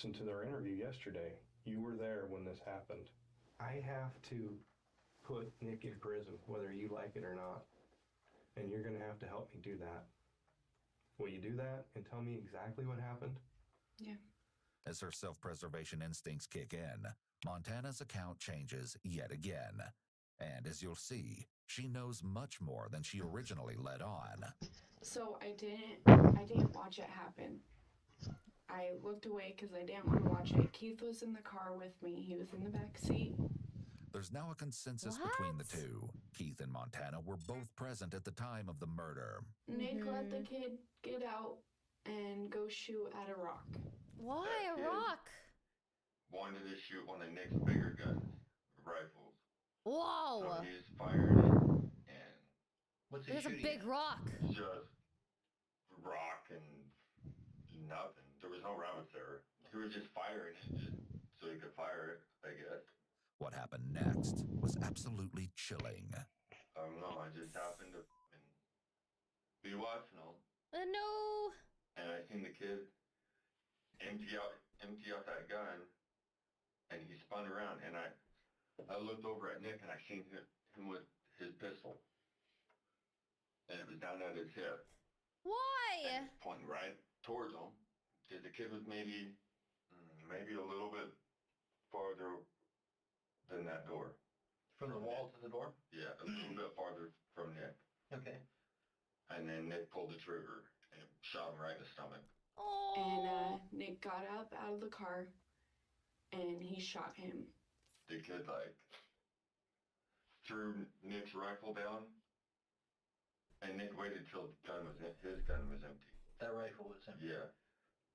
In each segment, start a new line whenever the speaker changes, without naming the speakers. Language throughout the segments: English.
listened to their interview yesterday. You were there when this happened. I have to put Nick in prison, whether you like it or not. And you're going to have to help me do that. Will you do that and tell me exactly what happened?
Yeah.
As her self-preservation instincts kick in, Montana's account changes yet again. And as you'll see, she knows much more than she originally let on.
So I didn't watch it happen. I looked away because I didn't want to watch it. Keith was in the car with me. He was in the back seat.
There's now a consensus between the two. Keith and Montana were both present at the time of the murder.
Nick let the kid get out and go shoot at a rock.
Why a rock?
Wanted to shoot one of Nick's bigger guns, rifles.
Whoa!
So he's firing it, and
what's he
There's a big rock.
Just rock and nothing. There was no rounds there. He was just firing it just so he could fire it, I guess.
What happened next was absolutely chilling.
I don't know. I just happened to be watching them.
No.
And I seen the kid empty out that gun, and he spun around, and I looked over at Nick, and I seen him with his pistol, and it was down at his hip.
Why?
And it's pointing right towards him, because the kid was maybe a little bit farther than that door.
From the wall to the door?
Yeah, a little bit farther from Nick.
Okay.
And then Nick pulled the trigger and shot him right in the stomach.
Oh.
And Nick got up out of the car and he shot him.
The kid threw Nick's rifle down, and Nick waited till his gun was empty.
That rifle was empty.
Yeah.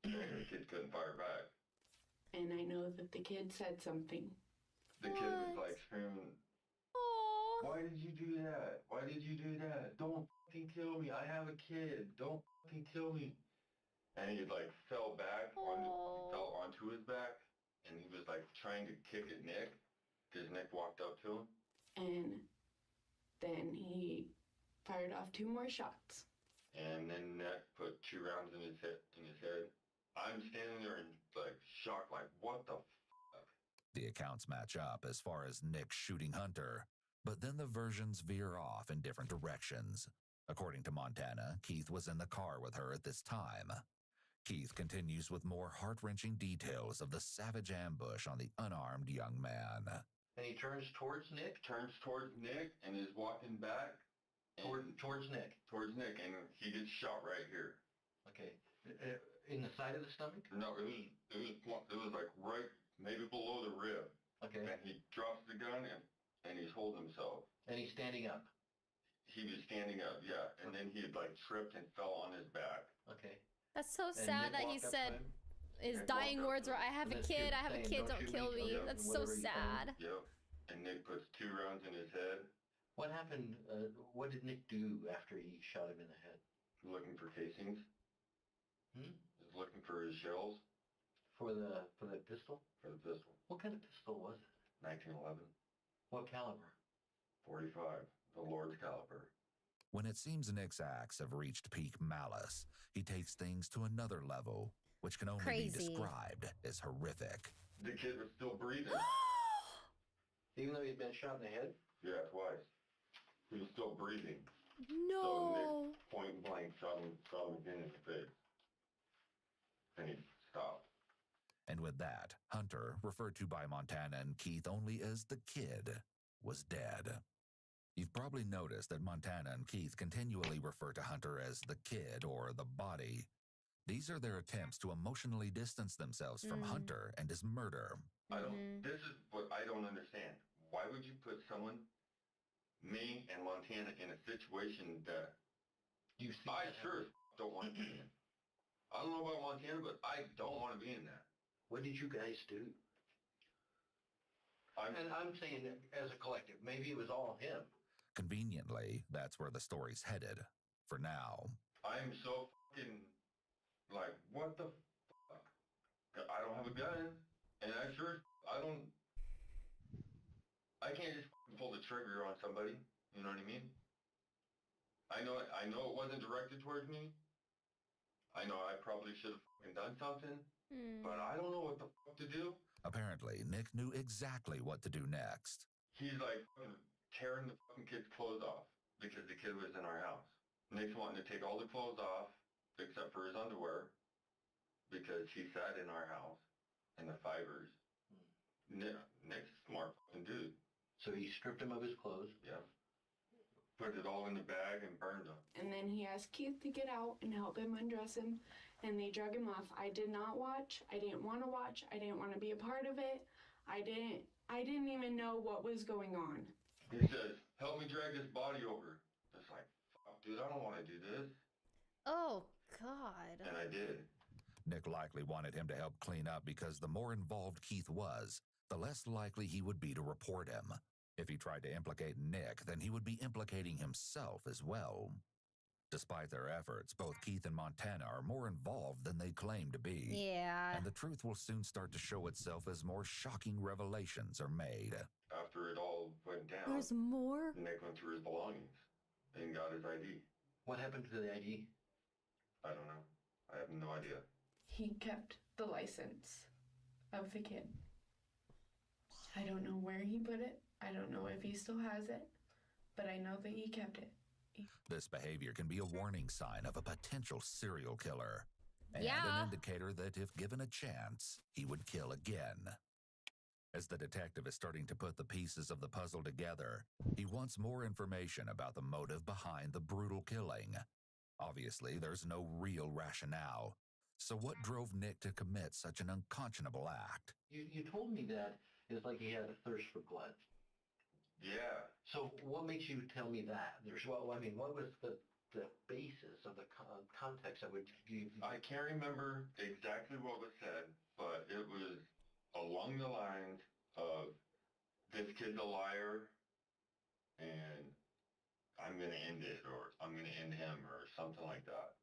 And the kid couldn't fire back.
And I know that the kid said something.
The kid was screaming,
Oh.
"Why did you do that? Why did you do that? Don't fucking kill me. I have a kid. Don't fucking kill me." And he fell back, fell onto his back, and he was trying to kick at Nick, because Nick walked up to him.
And then he fired off 2 more shots.
And then Nick put 2 rounds in his head. I'm standing there in shock, what the fuck?
The accounts match up as far as Nick shooting Hunter, but then the versions veer off in different directions. According to Montana, Keith was in the car with her at this time. Keith continues with more heart-wrenching details of the savage ambush on the unarmed young man.
And he turns towards Nick?
Turns towards Nick and is walking back.
Towards Nick?
Towards Nick, and he gets shot right here.
Okay. In the side of the stomach?
No, it was right, maybe below the rib.
Okay.
And he drops the gun, and he's holding himself.
And he's standing up?
He was standing up, yeah. And then he had tripped and fell on his back.
Okay.
That's so sad that he said his dying words were, "I have a kid, don't kill me." That's so sad.
Yep. And Nick puts 2 rounds in his head.
What happened? What did Nick do after he shot him in the head?
Looking for casings.
Hmm?
He's looking for his shells.
For the pistol?
For the pistol.
What kind of pistol was it?
1911.
What caliber?
45. The Lord's caliber.
When it seems Nick's acts have reached peak malice, he takes things to another level, which can only be described as horrific.
The kid was still breathing.
Even though he'd been shot in the head?
Yeah, twice. He was still breathing.
No.
So Nick point blank shot him again in the face. And he stopped.
And with that, Hunter, referred to by Montana and Keith only as the kid, was dead. You've probably noticed that Montana and Keith continually refer to Hunter as the kid or the body. These are their attempts to emotionally distance themselves from Hunter and his murder.
This is what I don't understand. Why would you put someone, me and Montana, in a situation that I sure don't want to be in? I don't know about Montana, but I don't want to be in that.
What did you guys do? And I'm saying as a collective, maybe it was all him.
Conveniently, that's where the story's headed, for now.
I'm so fucking, what the fuck? I don't have a gun, and I can't just pull the trigger on somebody, you know what I mean? I know it wasn't directed towards me. I know I probably should have fucking done something, but I don't know what the
Apparently, Nick knew exactly what to do next.
He's like tearing the fucking kid's clothes off because the kid was in our house. Nick's wanting to take all the clothes off except for his underwear because he sat in our house in the fibers. Nick's a smart fucking dude.
So he stripped him of his clothes.
Yeah. Put it all in the bag and burned them.
And then he asked Keith to get out and help him undress him, and they drug him off. I did not watch. I didn't want to watch. I didn't want to be a part of it. I didn't even know what was going on.
He says, help me drag this body over. It's like, fuck, dude, I don't want to do this.
Oh, God.
And I did.
Nick likely wanted him to help clean up because the more involved Keith was, the less likely he would be to report him. If he tried to implicate Nick, then he would be implicating himself as well. Despite their efforts, both Keith and Montana are more involved than they claim to be.
Yeah.
And the truth will soon start to show itself as more shocking revelations are made.
After it all went down,
There's more?
Nick went through his belongings and got his ID.
What happened to the ID?
I don't know. I have no idea.
He kept the license of the kid. I don't know where he put it. I don't know if he still has it, but I know that he kept it.
This behavior can be a warning sign of a potential serial killer. And
Yeah.
an indicator that if given a chance, he would kill again. As the detective is starting to put the pieces of the puzzle together, he wants more information about the motive behind the brutal killing. Obviously, there's no real rationale. So what drove Nick to commit such an unconscionable act?
You told me that it's like he had a thirst for blood.
Yeah.
So what makes you tell me that? What was the basis of the context that would give?
I can't remember exactly what was said, but it was along the lines of, this kid's a liar, and I'm going to end it, or I'm going to end him, or something like that.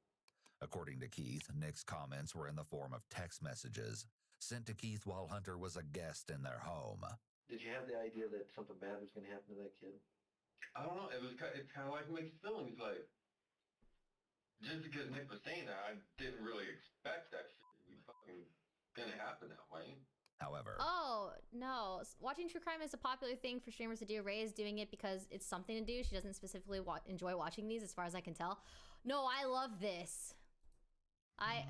According to Keith, Nick's comments were in the form of text messages sent to Keith while Hunter was a guest in their home.
Did you have the idea that something bad was going to happen to that kid?
I don't know. It's kind of like mixed feelings. Like, just because Nick was saying that, I didn't really expect that shit to be fucking gonna happen that way.
However,
Oh, no. Watching true crime is a popular thing for streamers to do. Ray is doing it because it's something to do. She doesn't specifically enjoy watching these, as far as I can tell. No, I love this. I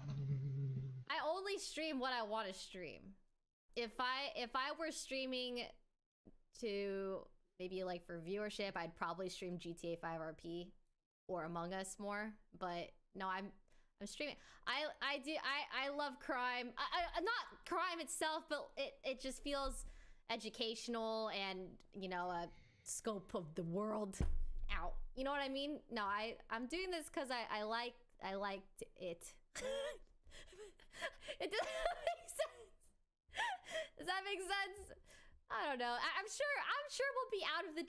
only stream what I want to stream. If I were streaming to maybe like for viewership, I'd probably stream GTA 5 RP or Among Us more. But no, I'm streaming. I love crime. Not crime itself, but it just feels educational and, you know, a scope of the world out. You know what I mean? No, I'm doing this because I liked it. It doesn't make sense. Does that make sense? I don't know. I'm sure we'll be out of the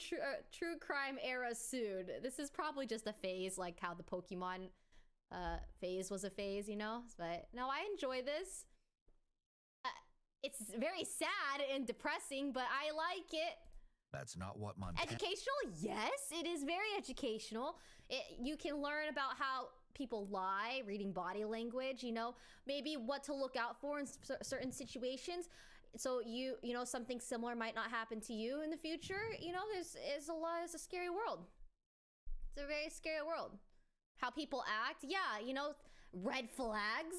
true crime era soon. This is probably just a phase, like how the Pokemon phase was a phase, you know? But no, I enjoy this. It's very sad and depressing, but I like it.
that's not what Montana...
Educational? Yes, it is very educational. You can learn about how people lie, reading body language, you know, maybe what to look out for in certain situations. So you know, something similar might not happen to you in the future. You know, it's a scary world. It's a very scary world. How people act, yeah, you know, red flags,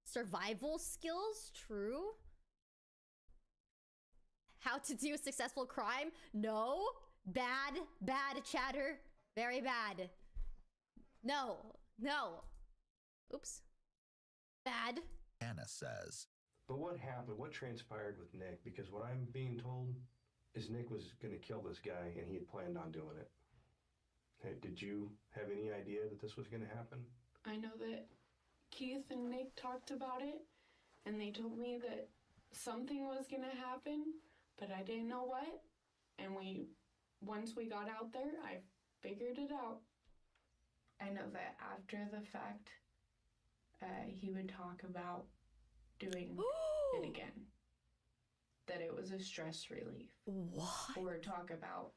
survival skills, true. How to do successful crime? No. Bad chatter. Very bad. No. Oops. Bad.
Anna says.
But what happened? What transpired with Nick? Because what I'm being told is Nick was going to kill this guy and he had planned on doing it. Hey, did you have any idea that this was going to happen?
I know that Keith and Nick talked about it, and they told me that something was going to happen, but I didn't know what. And once we got out there, I figured it out. I know that after the fact, he would talk about doing it again. That it was a stress relief.
What?
Or talk about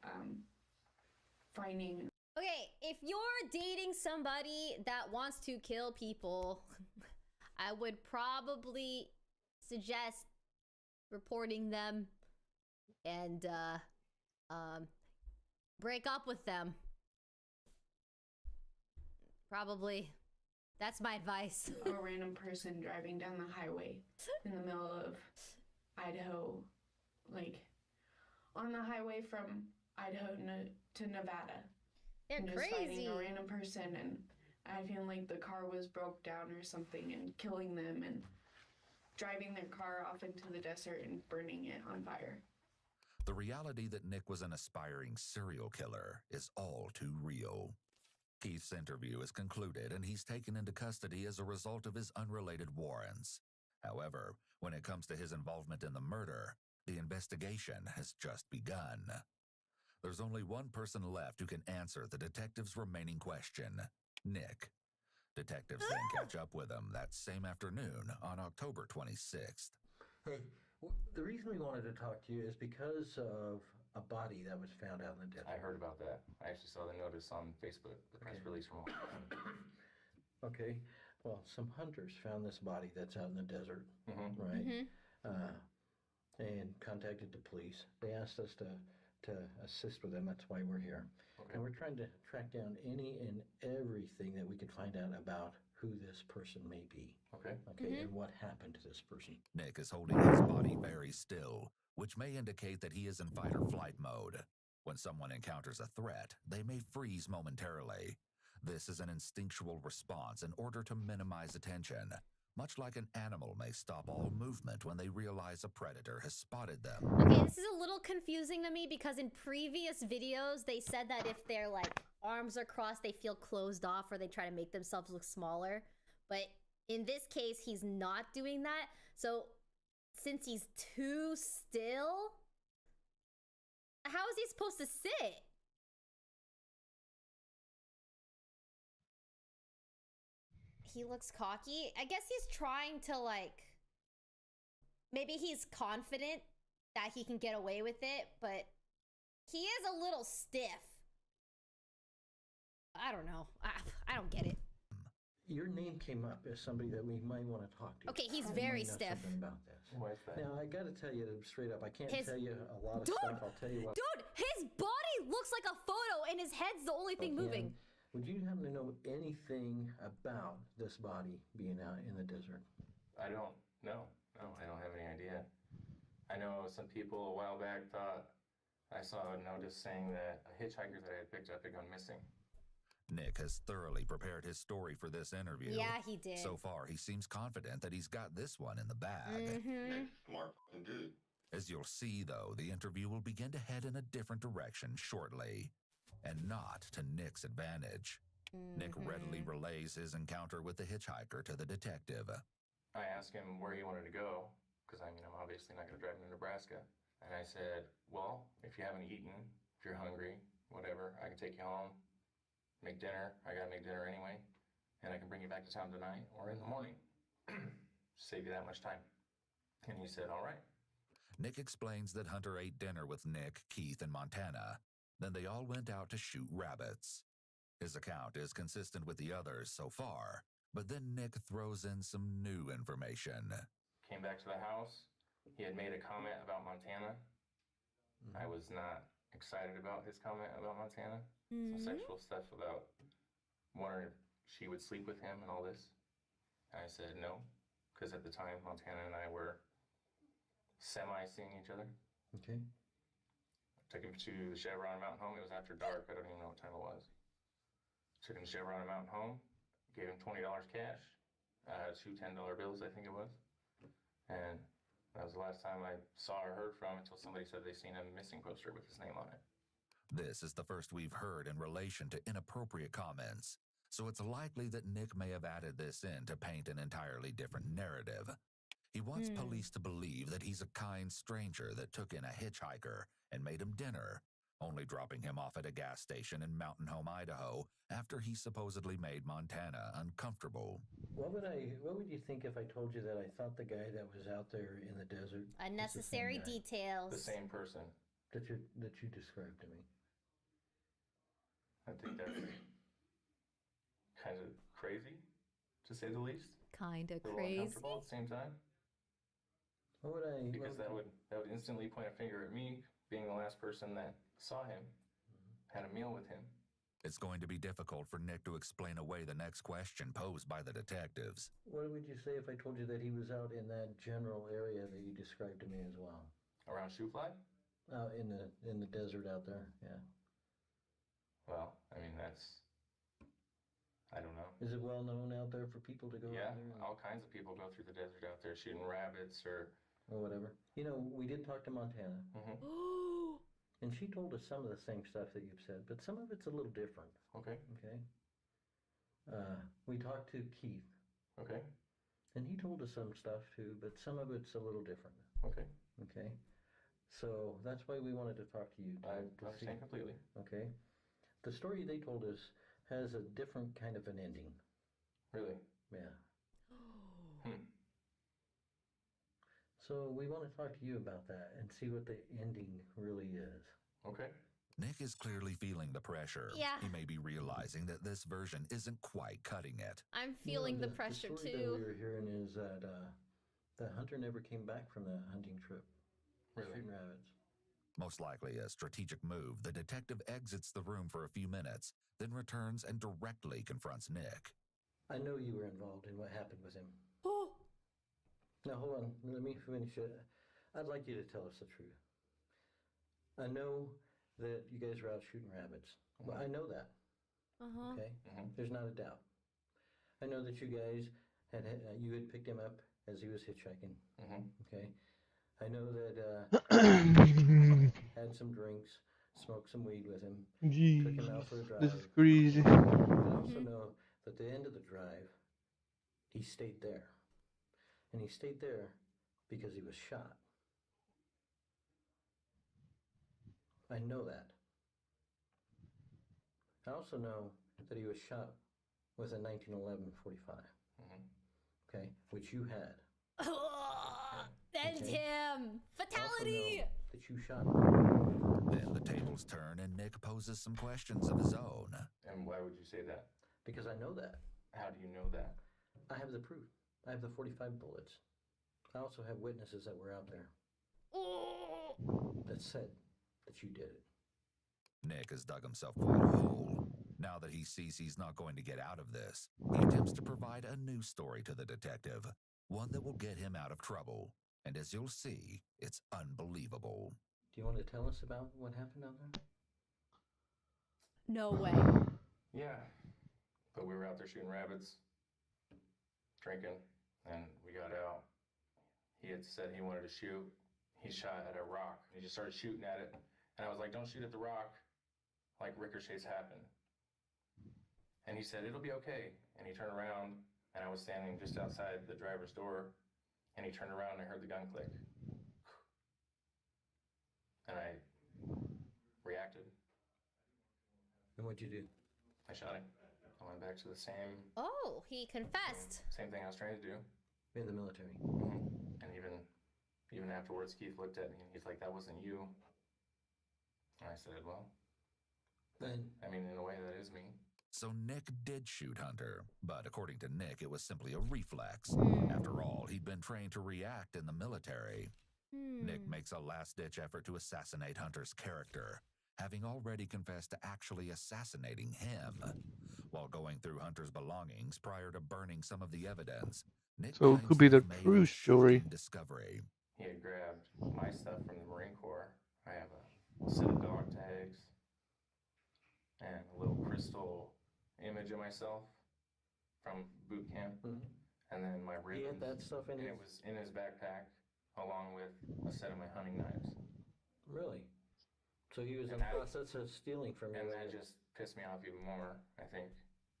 finding...
Okay, if you're dating somebody that wants to kill people, I would probably suggest reporting them and break up with them. Probably. That's my advice.
A random person driving down the highway in the middle of Idaho, like on the highway from Idaho to Nevada.
They're
and just
crazy.
Fighting a random person, and I feel like the car was broke down or something and killing them and driving their car off into the desert and burning it on fire.
The reality that Nick was an aspiring serial killer is all too real. Keith's interview is concluded and he's taken into custody as a result of his unrelated warrants. However, when it comes to his involvement in the murder, the investigation has just begun. There's only one person left who can answer the detective's remaining question, Nick. Detectives then catch up with him that same afternoon on October 26th.
Hey, the reason we wanted to talk to you is because of a body that was found out in the desert.
I heard about that. I actually saw the notice on Facebook, the press release from
Okay, well, some hunters found this body that's out in the desert,
Mm-hmm.
right? And contacted the police. They asked us to assist with them. That's why we're here.
Okay.
And we're trying to track down any and everything that we could find out about who this person may be.
Okay.
Okay, and what happened to this person.
Nick is holding his body very still, which may indicate that he is in fight or flight mode. When someone encounters a threat, they may freeze momentarily. This is an instinctual response in order to minimize attention, much like an animal may stop all movement when they realize a predator has spotted them.
Okay, this is a little confusing to me because in previous videos, they said that if their like arms are crossed, they feel closed off or they try to make themselves look smaller. But in this case, he's not doing that. So since he's too still, how is he supposed to sit? He looks cocky. I guess he's trying to like, maybe he's confident that he can get away with it, but he is a little stiff. I don't know. I don't get it.
Your name came up as somebody that we might want to talk to.
Okay, he's
That
very
might know
stiff.
something about this.
Why is that?
Now, I got to tell you straight up, I can't
His-
tell you a lot of
Dude!
stuff. I'll tell you what.
Dude, his body looks like a photo and his head's the only thing
Okay,
moving.
Would you happen to know anything about this body being out in the desert?
I don't know. No, I don't have any idea. I know some people a while back thought I saw a notice saying that a hitchhiker that I had picked up had gone missing.
Nick has thoroughly prepared his story for this interview.
Yeah, he did.
So far, he seems confident that he's got this one in the bag.
Mm-hmm.
Nick's a smart fucking dude.
As you'll see, though, the interview will begin to head in a different direction shortly, and not to Nick's advantage. Nick readily relays his encounter with the hitchhiker to the detective.
I asked him where he wanted to go, because I'm obviously not going to drive him to Nebraska. And I said, well, if you haven't eaten, if you're hungry, whatever, I can take you home, make dinner. I got to make dinner anyway. And I can bring you back to town tonight or in the morning. Save you that much time. And he said, all right.
Nick explains that Hunter ate dinner with Nick, Keith, and Montana. Then they all went out to shoot rabbits. His account is consistent with the others so far, but then Nick throws in some new information.
Came back to the house. He had made a comment about Montana. I was not excited about his comment about Montana. Some sexual stuff about wondering if she would sleep with him and all this. And I said no, because at the time Montana and I were semi-seeing each other.
Okay.
Took him to the Chevron Mountain Home. It was after dark. I don't even know what time it was. Took him to Chevron Mountain Home. Gave him $20 cash. Two $10 bills, I think it was. And that was the last time I saw or heard from until somebody said they seen a missing poster with his name on it.
This is the first we've heard in relation to inappropriate comments, so it's likely that Nick may have added this in to paint an entirely different narrative. He wants police to believe that he's a kind stranger that took in a hitchhiker and made him dinner, only dropping him off at a gas station in Mountain Home, Idaho, after he supposedly made Montana uncomfortable.
What would you think if I told you that I thought the guy that was out there in the desert was the same
Unnecessary
guy
details.
The same person.
that you described to me?
I think that's kind of crazy, to say the least.
Kinda
A little
crazy.
uncomfortable at the same time.
What would I?
Because that would instantly point a finger at me, being the last person that saw him, had a meal with him.
It's going to be difficult for Nick to explain away the next question posed by the detectives.
What would you say if I told you that he was out in that general area that you described to me as well?
Around Shoofly?
Out in the desert out there, yeah.
Well, I mean, that's, I don't know.
Is it well known out there for people to go
Yeah,
out there?
all kinds of people go through the desert out there shooting rabbits or.
Or whatever. You know, we did talk to Montana, and she told us some of the same stuff that you've said, but some of it's a little different.
Okay.
Okay. We talked to Keith,
Okay.
and he told us some stuff too, but some of it's a little different.
Okay.
Okay. So that's why we wanted to talk to you.
I
to see.
understand completely.
Okay. The story they told us has a different kind of an ending.
Really.
Yeah.
Hmm.
So we want to talk to you about that and see what the ending really is.
Okay.
Nick is clearly feeling the pressure.
Yeah.
He may be realizing that this version isn't quite cutting it.
I'm feeling
You know,
the pressure
the story
too.
that we were hearing is that the hunter never came back from that hunting trip.
Really?
Shooting rabbits.
Most likely a strategic move, the detective exits the room for a few minutes, then returns and directly confronts Nick.
I know you were involved in what happened with him.
Oh.
Now hold on, let me finish it. I'd like you to tell us the truth. I know that you guys were out shooting rabbits. Well, I know that. Okay, there's not a doubt. I know that you guys had picked him up as he was hitchhiking. Okay, I know that had some drinks, smoked some weed with him, took him out for a drive.
This is crazy.
I also know that at the end of the drive, he stayed there. And he stayed there because he was shot. I know that. I also know that he was shot with a 1911 45. Okay, which you had.
Send
Okay.
him!
I also
Fatality!
know that you shot him.
Then the tables turn and Nick poses some questions of his own.
And why would you say that?
Because I know that.
How do you know that?
I have the proof. I have the 45 bullets. I also have witnesses that were out there that said that you did it.
Nick has dug himself quite a hole. Now that he sees he's not going to get out of this, he attempts to provide a new story to the detective, one that will get him out of trouble. And as you'll see, it's unbelievable.
Do you want to tell us about what happened out there?
No way.
Yeah. But we were out there shooting rabbits, drinking, and we got out. He had said he wanted to shoot. He shot at a rock. He just started shooting at it. And I was like, don't shoot at the rock. Like ricochets happen. And he said, it'll be okay. And he turned around, and I was standing just outside the driver's door. And he turned around, and I heard the gun click. And I reacted.
And what'd you do?
I shot him. I went back to the same
Oh, he confessed.
same thing I was trying to do.
In the military.
And even afterwards, Keith looked at me and he's like, that wasn't you. And I said, well,
And
I mean, in a way, that is me.
So Nick did shoot Hunter, but according to Nick, it was simply a reflex. After all, he'd been trained to react in the military. Nick makes a last-ditch effort to assassinate Hunter's character, having already confessed to actually assassinating him. While going through Hunter's belongings prior to burning some of the evidence, Nick
So it
claims
could be
to
the
have made a
true story.
shocking discovery.
He had grabbed my stuff from the Marine Corps. I have a set of dog tags and a little crystal image of myself from boot camp. And then my
he
ribbons.
had that stuff in
And
his...
it was in his backpack, along with a set of my hunting knives.
Really? So he was in
And
the
that-
process of stealing from you.
And that just pissed me off even more, I think.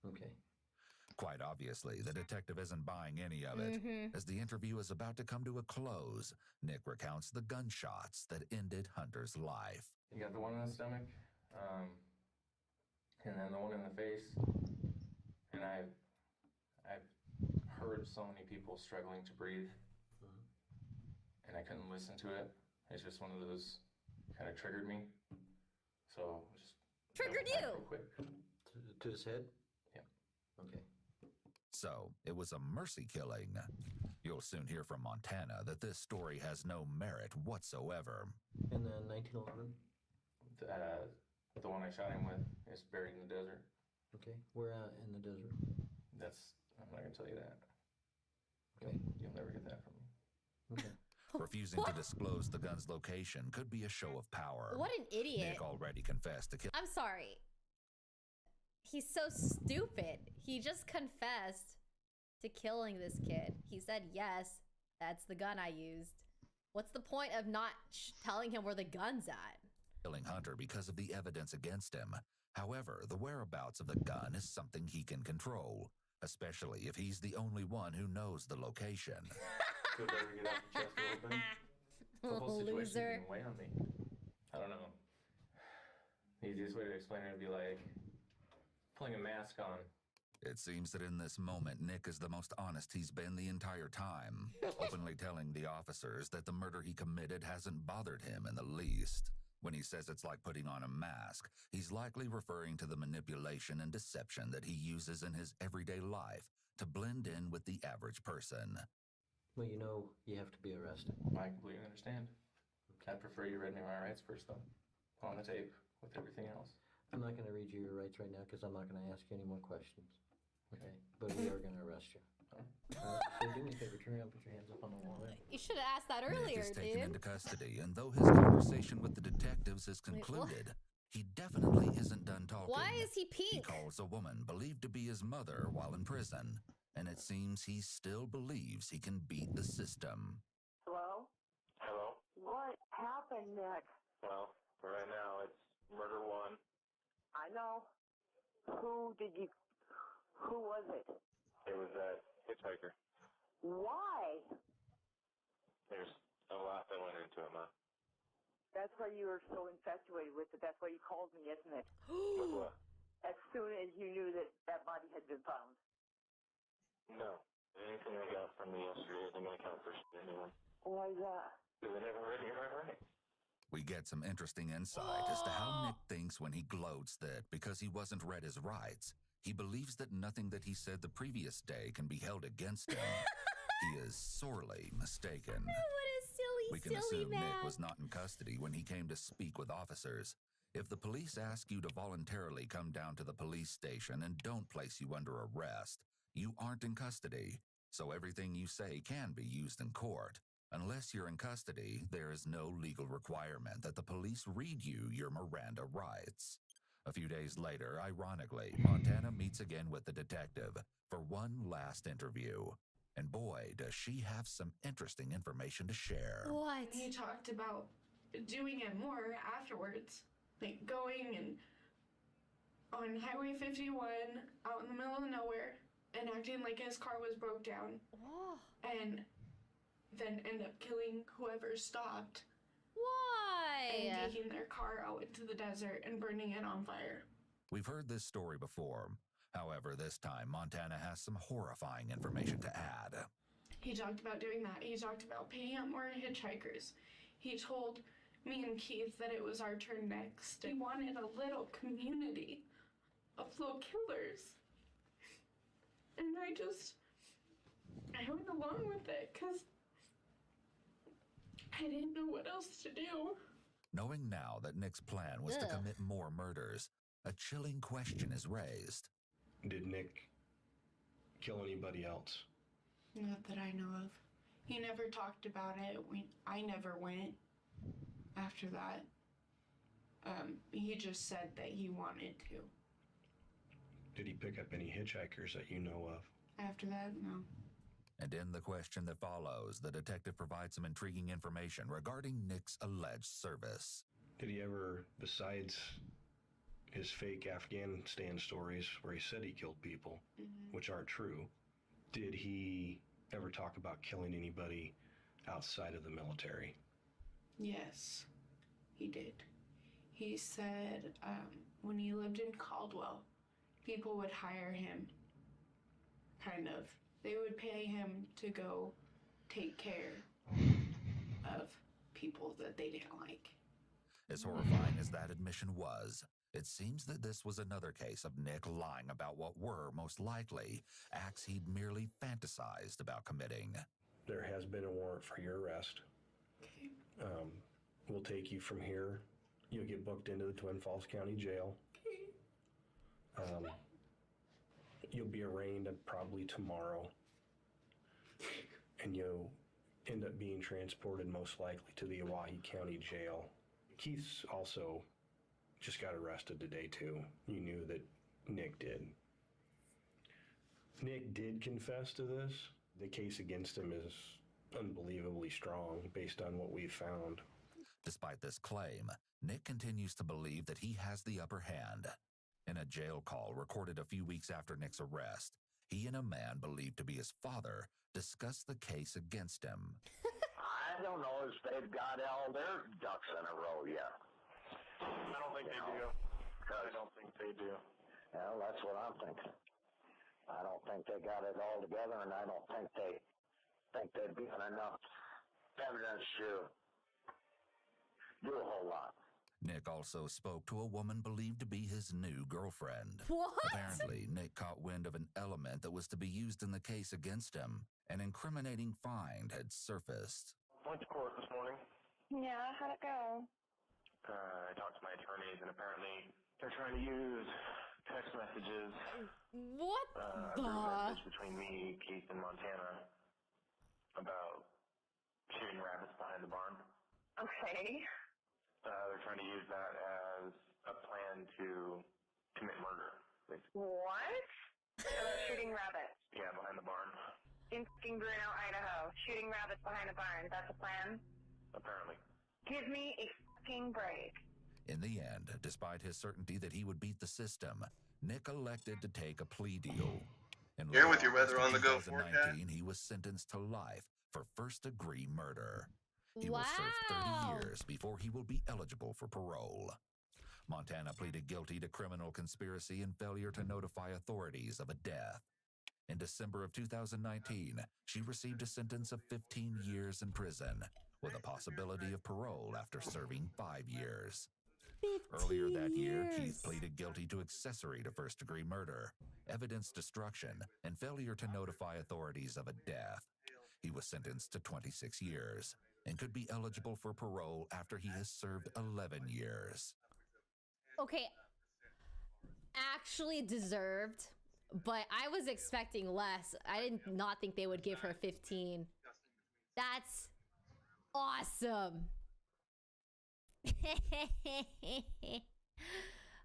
Okay.
Quite obviously, the detective isn't buying any of it. As the interview is about to come to a close, Nick recounts the gunshots that ended Hunter's life.
You got the one in the stomach, and then the one in the face. And I've heard so many people struggling to breathe, and I couldn't listen to it. It's just one of those kind of triggered me. So just
Triggered
double back
you?
real quick.
To his head?
Yeah.
Okay.
So, it was a mercy killing. You'll soon hear from Montana that this story has no merit whatsoever.
And then 1911.
The one I shot him with is buried in the desert.
Okay, where at in the desert?
I'm not gonna tell you that.
Okay.
You'll never get that from me.
Okay.
Refusing to disclose the gun's location could be a show of power.
What an idiot.
Nick already confessed to
I'm sorry. He's so stupid. He just confessed to killing this kid. He said, yes, that's the gun I used. What's the point of not telling him where the gun's at?
killing Hunter because of the evidence against him. However, the whereabouts of the gun is something he can control, especially if he's the only one who knows the location.
Could ever get off the chest a little bit?
The whole situation
Loser.
didn't weigh on me. I don't know. The easiest way to explain it would be like putting a mask on.
It seems that in this moment, Nick is the most honest he's been the entire time, openly telling the officers that the murder he committed hasn't bothered him in the least. When he says it's like putting on a mask, he's likely referring to the manipulation and deception that he uses in his everyday life to blend in with the average person.
Well, you know, you have to be arrested.
I completely understand. I'd prefer you read me my rights first, though, on the tape with everything else.
I'm not going to read you your rights right now because I'm not going to ask you any more questions. Okay? But we are going to arrest you. So do me a favor, turn around, put your hands up on the wall there.
You should have asked that earlier,
Nick is taken
dude.
into custody, and though his conversation with the detectives is concluded, he definitely isn't done talking.
Why is he
He
pink?
calls a woman believed to be his mother while in prison, and it seems he still believes he can beat the system.
Hello?
Hello?
What happened, Nick?
Well, for right now, it's murder one.
I know. Who was it?
It was that hitchhiker.
Why?
There's a lot that went into it, Ma.
That's why you were so infatuated with it. That's why you called me, isn't it?
With what?
As soon as you knew that that body had been found.
No. Anything I got from me yesterday isn't going to count for shit anymore.
Why is that?
Because I never read your right.
We get some interesting insight as to how Nick thinks when he gloats that because he wasn't read his rights, he believes that nothing that he said the previous day can be held against him. He is sorely mistaken.
What a silly,
We can
silly
assume
man.
Nick was not in custody when he came to speak with officers. If the police ask you to voluntarily come down to the police station and don't place you under arrest, you aren't in custody, so everything you say can be used in court. Unless you're in custody, there is no legal requirement that the police read you your Miranda rights. A few days later, ironically, Montana meets again with the detective for one last interview. And boy, does she have some interesting information to share.
What?
He talked about doing it more afterwards, like going and on Highway 51 out in the middle of nowhere and acting like his car was broke down
Oh,
and then end up killing whoever stopped
why?
and taking their car out into the desert and burning it on fire.
We've heard this story before. However, this time, Montana has some horrifying information to add.
He talked about doing that. He talked about picking up more hitchhikers. He told me and Keith that it was our turn next. He wanted a little community of slow killers. And I went along with it because I didn't know what else to do.
Knowing now that Nick's plan was to
Ugh.
commit more murders, a chilling question is raised.
Did Nick kill anybody else?
Not that I know of. He never talked about it. I never went after that. He just said that he wanted to.
Did he pick up any hitchhikers that you know of?
After that, no.
And in the question that follows, the detective provides some intriguing information regarding Nick's alleged service.
Did he ever, besides his fake Afghanistan stories where he said he killed people, which aren't true, did he ever talk about killing anybody outside of the military?
Yes, he did. He said when he lived in Caldwell, people would hire him, kind of. They would pay him to go take care of people that they didn't like.
As horrifying as that admission was, it seems that this was another case of Nick lying about what were, most likely, acts he'd merely fantasized about committing.
there has been a warrant for your arrest.
Okay.
We'll take you from here. You'll get booked into the Twin Falls County Jail.
Okay.
You'll be arraigned probably tomorrow. And you'll end up being transported most likely to the Oahe County Jail. Keith's also just got arrested today too. You knew that Nick did. Nick did confess to this. The case against him is unbelievably strong based on what we've found.
Despite this claim, Nick continues to believe that he has the upper hand. In a jail call recorded a few weeks after Nick's arrest, he and a man believed to be his father discussed the case against him.
I don't know if they've got all their ducks in a row yet.
I don't think they do. I don't think they do.
Well, that's what I'm thinking. I don't think they got it all together, and I don't think they'd be enough evidence to do a whole lot.
Nick also spoke to a woman believed to be his new girlfriend.
What?
Apparently, Nick caught wind of an element that was to be used in the case against him. An incriminating find had surfaced.
Went to court this morning.
Yeah, how'd it go?
I talked to my attorneys, and apparently they're trying to use text messages.
What
There's a message between me, Keith, and Montana about shooting rabbits behind the barn.
Okay.
They're trying to use that as a plan to commit murder, basically.
What? About shooting rabbits
Yeah, behind the barn,
in fucking Bruno, Idaho. Shooting rabbits behind a barn. That's a plan?
apparently.
Give me a fucking break.
In the end, despite his certainty that he would beat the system, Nick elected to take a plea deal. In
Here
late
with your
August
weather
of
on the go
2019, he was sentenced to life for first-degree murder. He will serve 30 years before he will be eligible for parole. Montana pleaded guilty to criminal conspiracy and failure to notify authorities of a death. In December of 2019, she received a sentence of 15 years in prison, with a possibility of parole after serving 5 years. Earlier that year, Keith pleaded guilty to accessory to first-degree murder, evidence destruction, and failure to notify authorities of a death. He was sentenced to 26 years and could be eligible for parole after he has served 11 years.
Okay. Actually deserved, but I was expecting less. I did not think they would give her 15. That's awesome.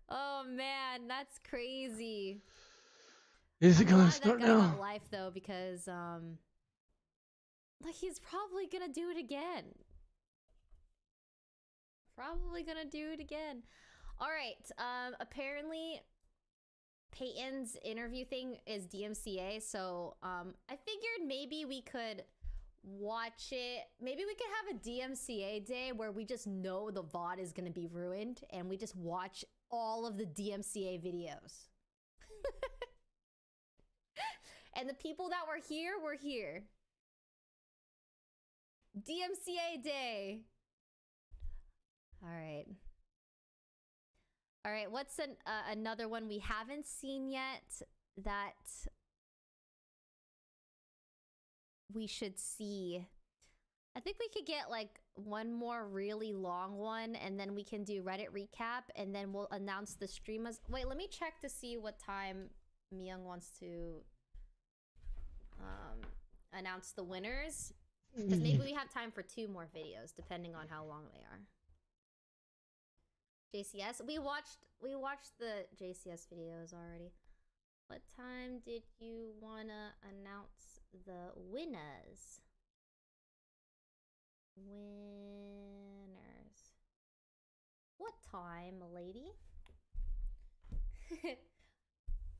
Oh man, that's crazy.
Is it
I'm
gonna
glad
start
that guy
now?
got life though, because like he's probably gonna do it again. Probably gonna do it again. All right. Apparently Peyton's interview thing is DMCA, so I figured maybe we could watch it. Maybe we could have a DMCA day where we just know the VOD is gonna be ruined and we just watch all of the DMCA videos. And the people that were here. DMCA day. All right. All right, what's another one we haven't seen yet that we should see? I think we could get like one more really long one, and then we can do Reddit recap, and then we'll announce the streamers. Wait, let me check to see what time Myung wants to announce the winners. Because maybe we have time for 2 more videos, depending on how long they are. JCS, we watched the JCS videos already. What time did you wanna announce the winners? What time, lady?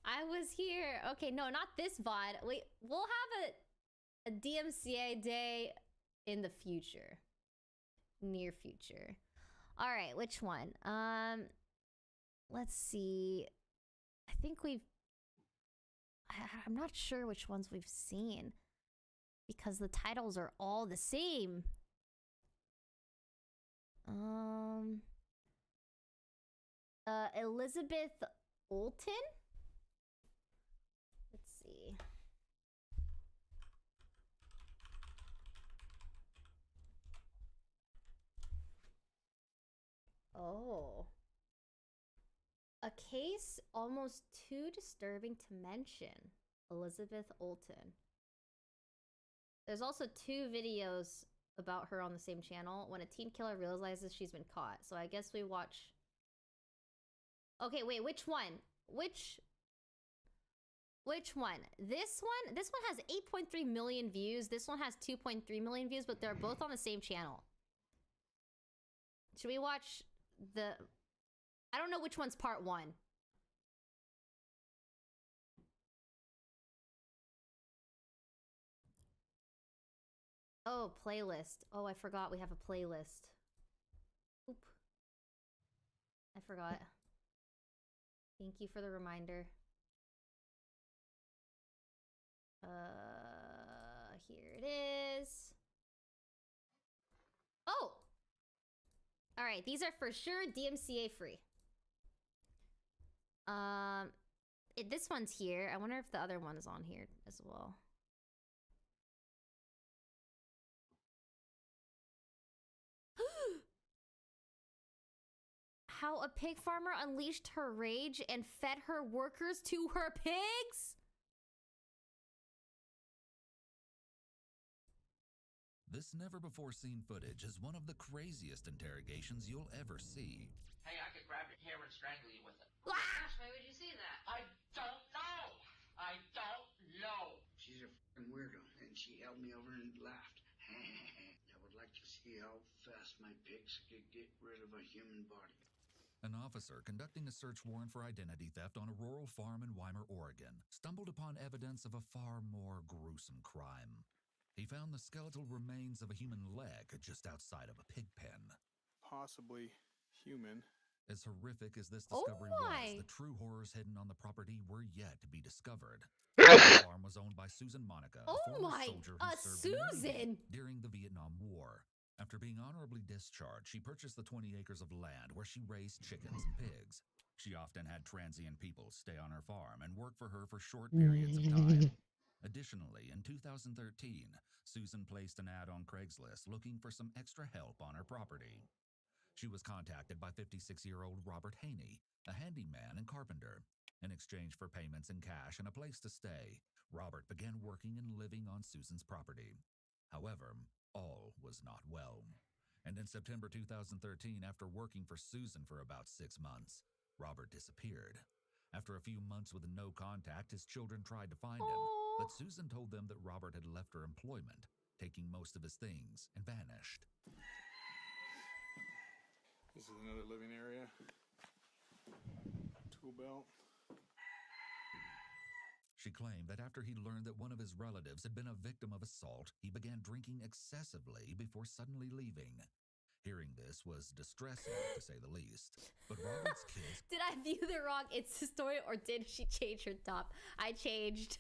I was here. Okay, no, not this VOD. Wait, we'll have a DMCA day in the future. Near future. All right, which one? Let's see. I think I'm not sure which ones we've seen because the titles are all the same. Elizabeth Olton? Let's see. Oh. A case almost too disturbing to mention. Elizabeth Olton. There's also 2 videos about her on the same channel when a teen killer realizes she's been caught. So I guess we watch... Okay, wait, which one? Which one? This one? This one has 8.3 million views. This one has 2.3 million views, but they're both on the same channel. Should we watch the... I don't know which one's part 1. Oh, playlist. Oh, I forgot we have a playlist. Oop. I forgot. Thank you for the reminder. Here it is. Oh! Alright, these are for sure DMCA free. This one's here. I wonder if the other one is on here as well. How a pig farmer unleashed her rage and fed her workers to her pigs?
This never-before-seen footage is one of the craziest interrogations you'll ever see.
Hey, I could grab your hair and strangle you with it.
Ah!
Gosh, why would you say that? I don't know. I don't know.
She's a fucking weirdo, and she held me over and laughed. I would like to see how fast my pigs could get rid of a human body.
An officer conducting a search warrant for identity theft on a rural farm in Weimar, Oregon, stumbled upon evidence of a far more gruesome crime. He found the skeletal remains of a human leg just outside of a pig pen.
Possibly human.
As horrific as this discovery was, the true horrors hidden on the property were yet to be discovered. The farm was owned by Susan Monica, a former soldier who served during the Vietnam War. After being honorably discharged, she purchased the 20 acres of land where she raised chickens and pigs. She often had transient people stay on her farm and work for her for short periods of time. Additionally, in 2013, Susan placed an ad on Craigslist looking for some extra help on her property. She was contacted by 56-year-old Robert Haney, a handyman and carpenter. In exchange for payments in cash and a place to stay, Robert began working and living on Susan's property. However, all was not well. And in September 2013, after working for Susan for about 6 months, Robert disappeared. After a few months with no contact, his children tried to find him, but Susan told them that Robert had left her employment, taking most of his things, and vanished.
This is another living area. Tool belt.
She claimed that after he learned that one of his relatives had been a victim of assault, he began drinking excessively before suddenly leaving. Hearing this was distressing, to say the least. But Robert's kids...
Did I view the wrong Insta story, or did she change her top? I changed.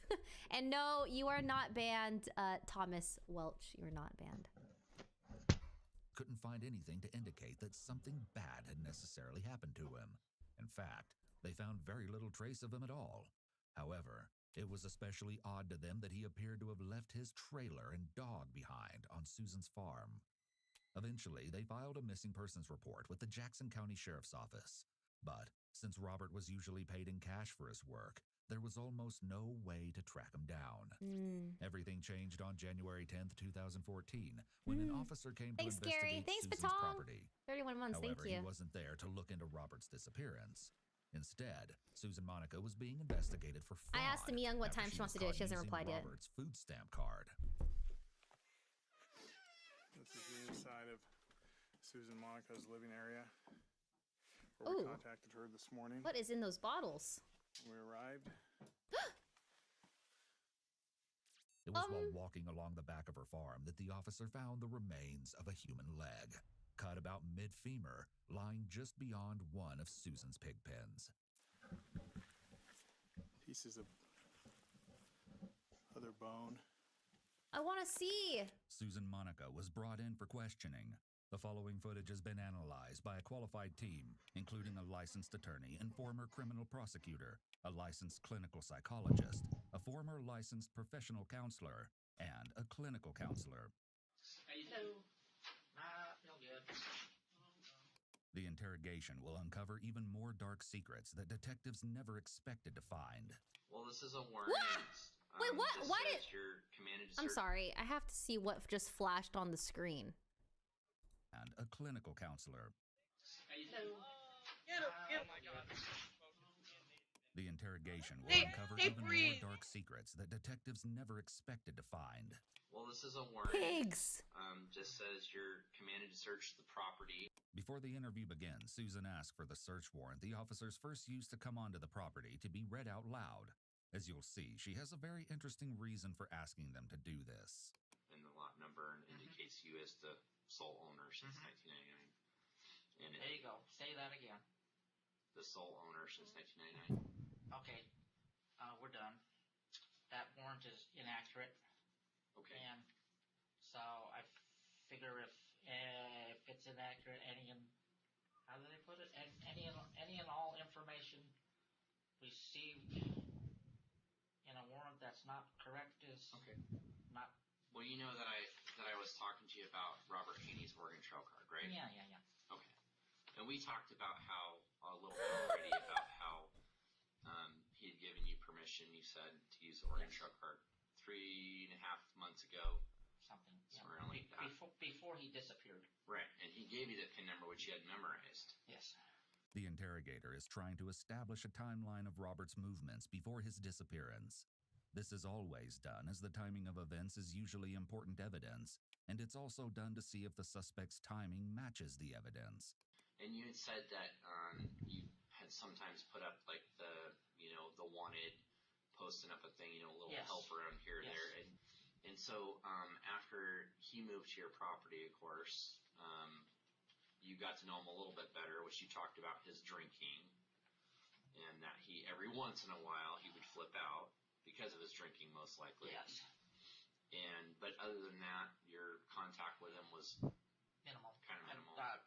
And no, you are not banned, Thomas Welch. You're not banned.
Couldn't find anything to indicate that something bad had necessarily happened to him. In fact, they found very little trace of him at all. However, it was especially odd to them that he appeared to have left his trailer and dog behind on Susan's farm. Eventually, they filed a missing persons report with the Jackson County Sheriff's Office. But since Robert was usually paid in cash for his work, there was almost no way to track him down. Everything changed on January 10th, 2014, when an officer came to investigate Susan's property.
31 months,
However,
thank you.
he wasn't there to look into Robert's disappearance. Instead, Susan Monica was being investigated for fraud.
I asked Amy Young what time she wants to do it. She hasn't replied yet.
Robert's food stamp card.
This is the inside of Susan Monica's living area. Where we contacted her this morning.
What is in those bottles?
We arrived.
It was while walking along the back of her farm that the officer found the remains of a human leg, cut about mid-femur, lying just beyond one of Susan's pig pens.
Pieces of other bone.
I want to see.
Susan Monica was brought in for questioning. The following footage has been analyzed by a qualified team, including a licensed attorney and former criminal prosecutor, a licensed clinical psychologist, a former licensed professional counselor, and a clinical counselor.
How you doing? Feel good.
The interrogation will uncover even more dark secrets that detectives never expected to find.
Well, this is a warrant.
Wait, what?
Just
Why
says
did...
you're commanded to
I'm
search-
sorry. I have to see what just flashed on the screen.
And a clinical counselor.
Get him! Oh my God.
The interrogation will uncover even more dark secrets that detectives never expected to find.
Well, this is a warrant.
Pigs!
Just says you're commanded to search the property.
Before the interview begins, Susan asks for the search warrant the officers first used to come onto the property to be read out loud. As you'll see, she has a very interesting reason for asking them to do this.
And the lot number indicates you as the sole owner since 1999. And
There you go. Say that again.
The sole owner since 1999.
Okay. We're done. That warrant is inaccurate.
Okay.
And so I figure if it's inaccurate, how do they put it? Any and all information received in a warrant that's not correct is not.
Well, you know that I was talking to you about Robert Haney's Oregon Trail card, right?
Yeah.
Okay. And we talked about how a little bit already about how he had given you permission. You said to use the Oregon Trail card 3.5 months ago.
Something.
Somewhere around like that.
Before he disappeared.
Right, and he gave you the PIN number, which you had memorized.
Yes.
The interrogator is trying to establish a timeline of Robert's movements before his disappearance. This is always done as the timing of events is usually important evidence, and it's also done to see if the suspect's timing matches the evidence.
And you had said that you had sometimes put up like the wanted, posting up a thing, a little help around here or there. And so after he moved to your property, of course, you got to know him a little bit better, which you talked about his drinking, and that he, every once in a while, he would flip out because of his drinking, most likely.
Yes.
But other than that, your contact with him was
minimal.
Kind of minimal.
I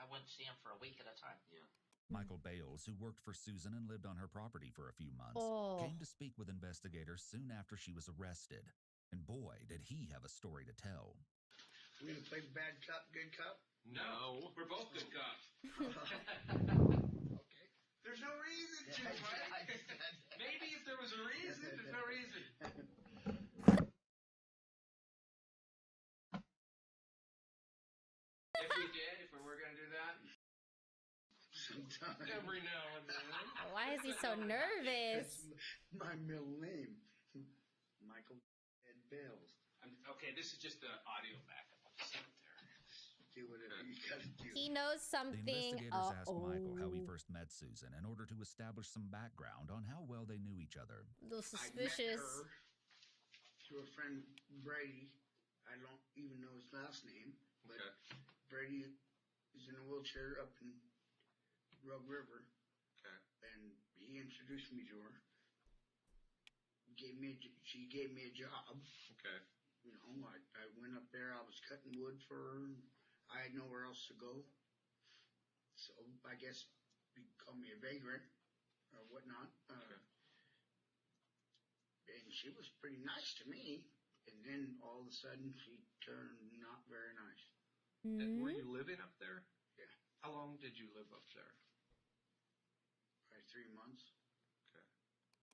wouldn't see him for a week at a time.
Yeah.
Michael Bales, who worked for Susan and lived on her property for a few months, came to speak with investigators soon after she was arrested. And boy, did he have a story to tell.
We gonna play bad cop, good cop?
No, we're both good cops.
Okay.
There's no reason to, right? Maybe if there was a reason, there's no reason. If we did, if we were going to do that,
sometimes.
Every now and then.
Why is he so nervous?
That's my middle name. Michael Ed Bales.
Okay, this is just the audio backup. I'll just set it there.
Do whatever you gotta do.
He knows something.
The investigators asked Michael how he first met Susan in order to establish some background on how well they knew each other.
A little suspicious.
I met her through a friend, Brady. I don't even know his last name, but Brady is in a wheelchair up in Rug River.
Okay.
And he introduced me to her. She gave me a job.
Okay.
I went up there. I was cutting wood for her. I had nowhere else to go. So I guess you could call me a vagrant or whatnot. And she was pretty nice to me. And then all of a sudden she turned not very nice.
And were you living up there?
Yeah.
How long did you live up there?
Probably 3 months.
Okay.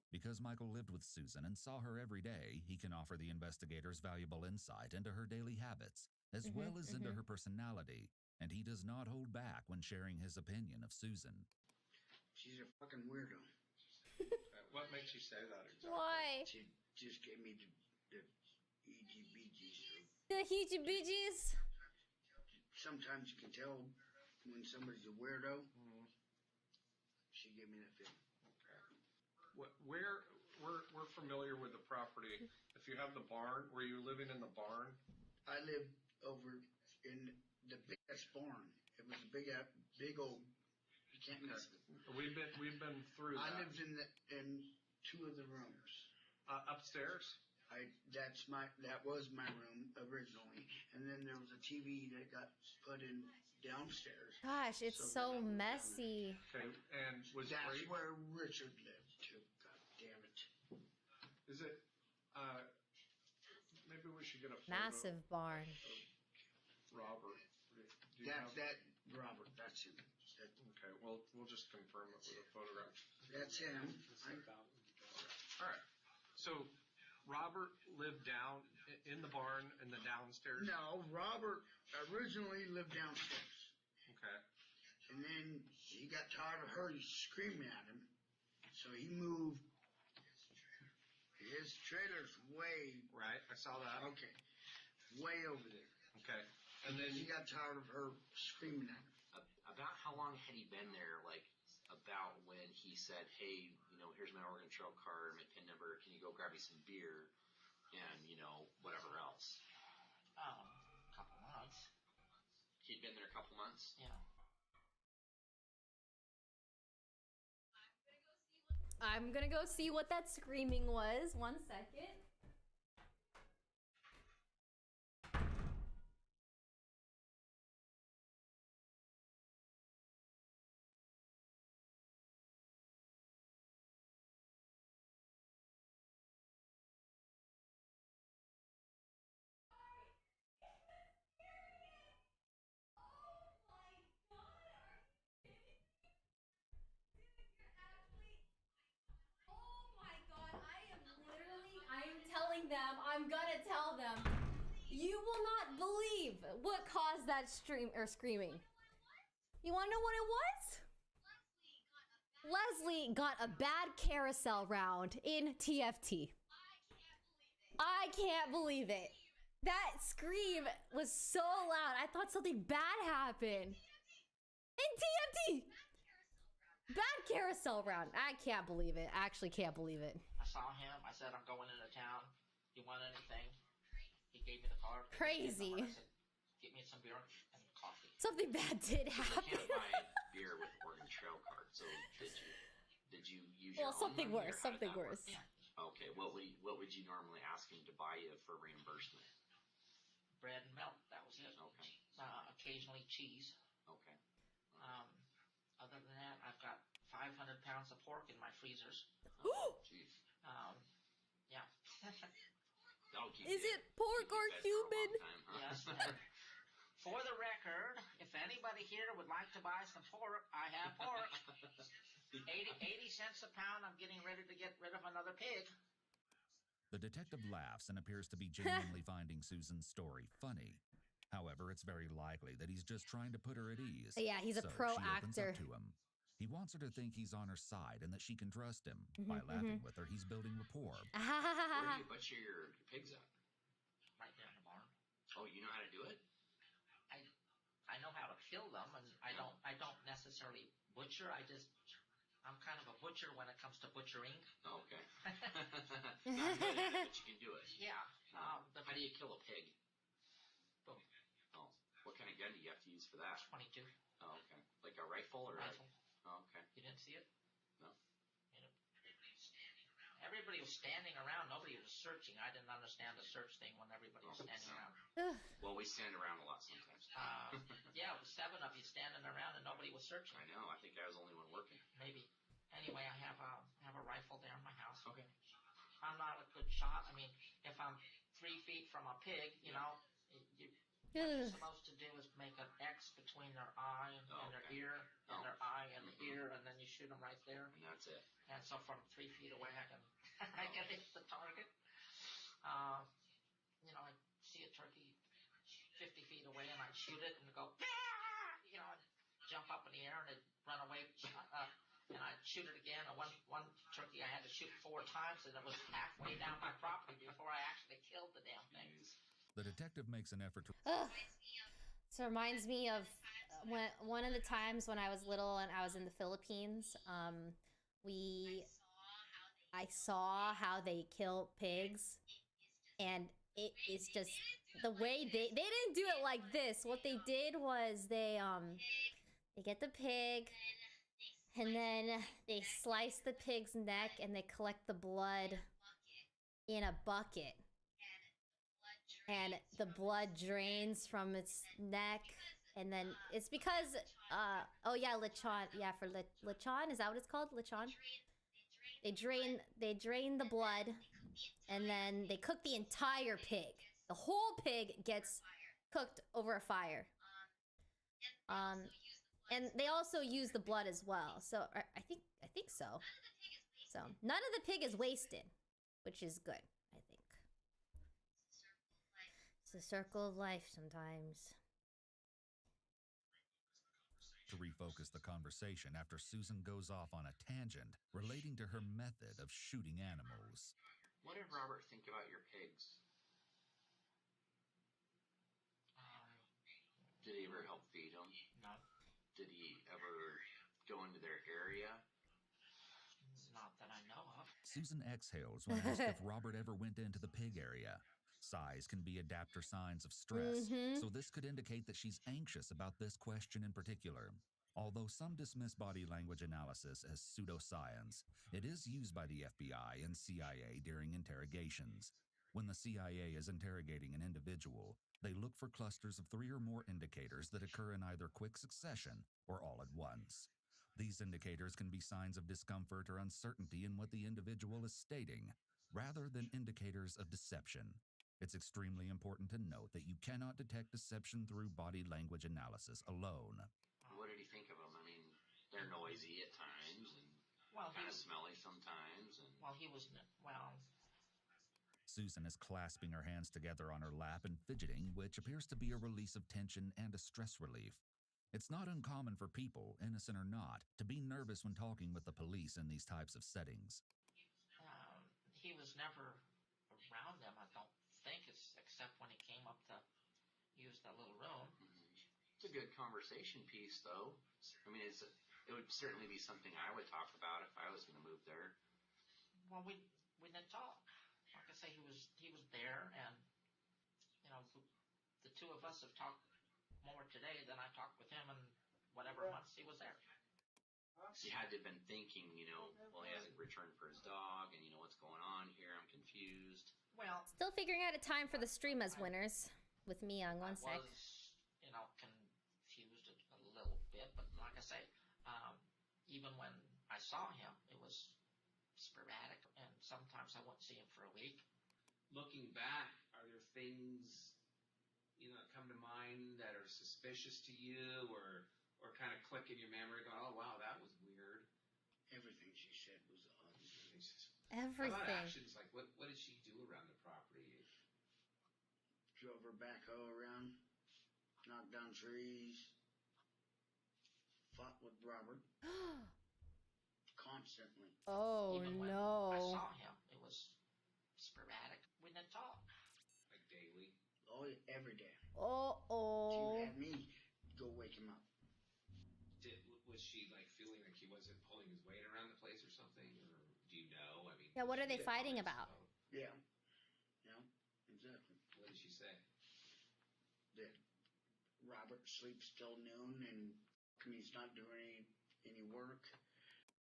Because Michael lived with Susan and saw her every day, he can offer the investigators valuable insight into her daily habits, as well as into her personality, and he does not hold back when sharing his opinion of Susan.
She's a fucking weirdo.
What makes you say that exactly?
Why?
She just gave me the heebie-jeebies.
The heebie-jeebies?
Sometimes you can tell when somebody's a weirdo. She gave me that feeling.
We're familiar with the property. If you have the barn, were you living in the barn?
I lived over in the biggest barn. It was a big old. You can't miss it.
We've been through that.
I lived in 2 of the rooms.
Upstairs?
That was my room originally, and then there was a TV that got put in downstairs.
Gosh, it's so messy.
Okay, and
that's where Richard lived too. God damn it!
Is it? Maybe we should get a photo
Massive barn.
of Robert.
Robert, that's him.
Okay, well, we'll just confirm it with a photograph.
That's him.
All right. So, Robert lived down in the barn in the downstairs?
No, Robert originally lived downstairs.
Okay.
And then he got tired of her screaming at him. So he moved. His trailer's way...
Right, I saw that.
Okay. Way over there.
Okay.
And then he got tired of her screaming at him.
About how long had he been there? Like, about when he said, hey, here's my Oregon Trail card, my PIN number, can you go grab me some beer? And, whatever else.
Oh, a couple months.
He'd been there a couple months?
Yeah.
I'm gonna go see what that screaming was. 1 second. Them, I'm gonna tell them. You will not believe what caused that screaming. You wanna know what it was? Leslie got a bad carousel round in TFT. I can't believe it. That scream was so loud. I thought something bad happened. In TFT. Bad carousel round. I can't believe it. I actually can't believe it.
I saw him. I said, I'm going into town. You want anything? He gave me the card.
Crazy.
I said, get me some beer and coffee.
Something bad did happen.
You can't buy beer with Oregon Trail card. So did you use your own
something
money,
worse.
or how did
Something
that work?
worse.
Yeah.
Okay. What would you normally ask him to buy you for reimbursement?
Bread and milk. That was it.
Okay.
Occasionally cheese.
Okay.
Other than that, I've got 500 pounds of pork in my freezers.
Jeez.
Yeah.
Is it pork or human?
Yes. For the record, if anybody here would like to buy some pork, I have pork. 80 cents a pound. I'm getting ready to get rid of another pig.
The detective laughs and appears to be genuinely finding Susan's story funny. However, it's very likely that he's just trying to put her at ease.
Yeah, he's a
so
pro
she opens
actor.
up to him. He wants her to think he's on her side and that she can trust him. By laughing with her, he's building rapport.
Where do you butcher your pigs at?
Right there in the barn.
Oh, you know how to do it?
I know how to kill them, and I don't necessarily butcher. I'm kind of a butcher when it comes to butchering.
Oh, okay. Not good at it, but you can do it.
Yeah.
How do you kill a pig?
Boom.
Oh, what kind of gun do you have to use for that?
22.
Oh, okay. Like a rifle or?
Rifle.
Oh, okay.
You didn't see it?
No.
Everybody was standing around. Nobody was searching. I didn't understand the search thing when everybody was standing around.
Well, we stand around a lot sometimes.
Yeah, it was 7 of you standing around and nobody was searching.
I know. I think I was the only one working.
Maybe. Anyway, I have a rifle there in my house.
Okay.
I'm not a good shot. I mean, if I'm 3 feet from a pig, what you're supposed to do is make an X between their eye and their ear, and their eye and the ear, and then you shoot them right there.
And that's it.
And so from 3 feet away, I can hit the target. I see a turkey 50 feet away, and I shoot it and go, and jump up in the air and it run away. And I shoot it again. And one turkey I had to shoot 4 times, and it was halfway down my property before I actually killed the damn thing.
The detective makes an effort to...
So it reminds me of one of the times when I was little and I was in the Philippines. I saw how they kill pigs, and it is just the way they didn't do it like this. What they did was they get the pig, and then they slice the pig's neck and they collect the blood in a bucket. And the blood drains from its neck, and then it's because, lechon. Yeah, for lechon, is that what it's called? Lechon? They drain the blood, and then they cook the entire pig. The whole pig gets cooked over a fire. And they also use the blood as well. So I think so. So none of the pig is wasted, which is good, I think. It's a circle of life sometimes.
To refocus the conversation after Susan goes off on a tangent relating to her method of shooting animals.
What did Robert think about your pigs? Did he ever help feed them?
No.
Did he ever go into their area?
Not that I know of.
Susan exhales when asked if Robert ever went into the pig area. Sighs can be adapter signs of stress, so this could indicate that she's anxious about this question in particular. Although some dismiss body language analysis as pseudoscience, it is used by the FBI and CIA during interrogations. When the CIA is interrogating an individual, they look for clusters of 3 or more indicators that occur in either quick succession or all at once. These indicators can be signs of discomfort or uncertainty in what the individual is stating, rather than indicators of deception. It's extremely important to note that you cannot detect deception through body language analysis alone.
What did he think of them? I mean, they're noisy at times and kind of smelly sometimes. And
Susan is clasping her hands together on her lap and fidgeting, which appears to be a release of tension and a stress relief. It's not uncommon for people, innocent or not, to be nervous when talking with the police in these types of settings.
He was never around them, I don't think, except when he came up to use that little room.
It's a good conversation piece, though. I mean, it would certainly be something I would talk about if I was going to move there.
Well, we didn't talk. Like I say, he was there, and the two of us have talked more today than I talked with him in whatever months he was there.
He had to have been thinking, well, he hasn't returned for his dog, and what's going on here? I'm confused.
Well,
still figuring out a time for the stream as winners with Miyoung. One sec.
I was, confused a little bit, but like I say, even when I saw him, it was sporadic, and sometimes I wouldn't see him for a week.
Looking back, are there things that come to mind that are suspicious to you, or kind of click in your memory, going, "Oh wow, that was weird."
Everything she said was odd.
Everything.
How about actions? Like, what did she do around the property?
Drove her backhoe around, knocked down trees, fought with Robert constantly.
Oh,
even when
no.
I saw him, it was sporadic. We didn't talk.
Like daily?
Oh, every day.
Uh-oh.
She had me go wake him up.
Was she like feeling like he wasn't pulling his weight around the place or something? Or do you know? I mean,
yeah, what are they fighting about?
Yeah, exactly.
What did she say?
That Robert sleeps till noon and he's not doing any work.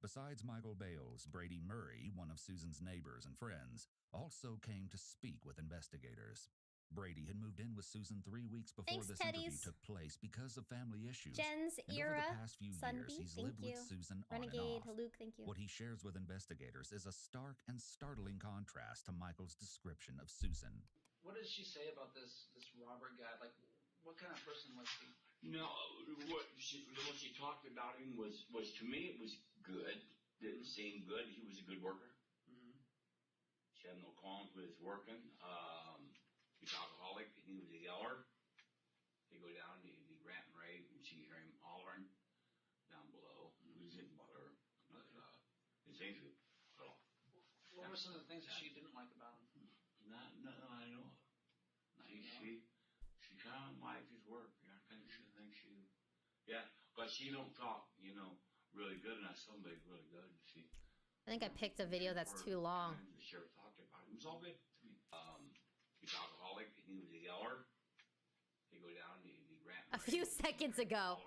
Besides Michael Bales, Brady Murray, one of Susan's neighbors and friends, also came to speak with investigators. Brady had moved in with Susan 3 weeks before this interview took place because of family issues.
Jen's
and
era,
over the past few
Sunbeam,
years, he's
thank
lived
you.
with Susan
Renegade,
on and off.
Luke, thank you.
What he shares with investigators is a stark and startling contrast to Michael's description of Susan.
What did she say about this Robert guy? Like, what kind of person was he?
No, what she talked about him was to me it was good. It seemed good. He was a good worker. She had no qualms with his working. He's alcoholic. He was a yeller. He'd go down, he'd be ranting, right, and she'd hear him hollering down below. He didn't bother her. His things would put off.
What were some of the things that she didn't like about him?
Nothing I know of. She kind of liked his work. Yeah, but she don't talk, really good, and that's somebody really good.
I think I picked a video that's too long.
The sheriff talked about him. It was all good to me. He's alcoholic. He was a yeller. He'd go down, he'd be ranting.
A few seconds ago.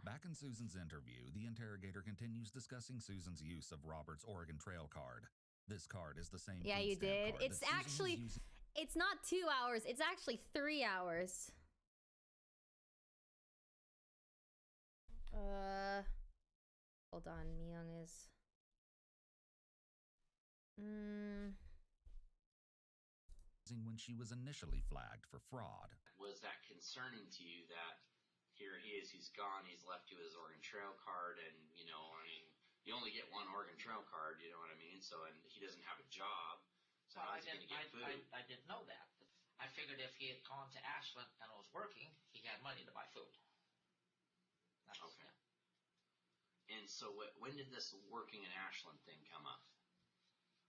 Back in Susan's interview, the interrogator continues discussing Susan's use of Robert's Oregon Trail card. This card is the same.
Yeah, you did. It's actually, it's not 2 hours. It's actually 3 hours. Hold on. Miyoung is.
When she was initially flagged for fraud.
Was that concerning to you that here he is, he's gone, he's left you his Oregon Trail card, and, you know, I mean, you only get one Oregon Trail card, you know what I mean? So, and he doesn't have a job, so
Well,
how's he going to get food?
I didn't know that. I figured if he had gone to Ashland and was working, he had money to buy food.
Okay. And so when did this working in Ashland thing come up?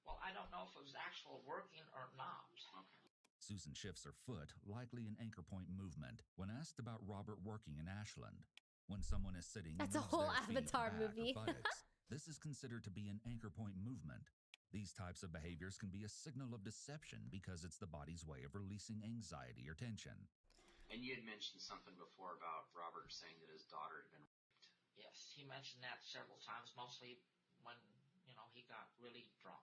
Well, I don't know if it was actual working or not.
Okay.
Susan shifts her foot, likely an anchor point movement, when asked about Robert working in Ashland. When someone is sitting,
That's a
moves
whole
their feet,
Avatar
back, or
movie.
buttocks, this is considered to be an anchor point movement. These types of behaviors can be a signal of deception because it's the body's way of releasing anxiety or tension.
And you had mentioned something before about Robert saying that his daughter had been raped.
Yes, he mentioned that several times, mostly when, you know, he got really drunk.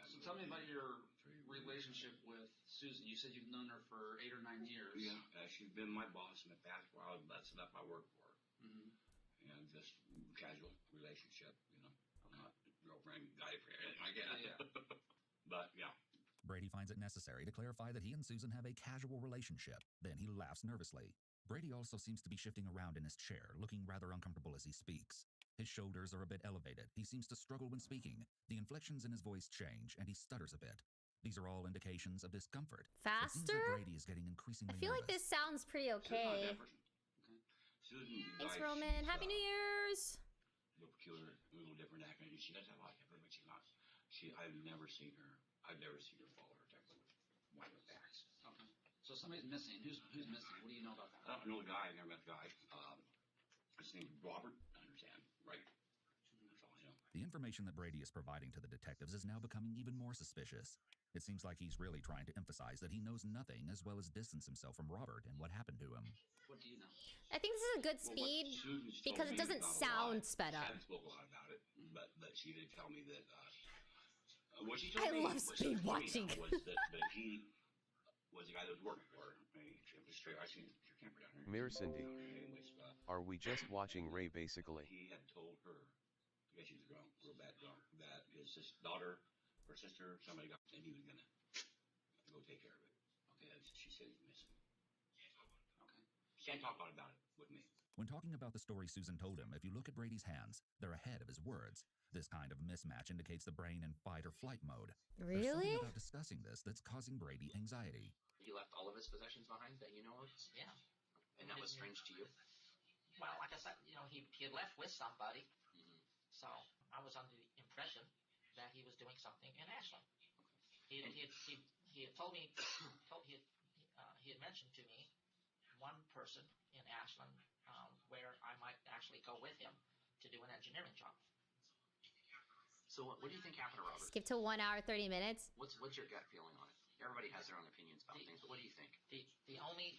So tell me about your relationship with Susan. You said you've known her for 8 or 9 years.
Yeah, she's been my boss in the past while. That's enough I work for her.
Mm-hmm.
And just casual relationship, you know. Not girlfriend, guy friend, anything like that.
Yeah.
But, yeah.
Brady finds it necessary to clarify that he and Susan have a casual relationship. Then he laughs nervously. Brady also seems to be shifting around in his chair, looking rather uncomfortable as he speaks. His shoulders are a bit elevated. He seems to struggle when speaking. The inflections in his voice change, and he stutters a bit. These are all indications of discomfort. It seems
Faster?
that Brady is getting increasingly
I feel like
nervous.
this sounds pretty okay.
Susan,
Thanks,
like,
Roman.
she's,
Happy New Year's.
A little peculiar, a little different acting. She does have a lot of temperament, but she's not. I've never seen her follow her temperament. Wind her backs.
Okay. So somebody's missing. Who's missing? What do you know about that?
I don't know the guy. I never met the guy. His name's Robert. I understand, right? That's all I know.
The information that Brady is providing to the detectives is now becoming even more suspicious. It seems like he's really trying to emphasize that he knows nothing as well as distance himself from Robert and what happened to him.
What do you know?
I think this is a good speed because it doesn't sound sped
She
up.
hadn't spoke a lot about it, but she did tell me that. What she
I
told me
love
was
speed watching.
was that he was the guy that was working for her. It was straight. I seen your camper down here.
Mirror Cindy. Are we just watching Ray basically?
He had told her, I guess she was drunk, real bad drunk, that his daughter, her sister, somebody got, and he was gonna go take care of it. Okay, she said he's missing. Okay, she can't talk a lot about it with me.
When talking about the story Susan told him, if you look at Brady's hands, they're ahead of his words. This kind of mismatch indicates the brain in fight or flight mode. There's
Really?
something about discussing this that's causing Brady anxiety.
He left all of his possessions behind that you know of?
Yeah.
And that was strange to you?
Well, like I said, you know, he had left with somebody,
Mm-hmm.
so I was under the impression that he was doing something in Ashland. He had told me, he had mentioned to me one person in Ashland where I might actually go with him to do an engineering job.
So what do you think happened to Robert?
Skip to 1 hour, 30 minutes.
What's your gut feeling on it? Everybody has their own opinions about things, but what do you think?
The only...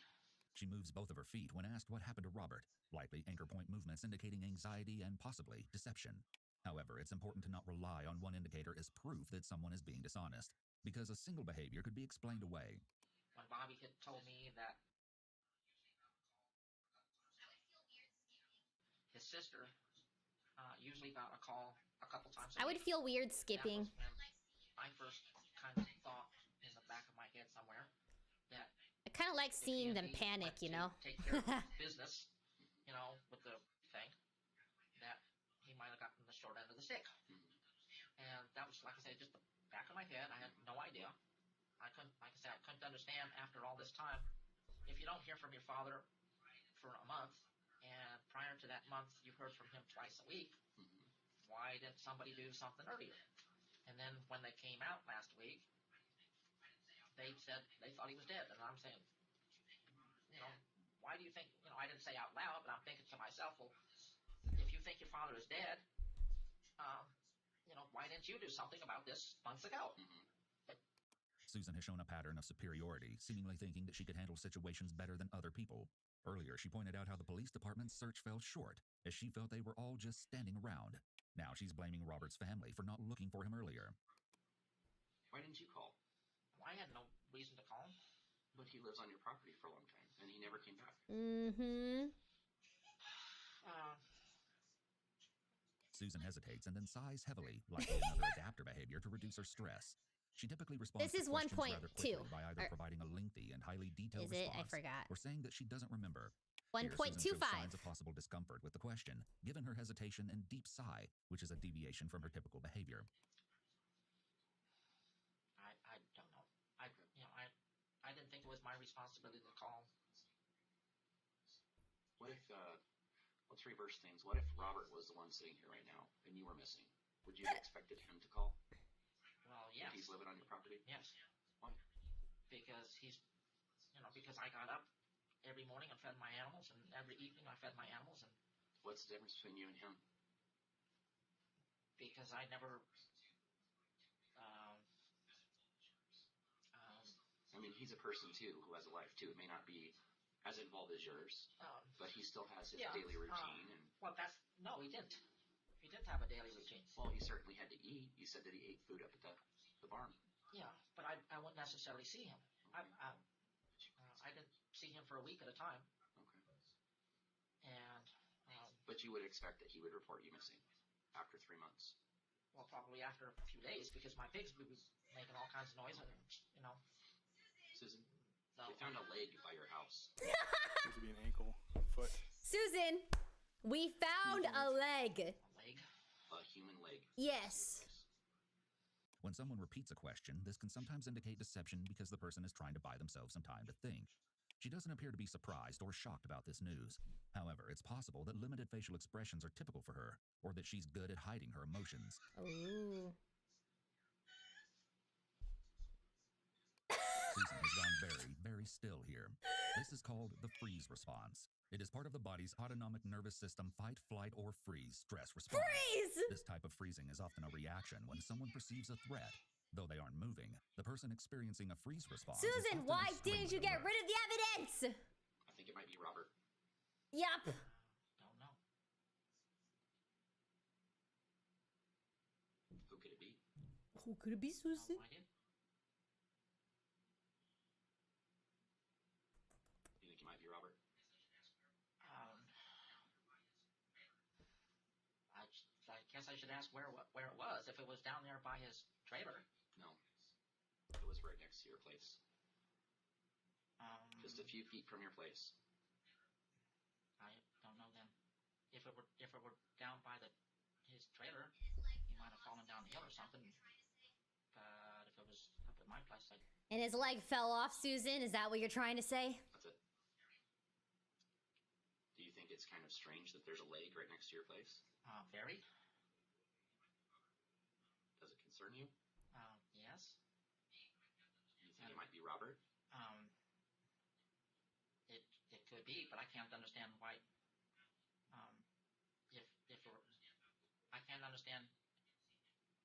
She moves both of her feet when asked what happened to Robert, likely anchor point movements indicating anxiety and possibly deception. However, it's important to not rely on one indicator as proof that someone is being dishonest, because a single behavior could be explained away.
When Bobby had told me that his sister usually got a call a couple times a
I would
week.
feel weird skipping.
That was when I first kind of thought in the back of my head somewhere that
I kind of like seeing them panic, you know?
take care of business, you know, with the thing, that he might have gotten the short end of the stick. And that was, like I said, just the back of my head. I had no idea. I couldn't, like I said, I couldn't understand after all this time. If you don't hear from your father for a month, and prior to that month you've heard from him twice a week, why didn't somebody do something earlier? And then when they came out last week, they said they thought he was dead. And I'm saying, you know, why do you think, you know, I didn't say out loud, but I'm thinking to myself, well, if you think your father is dead, you know, why didn't you do something about this months ago?
Susan has shown a pattern of superiority, seemingly thinking that she could handle situations better than other people. Earlier, she pointed out how the police department's search fell short, as she felt they were all just standing around. Now she's blaming Robert's family for not looking for him earlier.
Why didn't you call?
Well, I had no reason to call him.
But he lives on your property for a long time, and he never came back.
Mm-hmm.
Susan hesitates and then sighs heavily, likely another adapter behavior to reduce her stress. She typically responds
This is
to questions
1.2.
rather quickly by either providing a lengthy and highly detailed
Is it? I
response
forgot.
or saying that she doesn't remember. Here, Susan shows
1.25.
signs of possible discomfort with the question, given her hesitation and deep sigh, which is a deviation from her typical behavior.
I don't know. I didn't think it was my responsibility to call.
What if, let's reverse things. What if Robert was the one sitting here right now and you were missing? Would you have expected him to call?
Well, yes.
If he's living on your property?
Yes. Why? Because because I got up every morning and fed my animals, and every evening I fed my animals, and
What's the difference between you and him?
because I never,
I mean, he's a person too who has a life too. It may not be as involved as yours, but he still has his daily routine. And
well, no, he didn't. He didn't have a daily routine.
well, he certainly had to eat. You said that he ate food up at the barn.
Yeah, but I wouldn't necessarily see him. I didn't see him for a week at a time.
Okay.
And
But you would expect that he would report you missing after 3 months.
well, probably after a few days, because my pigs would be making all kinds of noise, and
Susan, they found a leg by your house.
Seems to be an ankle, a foot.
Susan, we found a leg.
A human leg.
Yes.
When someone repeats a question, this can sometimes indicate deception because the person is trying to buy themselves some time to think. She doesn't appear to be surprised or shocked about this news. However, it's possible that limited facial expressions are typical for her, or that she's good at hiding her emotions.
Ooh.
Susan has gone very, very still here. This is called the freeze response. It is part of the body's autonomic nervous system fight, flight, or freeze stress response.
Freeze!
This type of freezing is often a reaction when someone perceives a threat. Though they aren't moving, the person experiencing a freeze response is
Susan,
often
why
extremely
didn't you get
alert.
rid of the evidence?
I think it might be Robert.
Yup.
don't know.
Who could it be?
Who could it be, Susan?
No idea.
You think it might be Robert?
I guess I should ask where it was. If it was down there by his trailer.
No. It was right next to your place. Just a few feet from your place.
I don't know then. If it were down by his trailer, he might have fallen down the hill or something. But if it was up at my place,
And his leg fell off, Susan? Is that what you're trying to say?
That's it. Do you think it's kind of strange that there's a leg right next to your place?
Very.
Does it concern you?
Yes.
You think it might be Robert?
It could be, but I can't understand why. If it were, I can't understand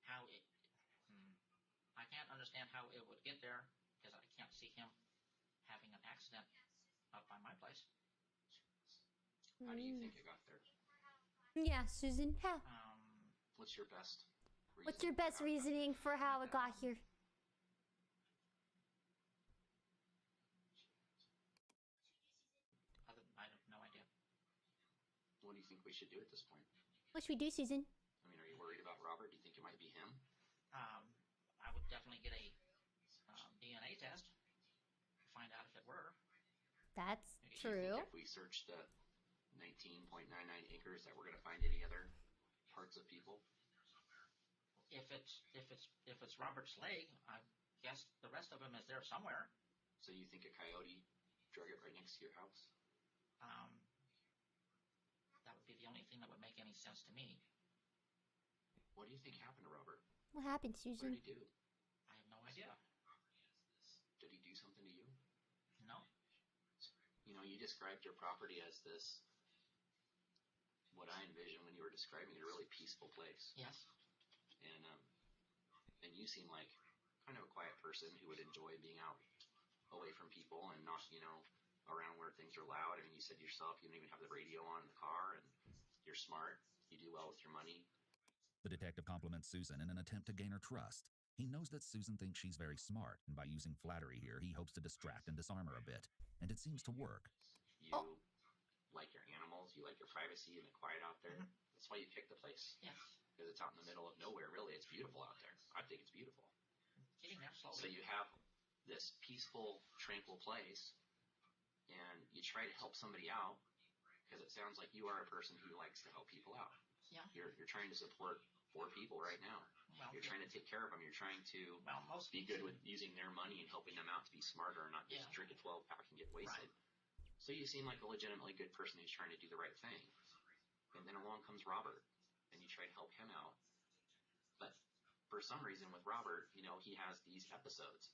how it. I can't understand how it would get there because I can't see him having an accident up by my place.
How do you think it got there?
Yeah, Susan. How?
What's your best reason?
What's your best reasoning for how it got here?
I have no idea.
What do you think we should do at this point?
What should we do, Susan?
I mean, are you worried about Robert? Do you think it might be him?
I would definitely get a DNA test to find out if it were.
That's
Do you
true.
think if we search the 19.99 acres that we're going to find any other parts of people?
If it's Robert's leg, I guess the rest of him is there somewhere.
So you think a coyote drug it right next to your house?
That would be the only thing that would make any sense to me.
What do you think happened to Robert?
What happened,
What
Susan?
did he do?
I have no idea.
Did he do something to you?
No.
You know, you described your property as this, what I envisioned when you were describing it, a really peaceful place.
Yes.
And you seem like kind of a quiet person who would enjoy being out away from people and not, around where things are loud. I mean, you said yourself you don't even have the radio on in the car, and you're smart. You do well with your money.
The detective compliments Susan in an attempt to gain her trust. He knows that Susan thinks she's very smart, and by using flattery here, he hopes to distract and disarm her a bit. And it seems to work.
You like your animals. You like your privacy and the quiet out there. That's why you picked the place.
Yes.
Because it's out in the middle of nowhere, really. It's beautiful out there. I think it's beautiful.
Getting there slowly.
So you have this peaceful, tranquil place, and you try to help somebody out, because it sounds like you are a person who likes to help people out.
Yeah.
You're trying to support 4 people right now.
Well,
you're trying to take care of them. You're trying to be good with using their money and helping them out to be smarter and not just drink a 12-pack and get wasted. Right. So you seem like a legitimately good person who's trying to do the right thing. And then along comes Robert, and you try to help him out. But for some reason with Robert, he has these episodes.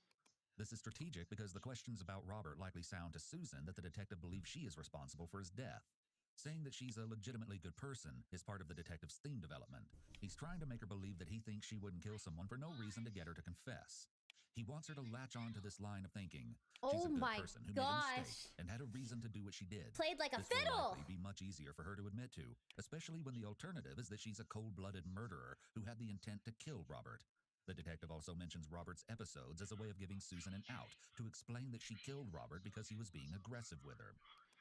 This is strategic because the questions about Robert likely sound to Susan that the detective believes she is responsible for his death. Saying that she's a legitimately good person is part of the detective's theme development. He's trying to make her believe that he thinks she wouldn't kill someone for no reason to get her to confess. He wants her to latch on to this line of thinking. She's a good person who made a mistake and had a reason to do what she did.
Played like a
this
fiddle!
Will likely be much easier for her to admit to, especially when the alternative is that she's a cold-blooded murderer who had the intent to kill Robert. The detective also mentions Robert's episodes as a way of giving Susan an out to explain that she killed Robert because he was being aggressive with her.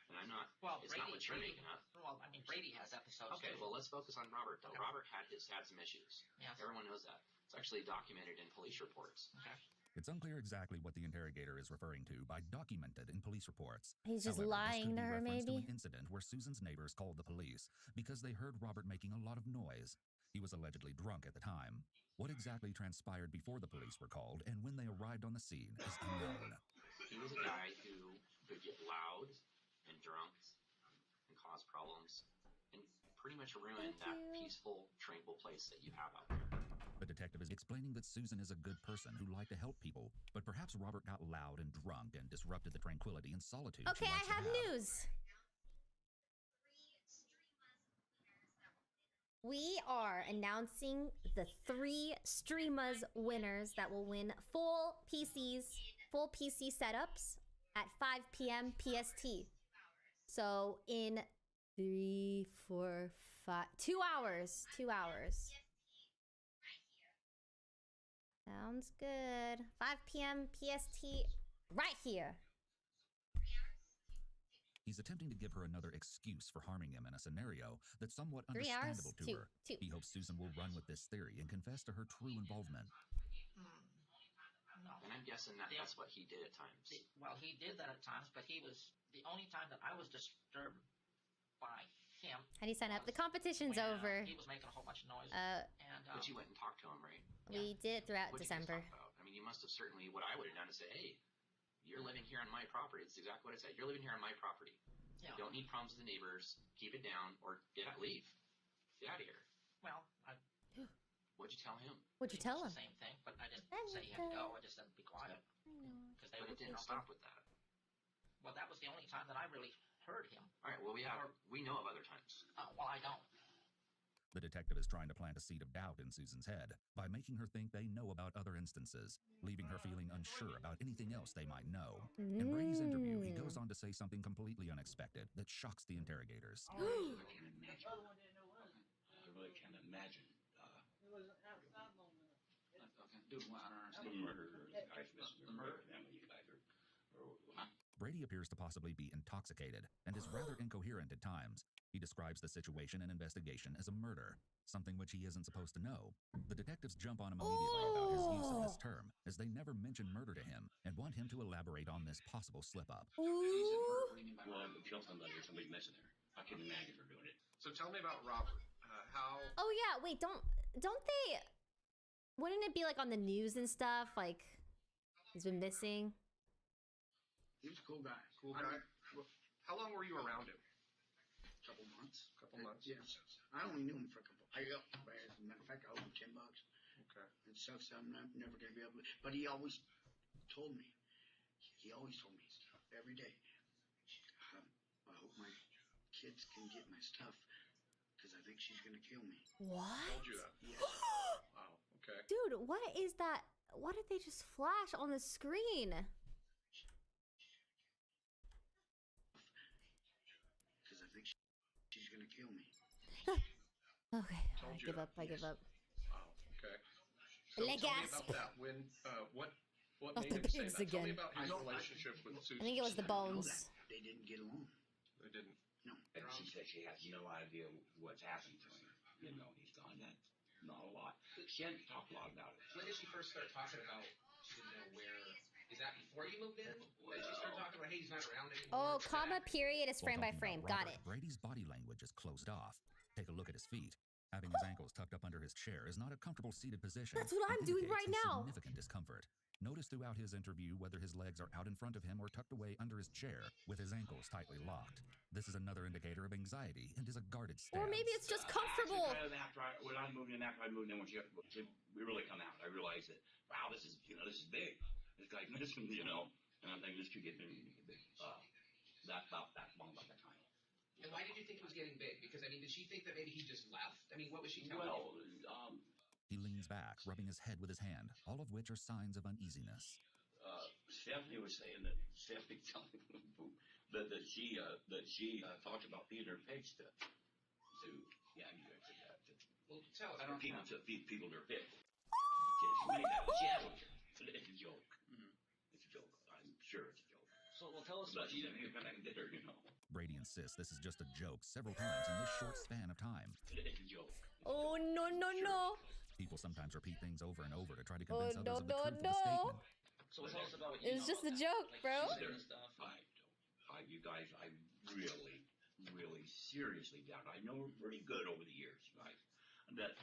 And I'm not.
Well,
it's not what you're making up.
Well, I mean, Brady has episodes.
Okay, well, let's focus on Robert, though.
Okay.
Robert had some issues.
Yes.
Everyone knows that. It's actually documented in police reports.
Okay.
It's unclear exactly what the interrogator is referring to by documented in police reports.
He's just
However,
lying to her,
this could be reference
maybe?
to an incident where Susan's neighbors called the police because they heard Robert making a lot of noise. He was allegedly drunk at the time. What exactly transpired before the police were called and when they arrived on the scene is unknown.
He was a guy who could get loud and drunk and cause problems and pretty much ruin that peaceful, tranquil place that you have out there.
The detective is explaining that Susan is a good person who liked to help people, but perhaps Robert got loud and drunk and disrupted the tranquility and solitude.
Okay, I have news. We are announcing the 3 Streamas winners that will win full PC setups at 5 p.m. PST. So in 3, 4, 5, 2 hours. 2 hours. Sounds good. 5 p.m. PST right here.
He's attempting to give her another excuse for harming him in a scenario that's somewhat
3 hours?
understandable to
Two.
her. He hopes Susan will run with this theory and confess to her true involvement.
No.
And I'm guessing that's what he did at times.
Well, he did that at times, but he was the only time that I was disturbed by him.
How do you sign up? The competition's
when,
over.
He was making a whole bunch of noise.
But you went and talked to him, right?
We did throughout
What'd you guys
December.
talk about? I mean, you must have certainly, what I would have done is say, hey, you're living here on my property. It's exactly what I said. You're living here on my property.
Yeah.
You don't need problems with the neighbors. Keep it down or leave. Get out of here.
Well,
What'd you tell him?
What'd you tell him?
The same thing, but I didn't say he had to go. I just said be quiet. Because they
But
would
it didn't stop with that.
Well, that was the only time that I really heard him.
All right, well, we know of other times.
Well, I don't.
The detective is trying to plant a seed of doubt in Susan's head by making her think they know about other instances, leaving her feeling unsure about anything else they might know. In Brady's interview, he goes on to say something completely unexpected that shocks the interrogators.
I really can't imagine.
Dude, I don't understand.
The murder, or the guy's missing, the murder, you guys are.
Brady appears to possibly be intoxicated and is rather incoherent at times. He describes the situation and investigation as a murder, something which he isn't supposed to know. The detectives jump on him immediately about his use of this term, as they never mention murder to him and want him to elaborate on this possible slip-up.
Well, kill somebody or somebody missing there. I can imagine her doing it.
So tell me about Robert. How?
Oh yeah, wait, don't they? Wouldn't it be like on the news and stuff? Like he's been missing.
He was a cool guy.
Cool guy. How long were you around him?
Couple months.
Couple months.
Yes. I only knew him for a couple. As a matter of fact, I owed him $10.
Okay.
And stuff, so I'm never gonna be able to. But he always told me. He always told me every day. I hope my kids can get my stuff because I think she's gonna kill me.
What?
Told you that.
Yes.
Wow. Okay.
Dude, what is that? What did they just flash on the screen?
Because I think she's gonna kill me.
Okay, I give up. I give up.
Wow. Okay. So
Leg
tell me
gasp.
about that. When? What
Not
made
the
him say
pigs
that? Tell me
again.
about his relationship with Susan.
I think it was the bones.
They didn't get along.
They didn't.
No.
And she said she has no idea what's happened to him. You know, he's gone. That's not a lot. She hadn't talked a lot about it.
When did she first start talking about she didn't know where Is that before you moved in? When she started talking about, hey, he's not around anymore?
Oh, comma period is frame by
While
frame.
talking about
Got
Robert,
it.
Brady's body language is closed off. Take a look at his feet. Having his ankles tucked up under his chair is not a comfortable seated position.
That's what I'm
and
doing
indicates
right
his
now.
Significant discomfort. Notice throughout his interview whether his legs are out in front of him or tucked away under his chair with his ankles tightly locked. This is another indicator of anxiety and is a guarded stance.
Or maybe it's just comfortable.
When I moved in, when we really come out, I realized that, wow, this is big. This guy's missing, and I'm thinking this could get big. About that time.
And why did you think it was getting big? Because, I mean, did she think that maybe he just left? I mean, what was she telling you?
He leans back, rubbing his head with his hand, all of which are signs of uneasiness.
Stephanie was saying that Stephanie telling that she talked about feeding her pigs to yeah, you guys did that.
Well, tell us.
I don't people to feed people their pigs. She made that a joke. It's a joke. It's a joke. I'm sure it's a joke.
So, well, tell us
but
what you
did her,
Brady insists this is just a joke several times in this short span of time.
It's a joke.
Oh, no, no, no.
People sometimes repeat things over and over to try to convince others
no,
of the
no,
truth of
no.
the statement.
So tell us about what you
It was just a joke, bro.
You guys, I really, really seriously doubt. I know her pretty good over the years, you guys. That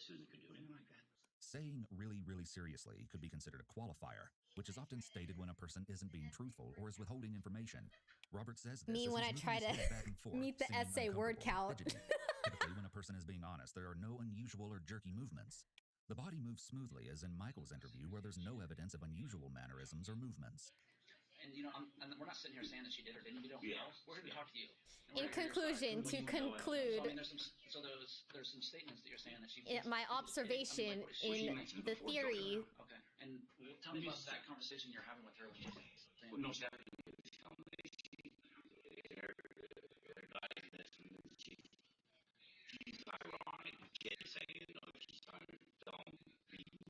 Susan could do anything like that.
Saying really, really seriously could be considered a qualifier, which is often stated when a person isn't being truthful or is withholding information. Robert says this
Me
as
when I
he's
try
moving
to
his head back and forth,
meet the
seeming
essay word
uncomfortable and
count.
fidgety. Typically, when a person is being honest, there are no unusual or jerky movements. The body moves smoothly, as in Michael's interview, where there's no evidence of unusual mannerisms or movements.
And and we're not sitting here saying that she did or didn't. We don't know. We're here to talk to you.
In conclusion, to conclude,
So, I mean, there's some statements that you're saying that she.
my observation in the theory.
Okay, and tell me about that conversation you're having with her when she's saying.
Well, no, she's ironic. She's saying, she's trying to tell people.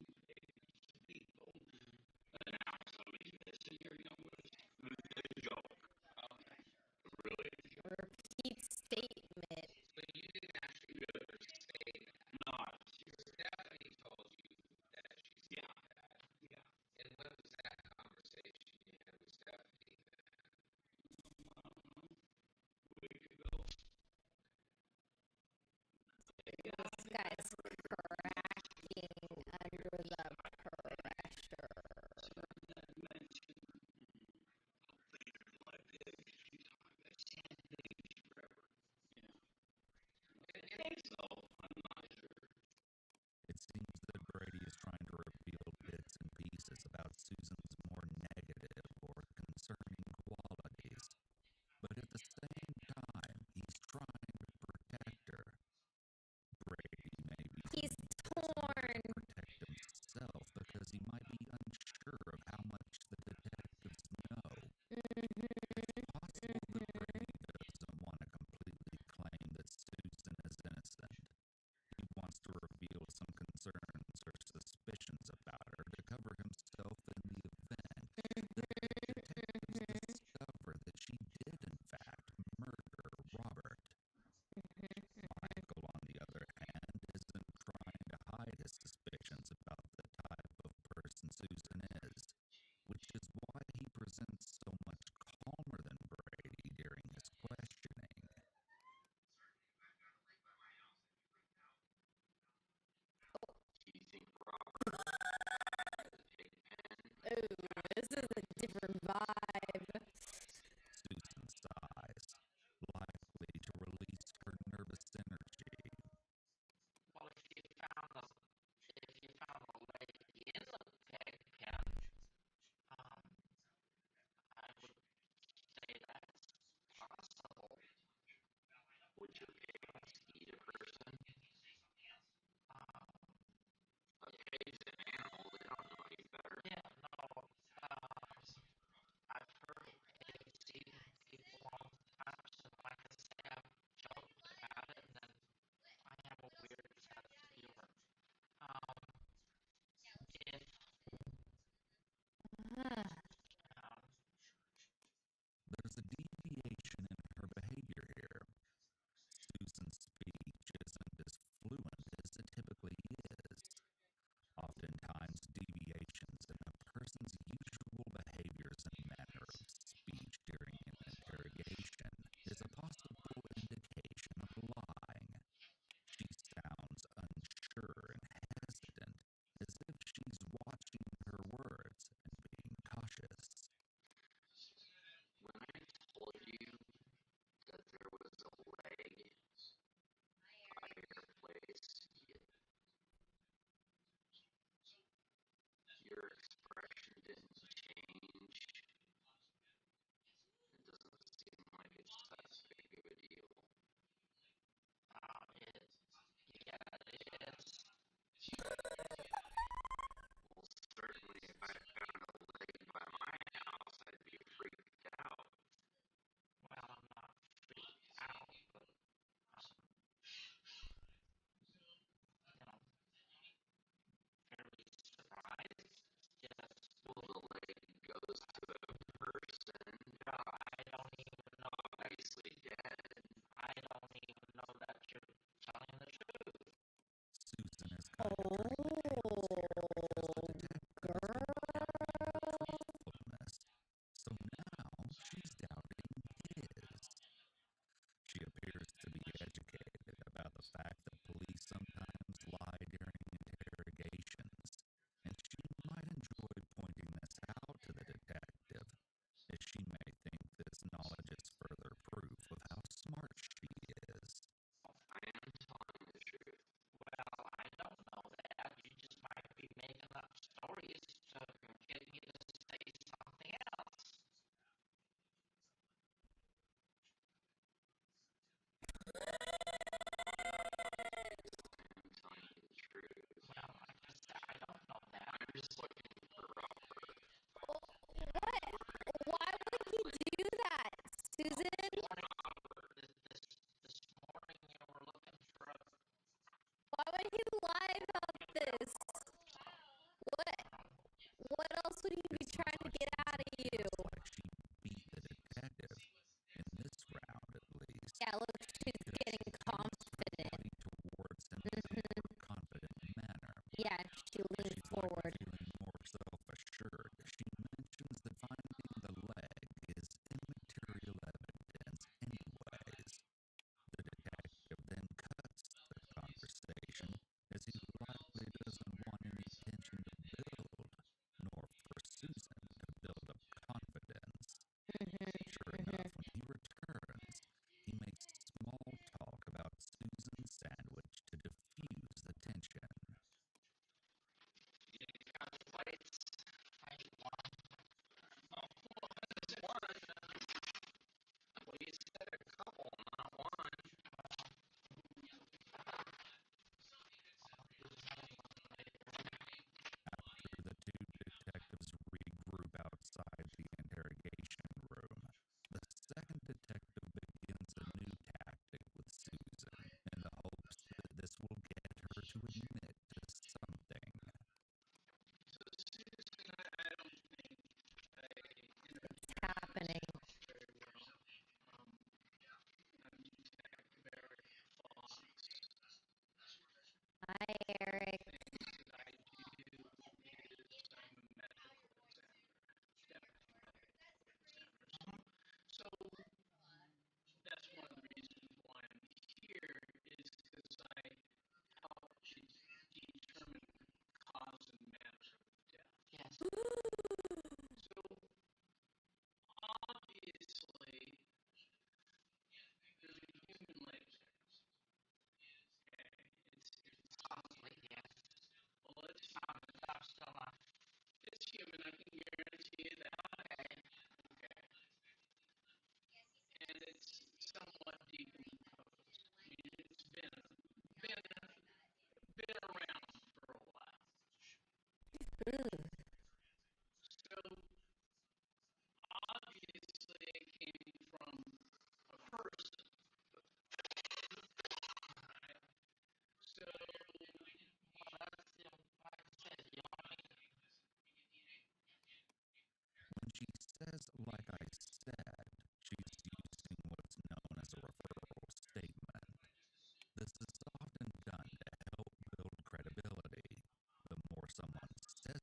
And now somebody's missing here, it's a joke.
Okay.
Really.
Repeat statement.
But you didn't actually say that.
No.
Stephanie told you that she's
Yeah.
And what was that conversation you had with Stephanie
She leaned forward.
Feeling more self-assured, she mentions that finding the leg is immaterial evidence anyways. The detective then cuts the conversation, as he likely doesn't want any tension to build, nor for Susan to build up confidence. Sure enough, when he returns, he makes small talk about Susan's sandwich to diffuse the tension.
Well, you said a couple, not one.
After the two detectives regroup outside the interrogation room, the second detective begins a new tactic with Susan in the hopes that this will get her to admit to something.
It's happening. Hi, Eric.
So that's one of the reasons why I'm here is because I help you determine cause and manner of death. Yes. So obviously there's a human leg there. Okay. It's probably yes. Well, it's it's human. I can guarantee you that. Okay. Okay. And it's somewhat decomposed. I mean, it's been around for a while. So obviously it came from a person. Right? So well, that's like I said,
When she says, like I said, she's using what's known as a referral statement. This is often done to help build credibility. The more someone says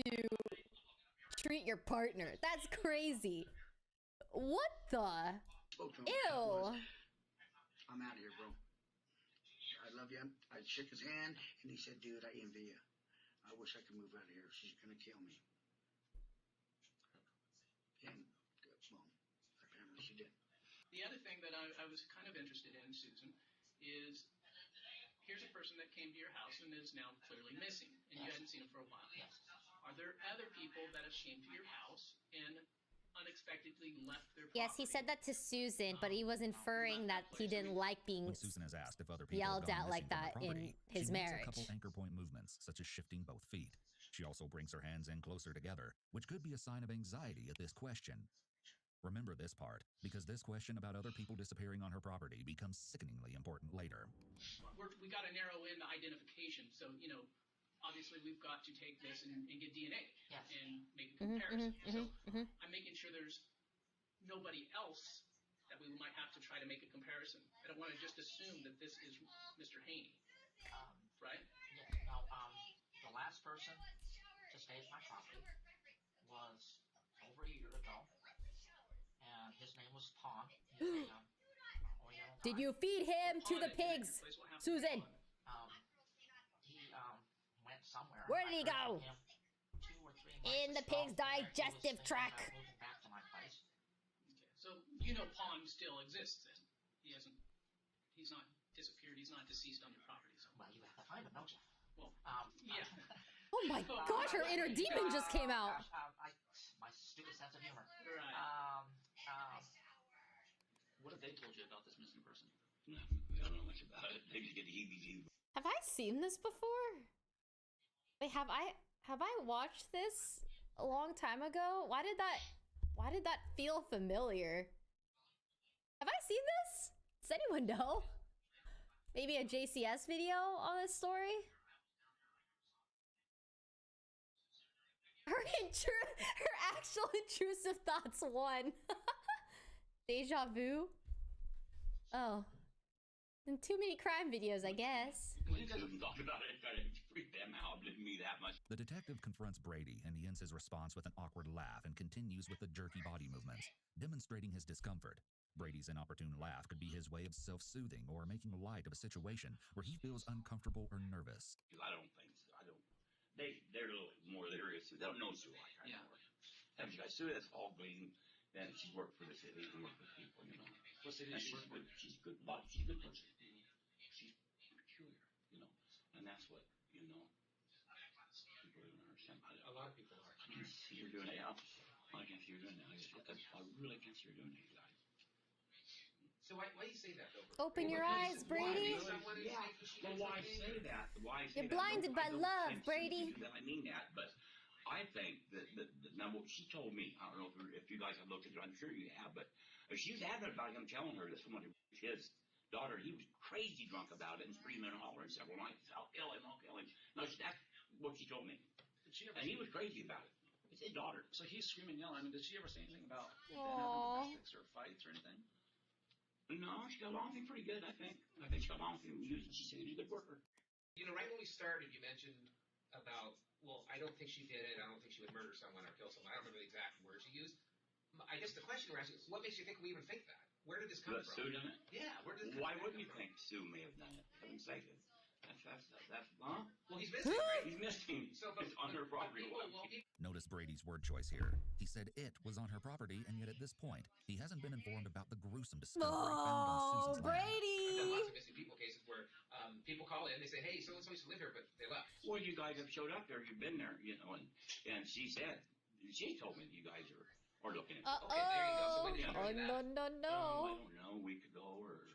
to treat your partner. That's crazy. What the?
Spoke to him.
Ew.
I'm out of here, bro. I love you. I shook his hand, and he said, dude, I envy you. I wish I could move out of here. She's going to kill me. And, well, apparently she did.
The other thing that I was kind of interested in, Susan, is here's a person that came to your house and is now clearly missing, and you hadn't seen him for a while.
Yes.
Are there other people that have came to your house and unexpectedly left their property?
Yes, he said that to Susan, but he was inferring that he didn't like being
When Susan is asked if other people
yelled
have gone
at like
missing
that
from the
in
property,
his
she makes
marriage.
a couple anchor point movements, such as shifting both feet. She also brings her hands in closer together, which could be a sign of anxiety at this question. Remember this part, because this question about other people disappearing on her property becomes sickeningly important later.
We got to narrow in the identification. So, obviously we've got to take this and get DNA and make a comparison. I'm making sure there's nobody else that we might have to try to make a comparison. I don't want to just assume that this is Mr. Haney, right?
Yeah, no, the last person to stay at my property was over a year ago, and his name was Tom. He's a Oriental
Did
guy.
you feed him to the pigs, Susan?
He went somewhere.
Where did he
I heard
go?
him 2 or 3
In the
months
pig's
ago, where he was
digestive
thinking
tract.
about moving back to my place.
So, Pond still exists then. He's not disappeared. He's not deceased on your property. So.
Well, you have to find him, don't you?
Well,
yeah.
Oh my gosh, her inner demon just came out.
My stupid sense of humor.
Right.
What have they told you about this missing person?
I don't know much about it. They just get heebie-jeebies.
Have I seen this before? Wait, have I watched this a long time ago? Why did that feel familiar? Have I seen this? Does anyone know? Maybe a JCS video on this story? Her actual intrusive thoughts won. Deja vu? Oh. And too many crime videos, I guess.
You guys have thought about it. It freaked them out. Didn't me that much.
The detective confronts Brady, and he ends his response with an awkward laugh and continues with the jerky body movements, demonstrating his discomfort. Brady's inopportune laugh could be his way of self-soothing or making light of a situation where he feels uncomfortable or nervous.
I don't think so. They're a little more serious. They don't know Sue like I know her. Haven't you guys Sue? That's all green. And she worked for the city and worked with people,
What city
And
she
she's
work
good. She's good. She's a good person. She's peculiar, And that's what, people don't understand.
A lot of people are.
I can't see her doing it. I can't see her doing it. I really can't see her doing it, guys.
So why do you say that, though?
Open your eyes, Brady.
Why say that?
You're blinded by love, Brady.
I mean that, but I think that now what she told me, I don't know if you guys have looked at it, I'm sure you have, but she was adamant about him telling her that someone who was his daughter, he was crazy drunk about it and screaming and hollering several nights, I'll kill him. No, that's what she told me. And he was crazy about it. It's his daughter.
So he's screaming, yelling. I mean, did she ever say anything about them having domestics or fights or anything?
No, she got along with him pretty good, I think. She got along with him. She said he was a good worker.
Right when we started, you mentioned about, well, I don't think she did it. I don't think she would murder someone or kill someone. I don't remember the exact words she used. I guess the question we're asking is, what makes you think we even think that? Where did this come from?
Sue done it?
Yeah, where did this
Why wouldn't you think Sue may have done it? Heaven's sake. That's huh?
Well, he's missing, right?
He's missing.
So,
it's on her property.
Notice Brady's word choice here. He said it was on her property, and yet at this point, he hasn't been informed about the gruesome discovery found on Susan's land.
I've done lots of missing people cases where people call in, they say, hey, so-and-so used to live here, but they left.
Well, you guys have showed up there. You've been there, and she said, she told me you guys are looking at it.
Okay, there you go. So when did you
Oh,
do that?
no.
I don't know, a week ago or...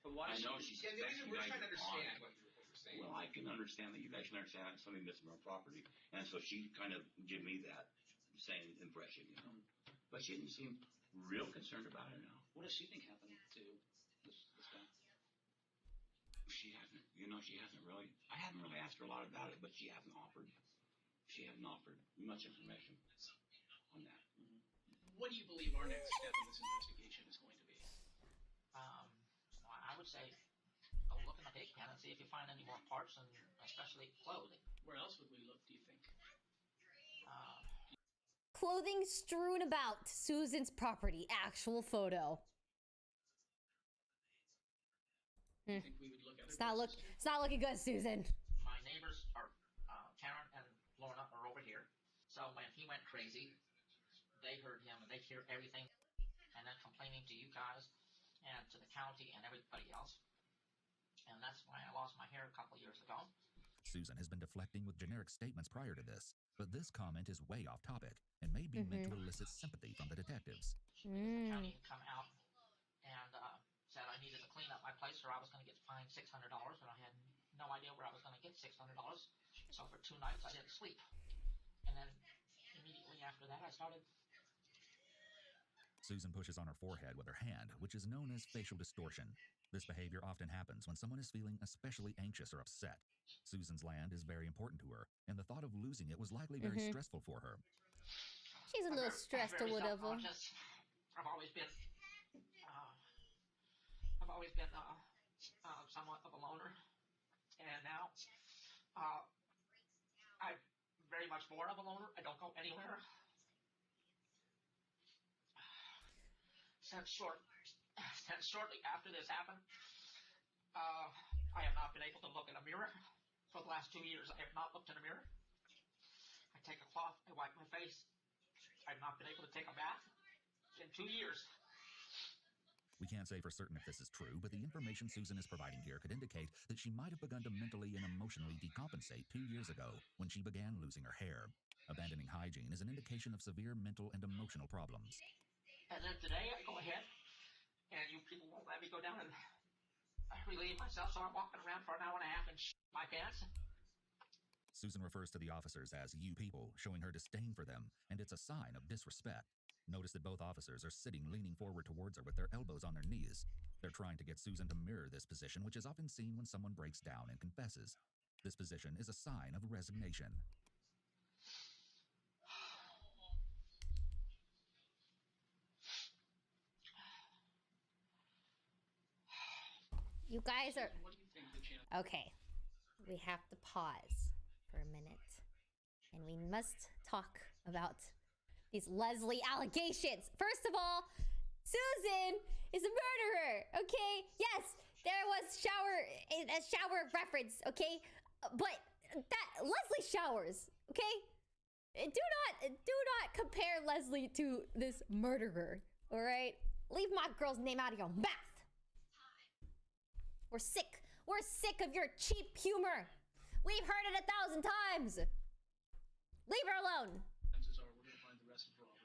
But why
I know she said that you
we're
guys
trying to
are
understand
on.
what you're saying.
Well, I can understand that you guys can understand that somebody missing from her property, and so she kind of gave me that same impression, But she didn't seem real concerned about it now.
What does she think happened to this guy?
She hasn't, she hasn't really. I haven't really asked her a lot about it, but she hasn't offered. She hasn't offered much information on that.
What do you believe our next step in this investigation is going to be?
I would say go look in the pig pen and see if you find any more parts, and especially clothing.
Where else would we look, do you think?
clothing strewn about Susan's property. Actual photo.
I think we would look at
It's not looking good, Susan.
My neighbors are Karen and Lorna are over here. So when he went crazy, they heard him and they hear everything, and then complaining to you guys and to the county and everybody else. And that's why I lost my hair a couple years ago.
Susan has been deflecting with generic statements prior to this, but this comment is way off topic and may be meant to elicit sympathy from the detectives.
The county had come out and said I needed to clean up my place or I was going to get fined $600, and I had no idea where I was going to get $600. So for 2 nights I didn't sleep. And then immediately after that I started.
Susan pushes on her forehead with her hand, which is known as facial distortion. This behavior often happens when someone is feeling especially anxious or upset. Susan's land is very important to her, and the thought of losing it was likely very stressful for her.
She's a little stressed or whatever.
I've always been somewhat of a loner, and now I'm very much more of a loner. I don't go anywhere. Since shortly after this happened, I have not been able to look in a mirror. For the last 2 years, I have not looked in a mirror. I take a cloth, I wipe my face. I've not been able to take a bath in 2 years.
We can't say for certain if this is true, but the information Susan is providing here could indicate that she might have begun to mentally and emotionally decompensate 2 years ago when she began losing her hair. Abandoning hygiene is an indication of severe mental and emotional problems.
And then today I go ahead, and you people won't let me go down and relieve myself, so I'm walking around for an hour and a half and my pants.
Susan refers to the officers as you people, showing her disdain for them, and it's a sign of disrespect. Notice that both officers are sitting leaning forward towards her with their elbows on their knees. They're trying to get Susan to mirror this position, which is often seen when someone breaks down and confesses. This position is a sign of resignation.
You guys are... Okay. We have to pause for a minute. And we must talk about these Leslie allegations. First of all, Susan is a murderer, okay? Yes, there was a shower reference, okay? But that Leslie showers, okay? Do not compare Leslie to this murderer, all right? Leave my girl's name out of your mouth. We're sick. We're sick of your cheap humor. We've heard it 1,000 times. Leave her alone.
Chances are we're gonna find the rest of Robert.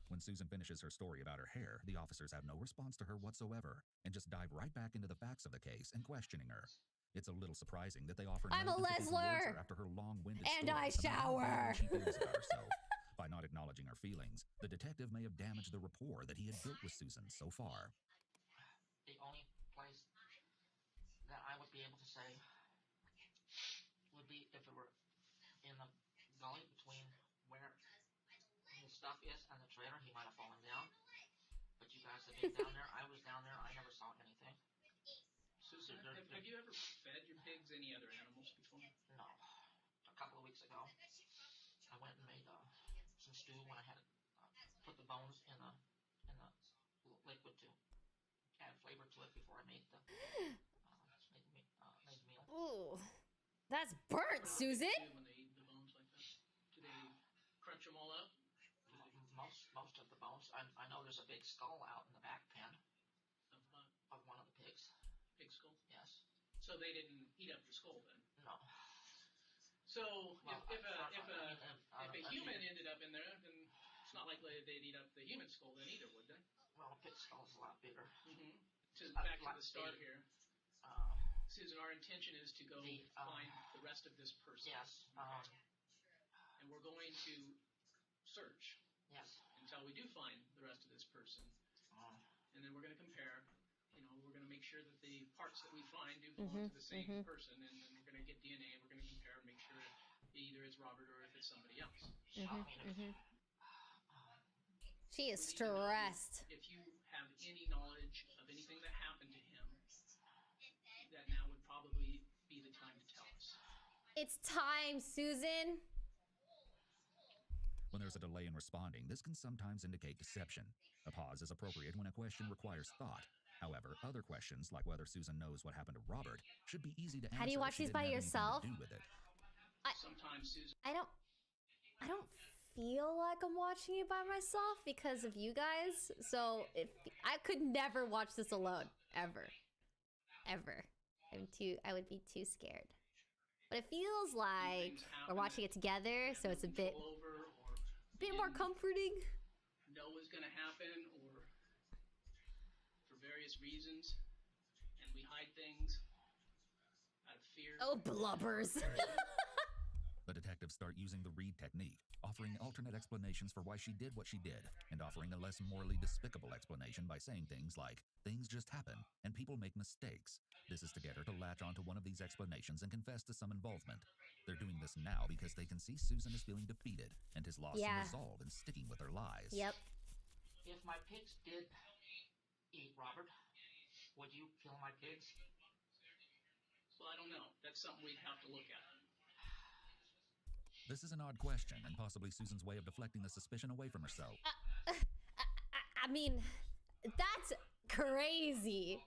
When Susan finishes her story about her hair, the officers have no response to her whatsoever and just dive right back into the facts of the case and questioning her. It's a little surprising that they offer
I'm
no
a
empathy towards
Lesler.
her after her long-winded
And
story
I
about how
shower.
badly she feels about herself. By not acknowledging her feelings, the detective may have damaged the rapport that he had built with Susan so far.
The only place that I would be able to say would be if it were in the gully between where his stuff is and the trailer. He might have fallen down. But you guys have been down there. I was down there. I never saw anything. Susan,
Have you ever fed your pigs any other animals before?
No. A couple of weeks ago, I went and made some stew when I had put the bones in the liquid to add flavor to it before I made the made meal.
Ooh, that's burnt, Susan.
When they eat the bones like that, do they crunch them all up?
Most of the bones. I know there's a big skull out in the back pen of one of the pigs.
Pig skull?
Yes.
So they didn't eat up the skull then?
No.
So if a human ended up in there, then it's not likely they'd eat up the human skull then either, would they?
Well, a pig skull is a lot bigger.
Back to the start here. Susan, our intention is to go find the rest of this person.
Yes.
And we're going to search.
Yes.
Until we do find the rest of this person. And then we're going to compare. You know, we're going to make sure that the parts that we find do belong to the same person. And then we're going to get DNA and we're going to compare and make sure either it's Robert or if it's somebody else.
She is stressed.
If you have any knowledge of anything that happened to him, that now would probably be the time to tell us.
It's time, Susan.
When there's a delay in responding, this can sometimes indicate deception. A pause is appropriate when a question requires thought. However, other questions, like whether Susan knows what happened to Robert, should be easy to answer.
How do you watch these by yourself?
Sometimes Susan.
I don't feel like I'm watching it by myself because of you guys. So if I could never watch this alone, ever. I would be too scared. But it feels like we're watching it together, so it's a bit more comforting.
Know what's gonna happen, or for various reasons, and we hide things out of fear.
Oh, blubbers.
The detectives start using the Reed technique, offering alternate explanations for why she did what she did, and offering a less morally despicable explanation by saying things like, things just happen, and people make mistakes. This is to get her to latch onto one of these explanations and confess to some involvement. They're doing this now because they can see Susan is feeling defeated and has lost some resolve in sticking with her lies.
Yep.
If my pigs did eat Robert, would you kill my pigs?
Well, I don't know. That's something we'd have to look at.
This is an odd question, and possibly Susan's way of deflecting the suspicion away from herself.
I mean, that's crazy.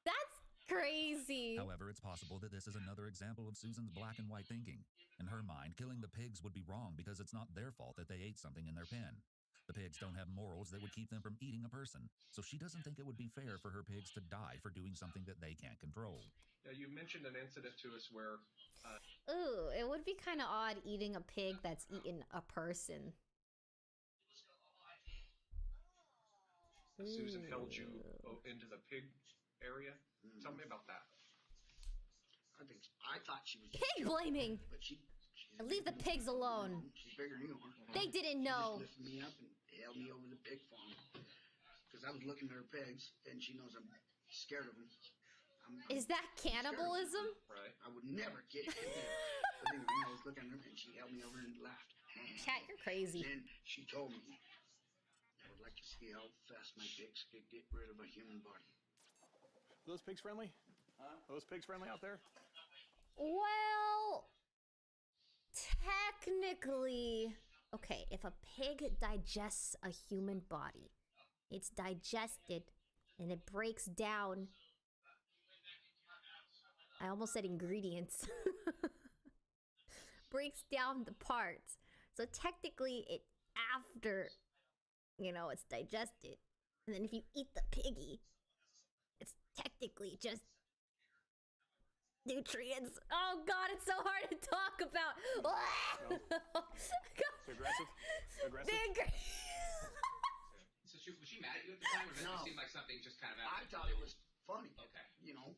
That's crazy.
However, it's possible that this is another example of Susan's black and white thinking. In her mind, killing the pigs would be wrong because it's not their fault that they ate something in their pen. The pigs don't have morals that would keep them from eating a person, so she doesn't think it would be fair for her pigs to die for doing something that they can't control.
Yeah, you mentioned an incident to us where...
Ooh, it would be kind of odd eating a pig that's eaten a person.
Susan held you into the pig area. Tell me about that.
I thought she was
pig blaming.
But she
leave the pigs alone.
She's bigger than you are.
They didn't know.
She just lifted me up and held me over the pig farm because I was looking at her pigs, and she knows I'm scared of them.
Is that cannibalism?
Right. I would never get in there. But anyway, I was looking at her, and she held me over and laughed.
Chat, you're crazy.
And then she told me, I would like to see how fast my pigs could get rid of a human body.
Are those pigs friendly? Huh? Are those pigs friendly out there?
Well, technically, okay, if a pig digests a human body, it's digested and it breaks down. I almost said ingredients. Breaks down the parts. So technically, it after, it's digested. And then if you eat the piggy, it's technically just nutrients. Oh God, it's so hard to talk about.
It's aggressive.
So was she mad at you at the time, or did it seem like something just kind of?
I thought it was funny.
Okay.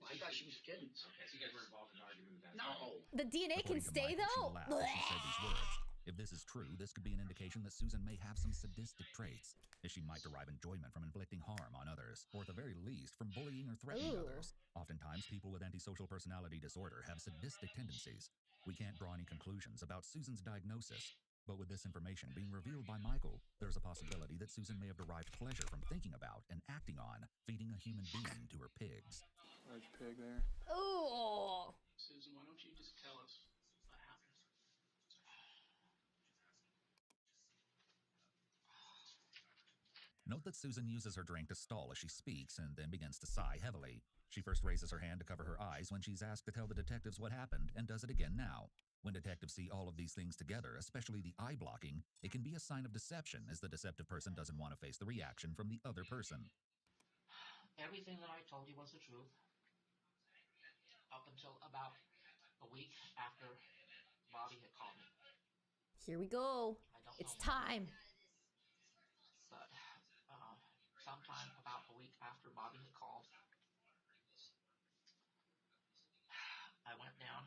I thought she was kidding.
Okay, so you guys were involved in an argument with that.
No.
The DNA can stay though.
She laughed as she said these words. If this is true, this could be an indication that Susan may have some sadistic traits, as she might derive enjoyment from inflicting harm on others, or at the very least, from bullying or threatening others. Oftentimes, people with antisocial personality disorder have sadistic tendencies. We can't draw any conclusions about Susan's diagnosis, but with this information being revealed by Michael, there's a possibility that Susan may have derived pleasure from thinking about and acting on feeding a human being to her pigs.
Large pig there.
Oh.
Susan, why don't you just tell us what happened?
Note that Susan uses her drink to stall as she speaks and then begins to sigh heavily. She first raises her hand to cover her eyes when she's asked to tell the detectives what happened, and does it again now. When detectives see all of these things together, especially the eye blocking, it can be a sign of deception, as the deceptive person doesn't want to face the reaction from the other person.
Everything that I told you was the truth. Up until about a week after Bobby had called me.
Here we go. It's time.
But sometime about a week after Bobby had called, I went down.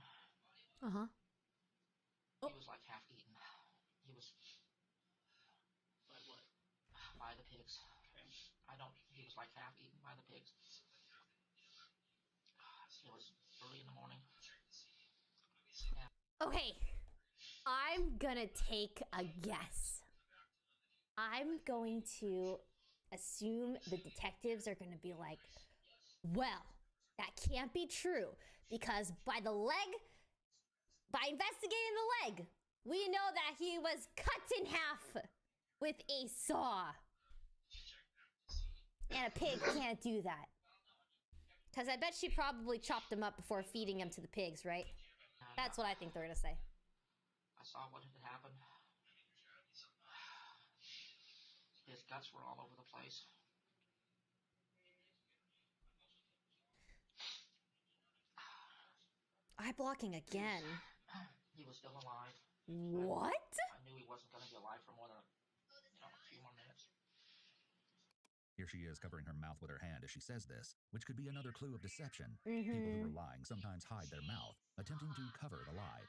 He was like half eaten. He was by what? By the pigs. Okay. He was like half eaten by the pigs. It was early in the morning.
Okay, I'm gonna take a guess. I'm going to assume the detectives are gonna be like, well, that can't be true because by investigating the leg, We know that he was cut in half with a saw. And a pig can't do that. Because I bet she probably chopped him up before feeding him to the pigs, right? That's what I think they're going to say.
I saw what had happened. His guts were all over the place.
Eye blocking again.
He was still alive.
What?
I knew he wasn't going to be alive for more than, a few more minutes.
Here she is covering her mouth with her hand as she says this, which could be another clue of deception.
Mm-hmm.
People who are lying sometimes hide their mouth, attempting to cover the lie.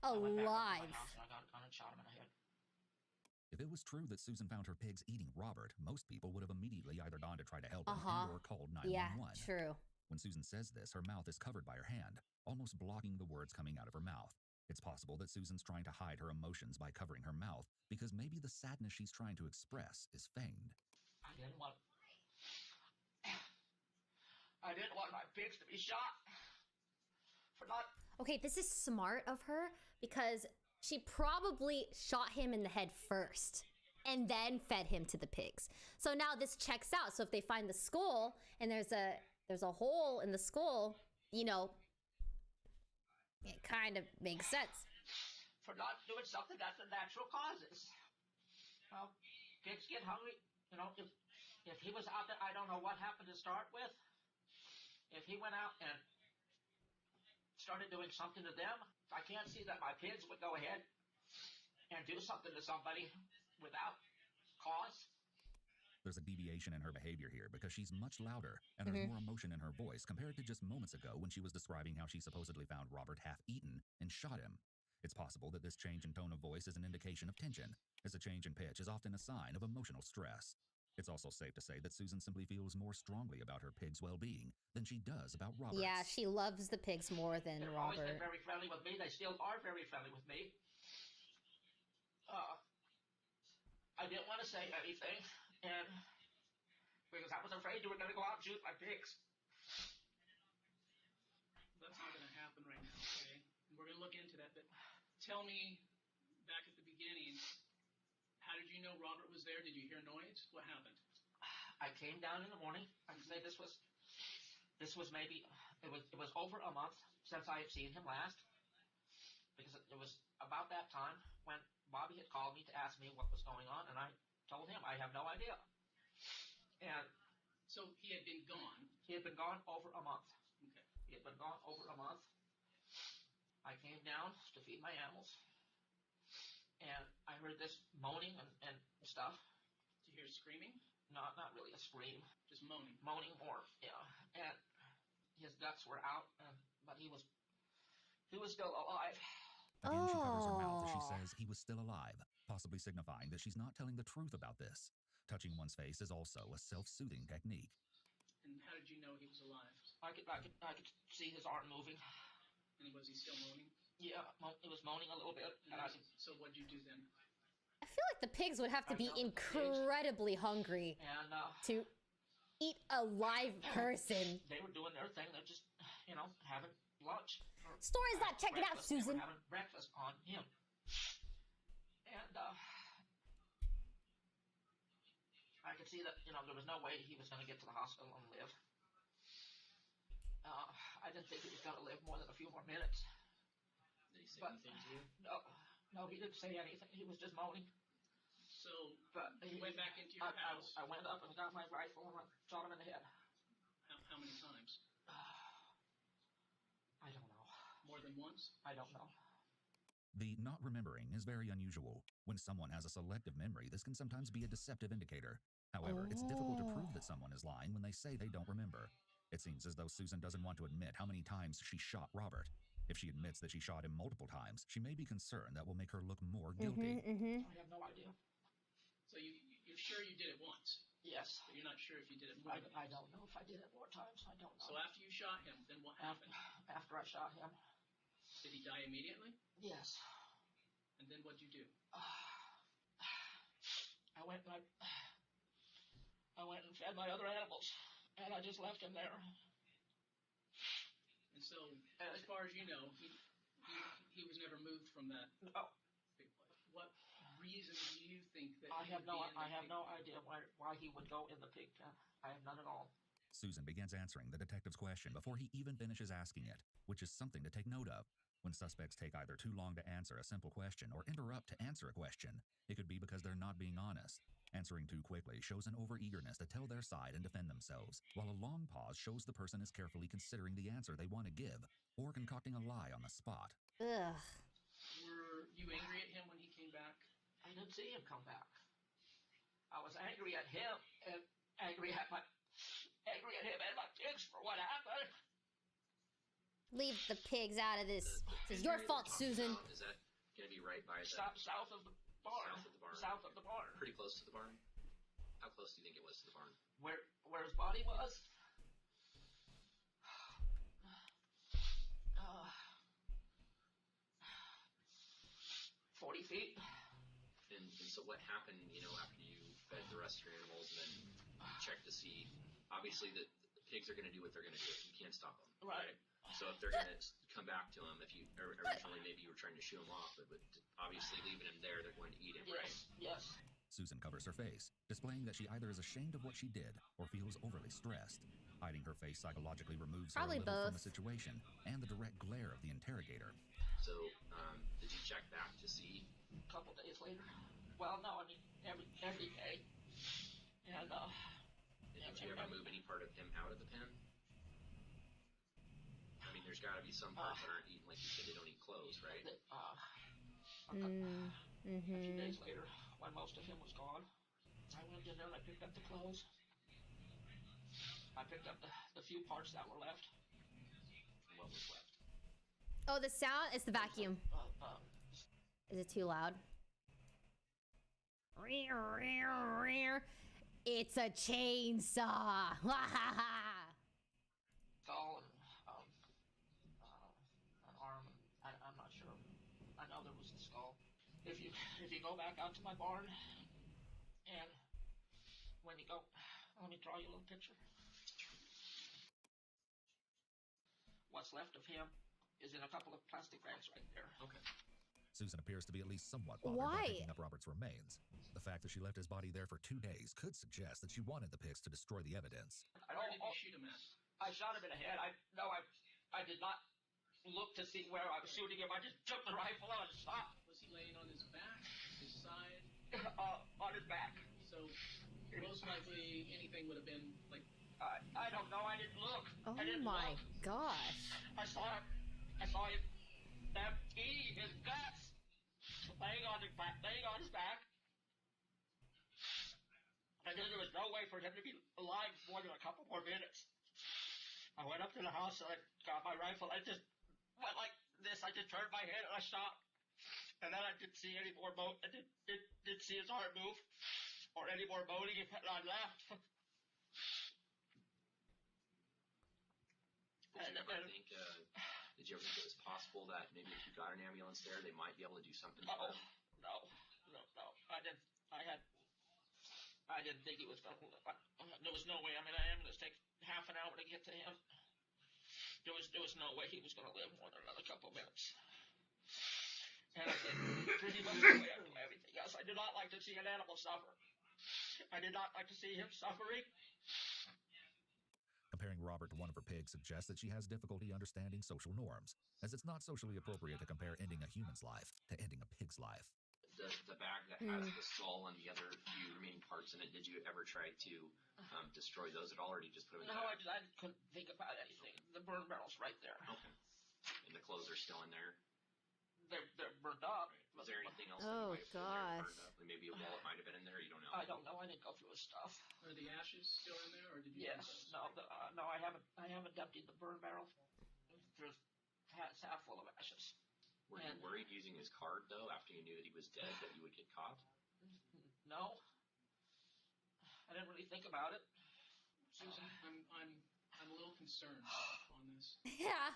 Alive.
I got a gun and shot him in the head.
If it was true that Susan found her pigs eating Robert, most people would have immediately either gone to try to help him and or called 911.
Yeah, true.
When Susan says this, her mouth is covered by her hand, almost blocking the words coming out of her mouth. It's possible that Susan's trying to hide her emotions by covering her mouth because maybe the sadness she's trying to express is feigned.
I didn't want my pigs to be shot. For not...
Okay, this is smart of her because she probably shot him in the head first and then fed him to the pigs. So now this checks out. So if they find the skull and there's a hole in the skull, it kind of makes sense.
For not doing something that's the natural causes. Well, pigs get hungry. If he was out there, I don't know what happened to start with. If he went out and started doing something to them, I can't see that my pigs would go ahead and do something to somebody without cause.
There's a deviation in her behavior here because she's much louder and there's more emotion in her voice compared to just moments ago when she was describing how she supposedly found Robert half-eaten and shot him. It's possible that this change in tone of voice is an indication of tension, as a change in pitch is often a sign of emotional stress. It's also safe to say that Susan simply feels more strongly about her pig's well-being than she does about Robert's.
Yeah, she loves the pigs more than
They've
Robert.
always been very friendly with me. They still are very friendly with me. I didn't want to say anything, and because I was afraid you were going to go out and shoot my pigs.
That's not going to happen right now, okay? We're going to look into that, but tell me, back at the beginning, how did you know Robert was there? Did you hear noise? What happened?
I came down in the morning. I can say this was maybe, it was over a month since I had seen him last, because it was about that time when Bobby had called me to ask me what was going on, and I told him I have no idea. And
so he had been gone.
He had been gone over a month.
Okay.
He had been gone over a month. I came down to feed my animals, and I heard this moaning and stuff.
Did you hear screaming?
Not really a scream.
Just moaning.
Moaning more, yeah. And his guts were out, but he was still alive.
Again, she covers her mouth as she says he was still alive, possibly signifying that she's not telling the truth about this. Touching one's face is also a self-soothing technique.
And how did you know he was alive?
I could see his arm moving.
And was he still moaning?
Yeah, it was moaning a little bit.
So what'd you do then?
I feel like the pigs would have to be incredibly hungry to eat a live person.
They were doing their thing. They're just, having lunch.
Story's not checking out, Susan.
They were having breakfast on him. And I could see that, there was no way he was going to get to the hospital and live. I didn't think he was going to live more than a few more minutes.
Did he say anything to you?
No, he didn't say anything. He was just moaning.
So, he went back into your house?
I went up and got my rifle and shot him in the head.
How many times?
I don't know.
More than once?
I don't know.
The not remembering is very unusual. When someone has a selective memory, this can sometimes be a deceptive indicator. However, it's difficult to prove that someone is lying when they say they don't remember. It seems as though Susan doesn't want to admit how many times she shot Robert. If she admits that she shot him multiple times, she may be concerned that will make her look more guilty.
I have no idea.
So you're sure you did it once?
Yes.
But you're not sure if you did it more times?
I don't know if I did it more times. I don't know.
So after you shot him, then what happened?
After I shot him.
Did he die immediately?
Yes.
And then what'd you do?
I went and fed my other animals, and I just left him there.
And so, as far as you know, he was never removed from that big place. What reason do you think that
I
he
have
would
no
be in the
I have
pig
no
pen?
idea why he would go in the pig pen. I have none at all.
Susan begins answering the detective's question before he even finishes asking it, which is something to take note of. When suspects take either too long to answer a simple question or interrupt to answer a question, it could be because they're not being honest. Answering too quickly shows an overeagerness to tell their side and defend themselves, while a long pause shows the person is carefully considering the answer they want to give or concocting a lie on the spot.
Ugh.
Were you angry at him when he came back?
I didn't see him come back. I was angry at him and angry at him and my pigs for what happened.
Leave the pigs out of this. This is your fault, Susan.
Is that going to be right by the...
South of the barn.
South of the barn.
South of the barn.
Pretty close to the barn? How close do you think it was to the barn?
Where his body was? 40 feet.
And so what happened, after you fed the rest of your animals and then checked to see, obviously the pigs are going to do what they're going to do. You can't stop them.
Right.
So if they're going to come back to him, if you originally maybe you were trying to shoo him off, but obviously leaving him there, they're going to eat him, right?
Yes.
Susan covers her face, displaying that she either is ashamed of what she did or feels overly stressed. Hiding her face psychologically removes her a little from the situation and the direct glare of the interrogator.
So, did you check back to see?
A couple days later. Well, no, I mean every day. And
did you ever move any part of him out of the pen? I mean, there's got to be some parts that aren't eaten, like you said, they don't eat clothes, right?
A few days later, when most of him was gone, I went in there and I picked up the clothes. I picked up the few parts that were left.
What was left?
Oh, the sound? It's the vacuum. Is it too loud? It's a chainsaw.
Skull and an arm. I'm not sure. I know there was the skull. If you go back out to my barn, and when you go, let me draw you a little picture. What's left of him is in a couple of plastic bags right there.
Okay.
Susan appears to be at least somewhat bothered by picking up Robert's remains. The fact that she left his body there for 2 days could suggest that she wanted the pigs to destroy the evidence.
Where did you shoot him at?
I shot him in the head. I did not look to see where I was shooting him. I just took the rifle out and shot.
Was he laying on his back, his side?
On his back.
So most likely anything would have been like.
I don't know. I didn't look.
Oh
I didn't
my
look.
gosh.
I saw him empty his guts, laying on his back. I knew there was no way for him to be alive for more than a couple more minutes. I went up to the house and I got my rifle. I just went like this. I just turned my head and I shot. And then I didn't see any more I didn't see his heart move or any more moaning and I left.
Did you ever think it was possible that maybe if you got an ambulance there, they might be able to do something for him?
No. I didn't think he was going to. There was no way. I mean, an ambulance takes half an hour to get to him. There was no way he was going to live more than another couple minutes. And I did pretty much everything else. I did not like to see an animal suffer. I did not like to see him suffering.
Comparing Robert to one of her pigs suggests that she has difficulty understanding social norms, as it's not socially appropriate to compare ending a human's life to ending a pig's life.
The bag that has the skull and the other few remaining parts in it, did you ever try to destroy those at all, or did you just put them in the bag?
I couldn't think about anything. The burn barrel's right there.
Okay. And the clothes are still in there?
They're burned up.
Was there anything else
Oh,
that you might have
gosh.
burned up? Like maybe a wallet might have been in there? You don't know.
I don't know. I didn't go through his stuff.
Are the ashes still in there, or did you?
Yes. No. I haven't emptied the burn barrel. It's half full of ashes.
Were you worried using his card though, after you knew that he was dead, that you would get caught?
No. I didn't really think about it.
Susan, I'm a little concerned on this.
Yeah.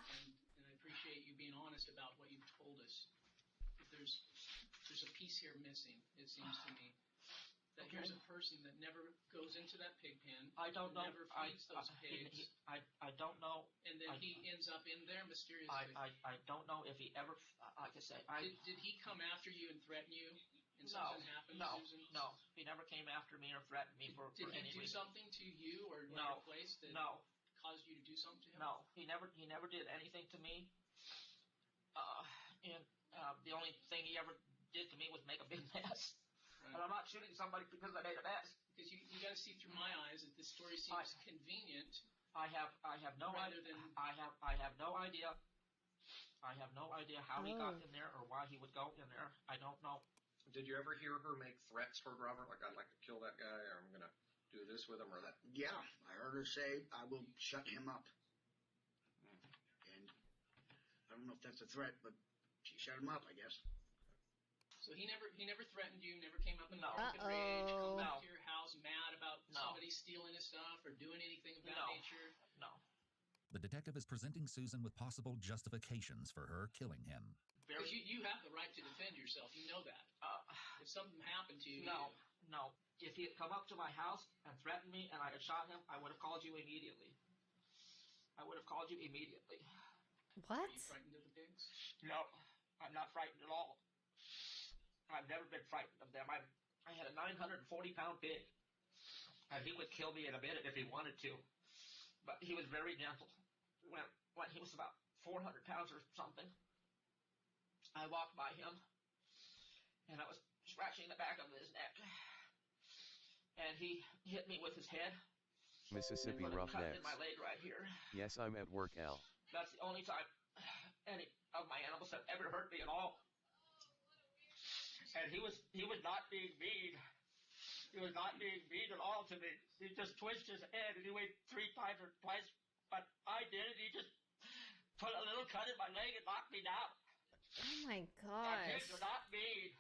And I appreciate you being honest about what you've told us. But there's a piece here missing, it seems to me. That here's a person that never goes into that pig pen.
I don't know.
Never feeds those pigs.
I don't know.
And then he ends up in there mysteriously.
I don't know if he ever, like I say,
Did he come after you and threaten you? And
No,
something happened,
no,
Susan?
no. He never came after me or threatened me for
Did
any
he do
reason.
something to you or near
No,
a place that
no,
caused you to do something to him?
no. He never did anything to me. The only thing he ever did to me was make a big mess.
Right.
And I'm not shooting somebody because I made a mess.
Because you got to see through my eyes that this story seems convenient.
I have no
rather
idea.
than
I have no idea. I have no idea how he got in there or why he would go in there. I don't know.
Did you ever hear her make threats toward Robert? Like, I'd like to kill that guy, or I'm going to do this with him, or that?
Yeah, I heard her say, I will shut him up. And I don't know if that's a threat, but she shut him up, I guess.
So he never threatened you, never came up in a drunken rage, come back to your house mad about somebody stealing his stuff or doing anything of that nature?
No.
The detective is presenting Susan with possible justifications for her killing him.
Because you have the right to defend yourself. You know that. If something happened to you...
No. If he had come up to my house and threatened me and I had shot him, I would have called you immediately.
Are you frightened of the pigs?
No, I'm not frightened at all. I've never been frightened of them. I had a 940-pound pig, and he would kill me in a minute if he wanted to. But he was very gentle. When he was about 400 pounds or something, I walked by him, and I was scratching the back of his neck, and he hit me with his head.
Mississippi
and put a cut
Roughnecks.
in my leg right here.
Yes, I'm at work, Al.
That's the only time any of my animals have ever hurt me at all. And he was not being mean. He was not being mean at all to me. He just twitched his head and he went 3 times or twice, but I did it. He just put a little cut in my leg and knocked me down.
Oh my
My
gosh.
pigs are not mean.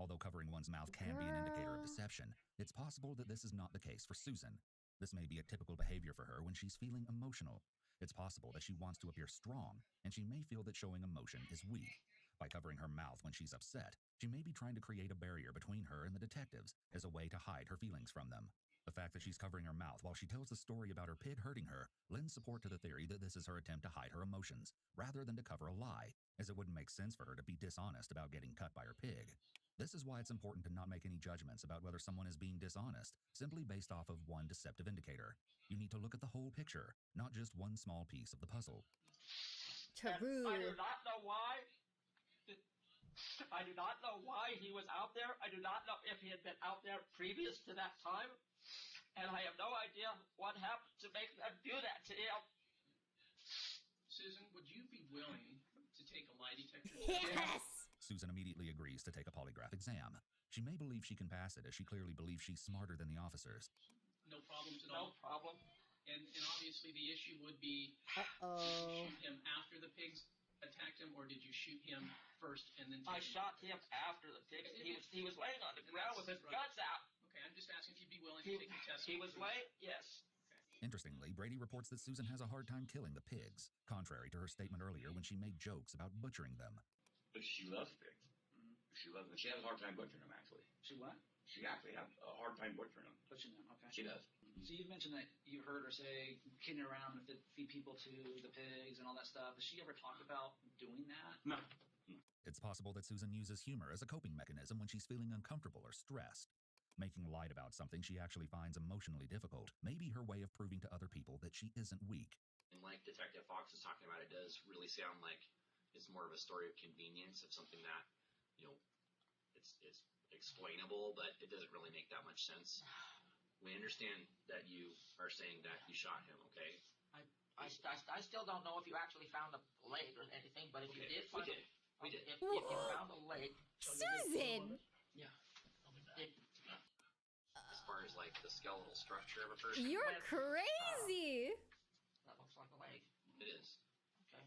Although covering one's mouth can be an indicator of deception, it's possible that this is not the case for Susan. This may be a typical behavior for her when she's feeling emotional. It's possible that she wants to appear strong, and she may feel that showing emotion is weak. By covering her mouth when she's upset, she may be trying to create a barrier between her and the detectives as a way to hide her feelings from them. The fact that she's covering her mouth while she tells the story about her pig hurting her lends support to the theory that this is her attempt to hide her emotions, rather than to cover a lie, as it wouldn't make sense for her to be dishonest about getting cut by her pig. This is why it's important to not make any judgments about whether someone is being dishonest, simply based off of one deceptive indicator. You need to look at the whole picture, not just one small piece of the puzzle.
True. I do not know why. I do not know why he was out there. I do not know if he had been out there previous to that time. And I have no idea what happened to make them do that to him.
Susan, would you be willing to take a lie detector test?
Yes!
Susan immediately agrees to take a polygraph exam. She may believe she can pass it, as she clearly believes she's smarter than the officers.
No problems at all?
No problem.
And obviously the issue would be, did you shoot him after the pigs attacked him, or did you shoot him first and then
I shot him after the pigs. He was laying on the ground with his guts out.
Okay, I'm just asking if you'd be willing to take the test.
He was laying, yes.
Interestingly, Brady reports that Susan has a hard time killing the pigs, contrary to her statement earlier when she made jokes about butchering them.
But she loves pigs. She loves them. She has a hard time butchering them, actually.
She what?
She actually has a hard time butchering them.
Butchering them, okay.
She does.
So you've mentioned that you heard her say, kidding around to feed people to the pigs and all that stuff. Has she ever talked about doing that?
No.
It's possible that Susan uses humor as a coping mechanism when she's feeling uncomfortable or stressed. Making light about something she actually finds emotionally difficult may be her way of proving to other people that she isn't weak.
And like Detective Fox is talking about, it does really sound like it's more of a story of convenience, of something that, you know, it's explainable, but it doesn't really make that much sense. We understand that you are saying that you shot him, okay?
I still don't know if you actually found a leg or anything, but if you did find it,
we did.
If you found a leg,
Susan!
Yeah.
As far as like the skeletal structure of a person.
You're crazy!
That looks like a leg.
It is.
Okay.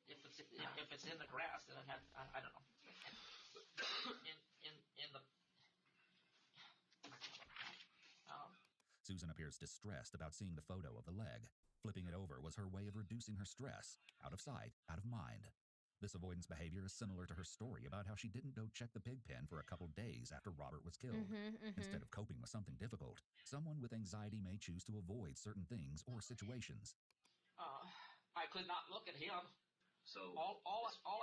If it's in the grass, then it had I don't know. In the
Susan appears distressed about seeing the photo of the leg. Flipping it over was her way of reducing her stress. Out of sight, out of mind. This avoidance behavior is similar to her story about how she didn't go check the pig pen for a couple days after Robert was killed. Instead of coping with something difficult, someone with anxiety may choose to avoid certain things or situations.
I could not look at him.
So
All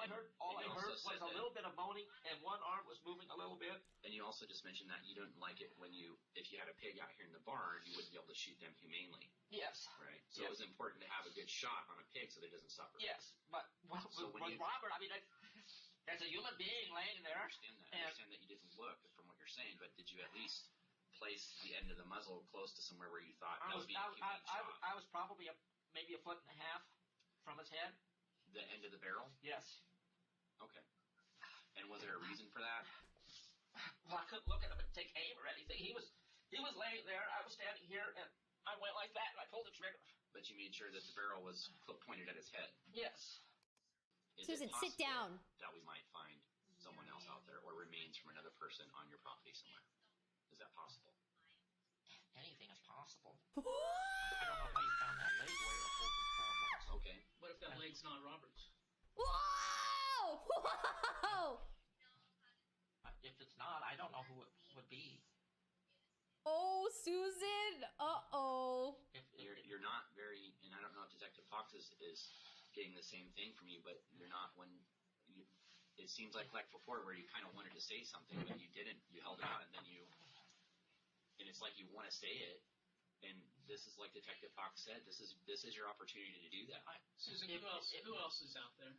I heard
also
was
said
a
that-
little bit of moaning, and one arm was moving a little bit.
And you also just mentioned that you didn't like it when if you had a pig out here in the barn, you wouldn't be able to shoot them humanely.
Yes.
Right. So it was important to have a good shot on a pig so that it doesn't suffer.
Yes, but
So when
with
you-
Robert, I mean, as a human being laying there,
I understand that. I understand that you didn't look from what you're saying, but did you at least place the end of the muzzle close to somewhere where you thought that would be a humane shot?
I was probably maybe a foot and a half from his head.
The end of the barrel?
Yes.
Okay. And was there a reason for that?
Well, I couldn't look at him and take aim or anything. He was laying there. I was standing here, and I went like that, and I pulled the trigger.
But you made sure that the barrel was pointed at his head.
Yes.
Is
Susan,
it
sit
possible
down.
that we might find someone else out there or remains from another person on your property somewhere? Is that possible?
Anything is possible. I don't know how you found that leg where it was.
Okay.
What if that leg's not Robert's?
Whoa! Whoa!
If it's not, I don't know who it would be.
Oh, Susan. Uh-oh.
You're not very, and I don't know if Detective Fox is getting the same thing from you, but you're not when you. It seems like before where you kind of wanted to say something, but you didn't. You held it out, and then and it's like you want to say it, and this is like Detective Fox said. This is your opportunity to do that.
Susan, who else is out there?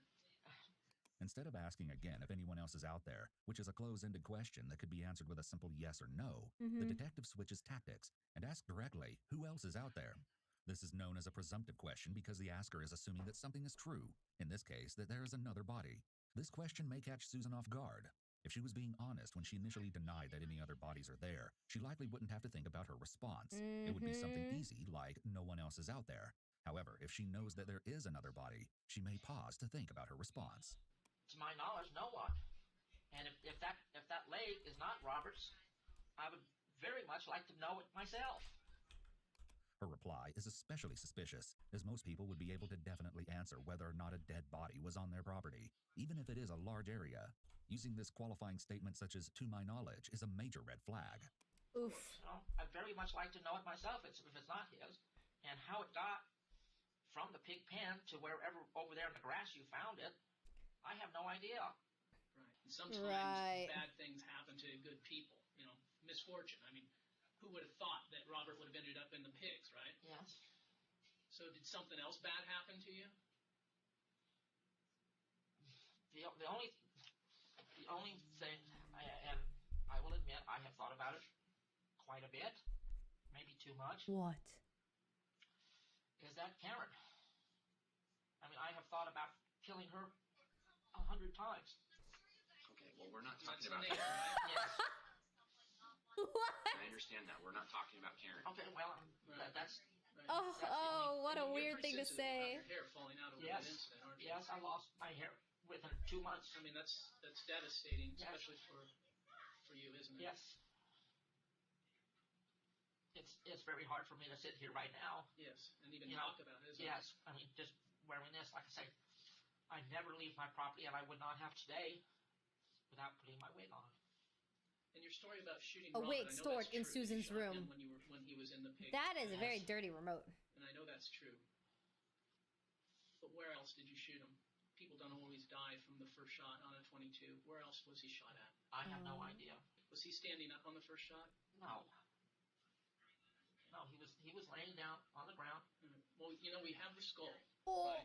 Instead of asking again if anyone else is out there, which is a close-ended question that could be answered with a simple yes or no, the detective switches tactics and asks directly who else is out there. This is known as a presumptive question because the asker is assuming that something is true, in this case, that there is another body. This question may catch Susan off guard. If she was being honest when she initially denied that any other bodies are there, she likely wouldn't have to think about her response. It would be something easy, like no one else is out there. However, if she knows that there is another body, she may pause to think about her response.
To my knowledge, no one. And if that leg is not Robert's, I would very much like to know it myself.
Her reply is especially suspicious, as most people would be able to definitely answer whether or not a dead body was on their property, even if it is a large area. Using this qualifying statement such as "to my knowledge" is a major red flag.
Oof.
I'd very much like to know it myself if it's not his. And how it got from the pig pen to wherever over there in the grass you found it, I have no idea.
Right. And sometimes bad things happen to good people. You know, misfortune. I mean, who would have thought that Robert would have ended up in the pigs, right?
Yes.
So did something else bad happen to you?
The only thing, and I will admit, I have thought about it quite a bit, maybe too much.
What?
Is that Karen? I mean, I have thought about killing her 100 times.
Okay, well, we're not talking about
Karen.
Karen.
Yes.
What?
I understand that. We're not talking about Karen.
Okay, well, that's.
Oh, what a weird thing to say.
Your hair falling out over
Yes.
that incident, aren't you?
Yes, I lost my hair within 2 months.
I mean, that's devastating,
Yes.
especially for you, isn't it?
Yes. It's very hard for me to sit here right now.
Yes, and even
You know,
talk about it, isn't it?
Yes, I mean, just wearing this, like I say, I never leave my property, and I would not have today without putting my wig on.
And your story about shooting
A
Robert,
wig
I know
stored
that's
in
true. You
Susan's
shot
room.
him when he was in the pig.
That is a very dirty remote.
And I know that's true. But where else did you shoot him? People don't always die from the first shot on a 22. Where else was he shot at?
I have no idea.
Was he standing up on the first shot?
No. No, he was laying down on the ground.
Well, you know, we have the skull.
Oh.
Right?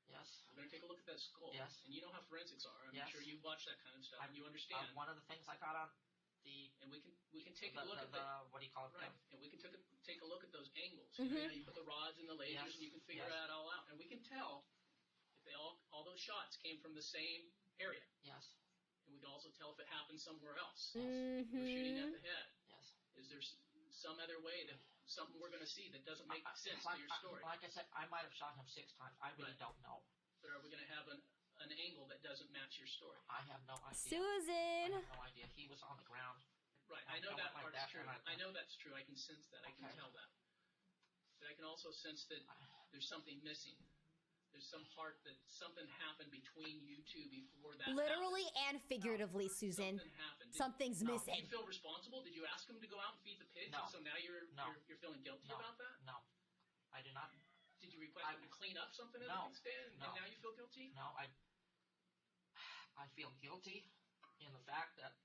Yes.
We're going to take a look at that skull.
Yes.
And you know how forensics are. I'm
Yes.
sure you watch that kind of stuff and you understand.
One of the things I got on the...
And we can take a look at that.
What do you call it?
Right. And we can take a look at those angles.
Mhm.
You know, you put the rods and the lasers and you can figure that all out. And we can tell if they all those shots came from the same area.
Yes.
And we can also tell if it happened somewhere else.
Mhm.
You're shooting at the head.
Yes.
Is there some other way that something we're going to see that doesn't make sense to your story?
Like I said, I might have shot him 6 times. I really don't know.
But are we going to have an angle that doesn't match your story?
I have no idea.
Susan!
I have no idea. He was on the ground.
Right, I know that part's true.
And
I know that's true. I can sense that. I can tell that. But I can also sense that there's something missing. There's some part that something happened between you two before that
Literally
happened.
and figuratively, Susan.
Something happened.
Something's
Do
missing.
you feel responsible? Did you ask him to go out and feed the pigs?
No.
So now you're feeling guilty
No.
about that?
No. I do not.
Did Did you request him to clean up something at the pig stand, and now you feel guilty?
No, I feel guilty in the fact that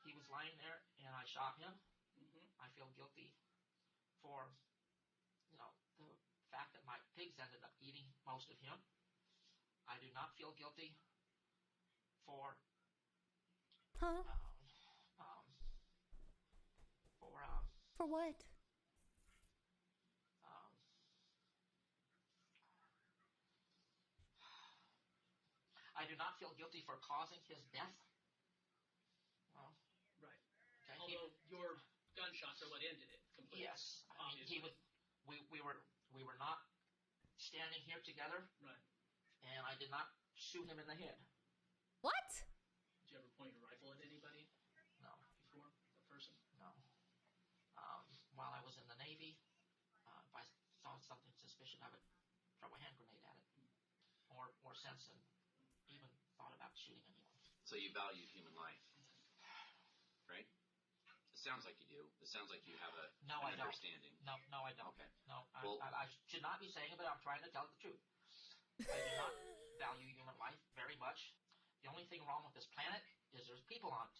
he was lying there and I shot him. I feel guilty for, the fact that my pigs ended up eating most of him. I do not feel guilty for
for what?
I do not feel guilty for causing his death.
Right. Okay. Although your gunshots are what ended it completely.
Yes. I mean, we were not standing here together.
Right.
And I did not shoot him in the head.
What?
Did you ever point your rifle at anybody?
No.
Before? A person?
No. While I was in the Navy, if I saw something suspicious, I would throw a hand grenade at it. Or sense and even thought about shooting anyone.
So you value human life, right? It sounds like you do. It sounds like you have an understanding.
No, I don't.
Okay.
No,
Well,
I should not be saying it, but I'm trying to tell the truth. I do not value human life very much. The only thing wrong with this planet is there's people on it.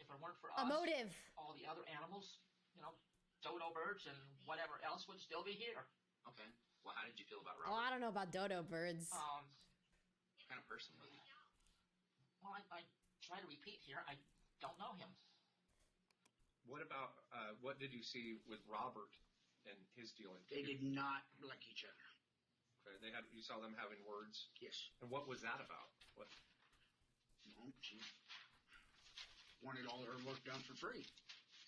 If it weren't for us, all the other animals, dodo birds and whatever else would still be here.
Okay. Well, how did you feel about
Oh,
Robert?
I don't know about dodo birds.
What kind of person was he?
Well, I try to repeat here. I don't know him.
What about, what did you see with Robert and his dealing?
They did not like each other.
Okay, you saw them having words?
Yes.
And what was that about? What?
No, she wanted all her work done for free.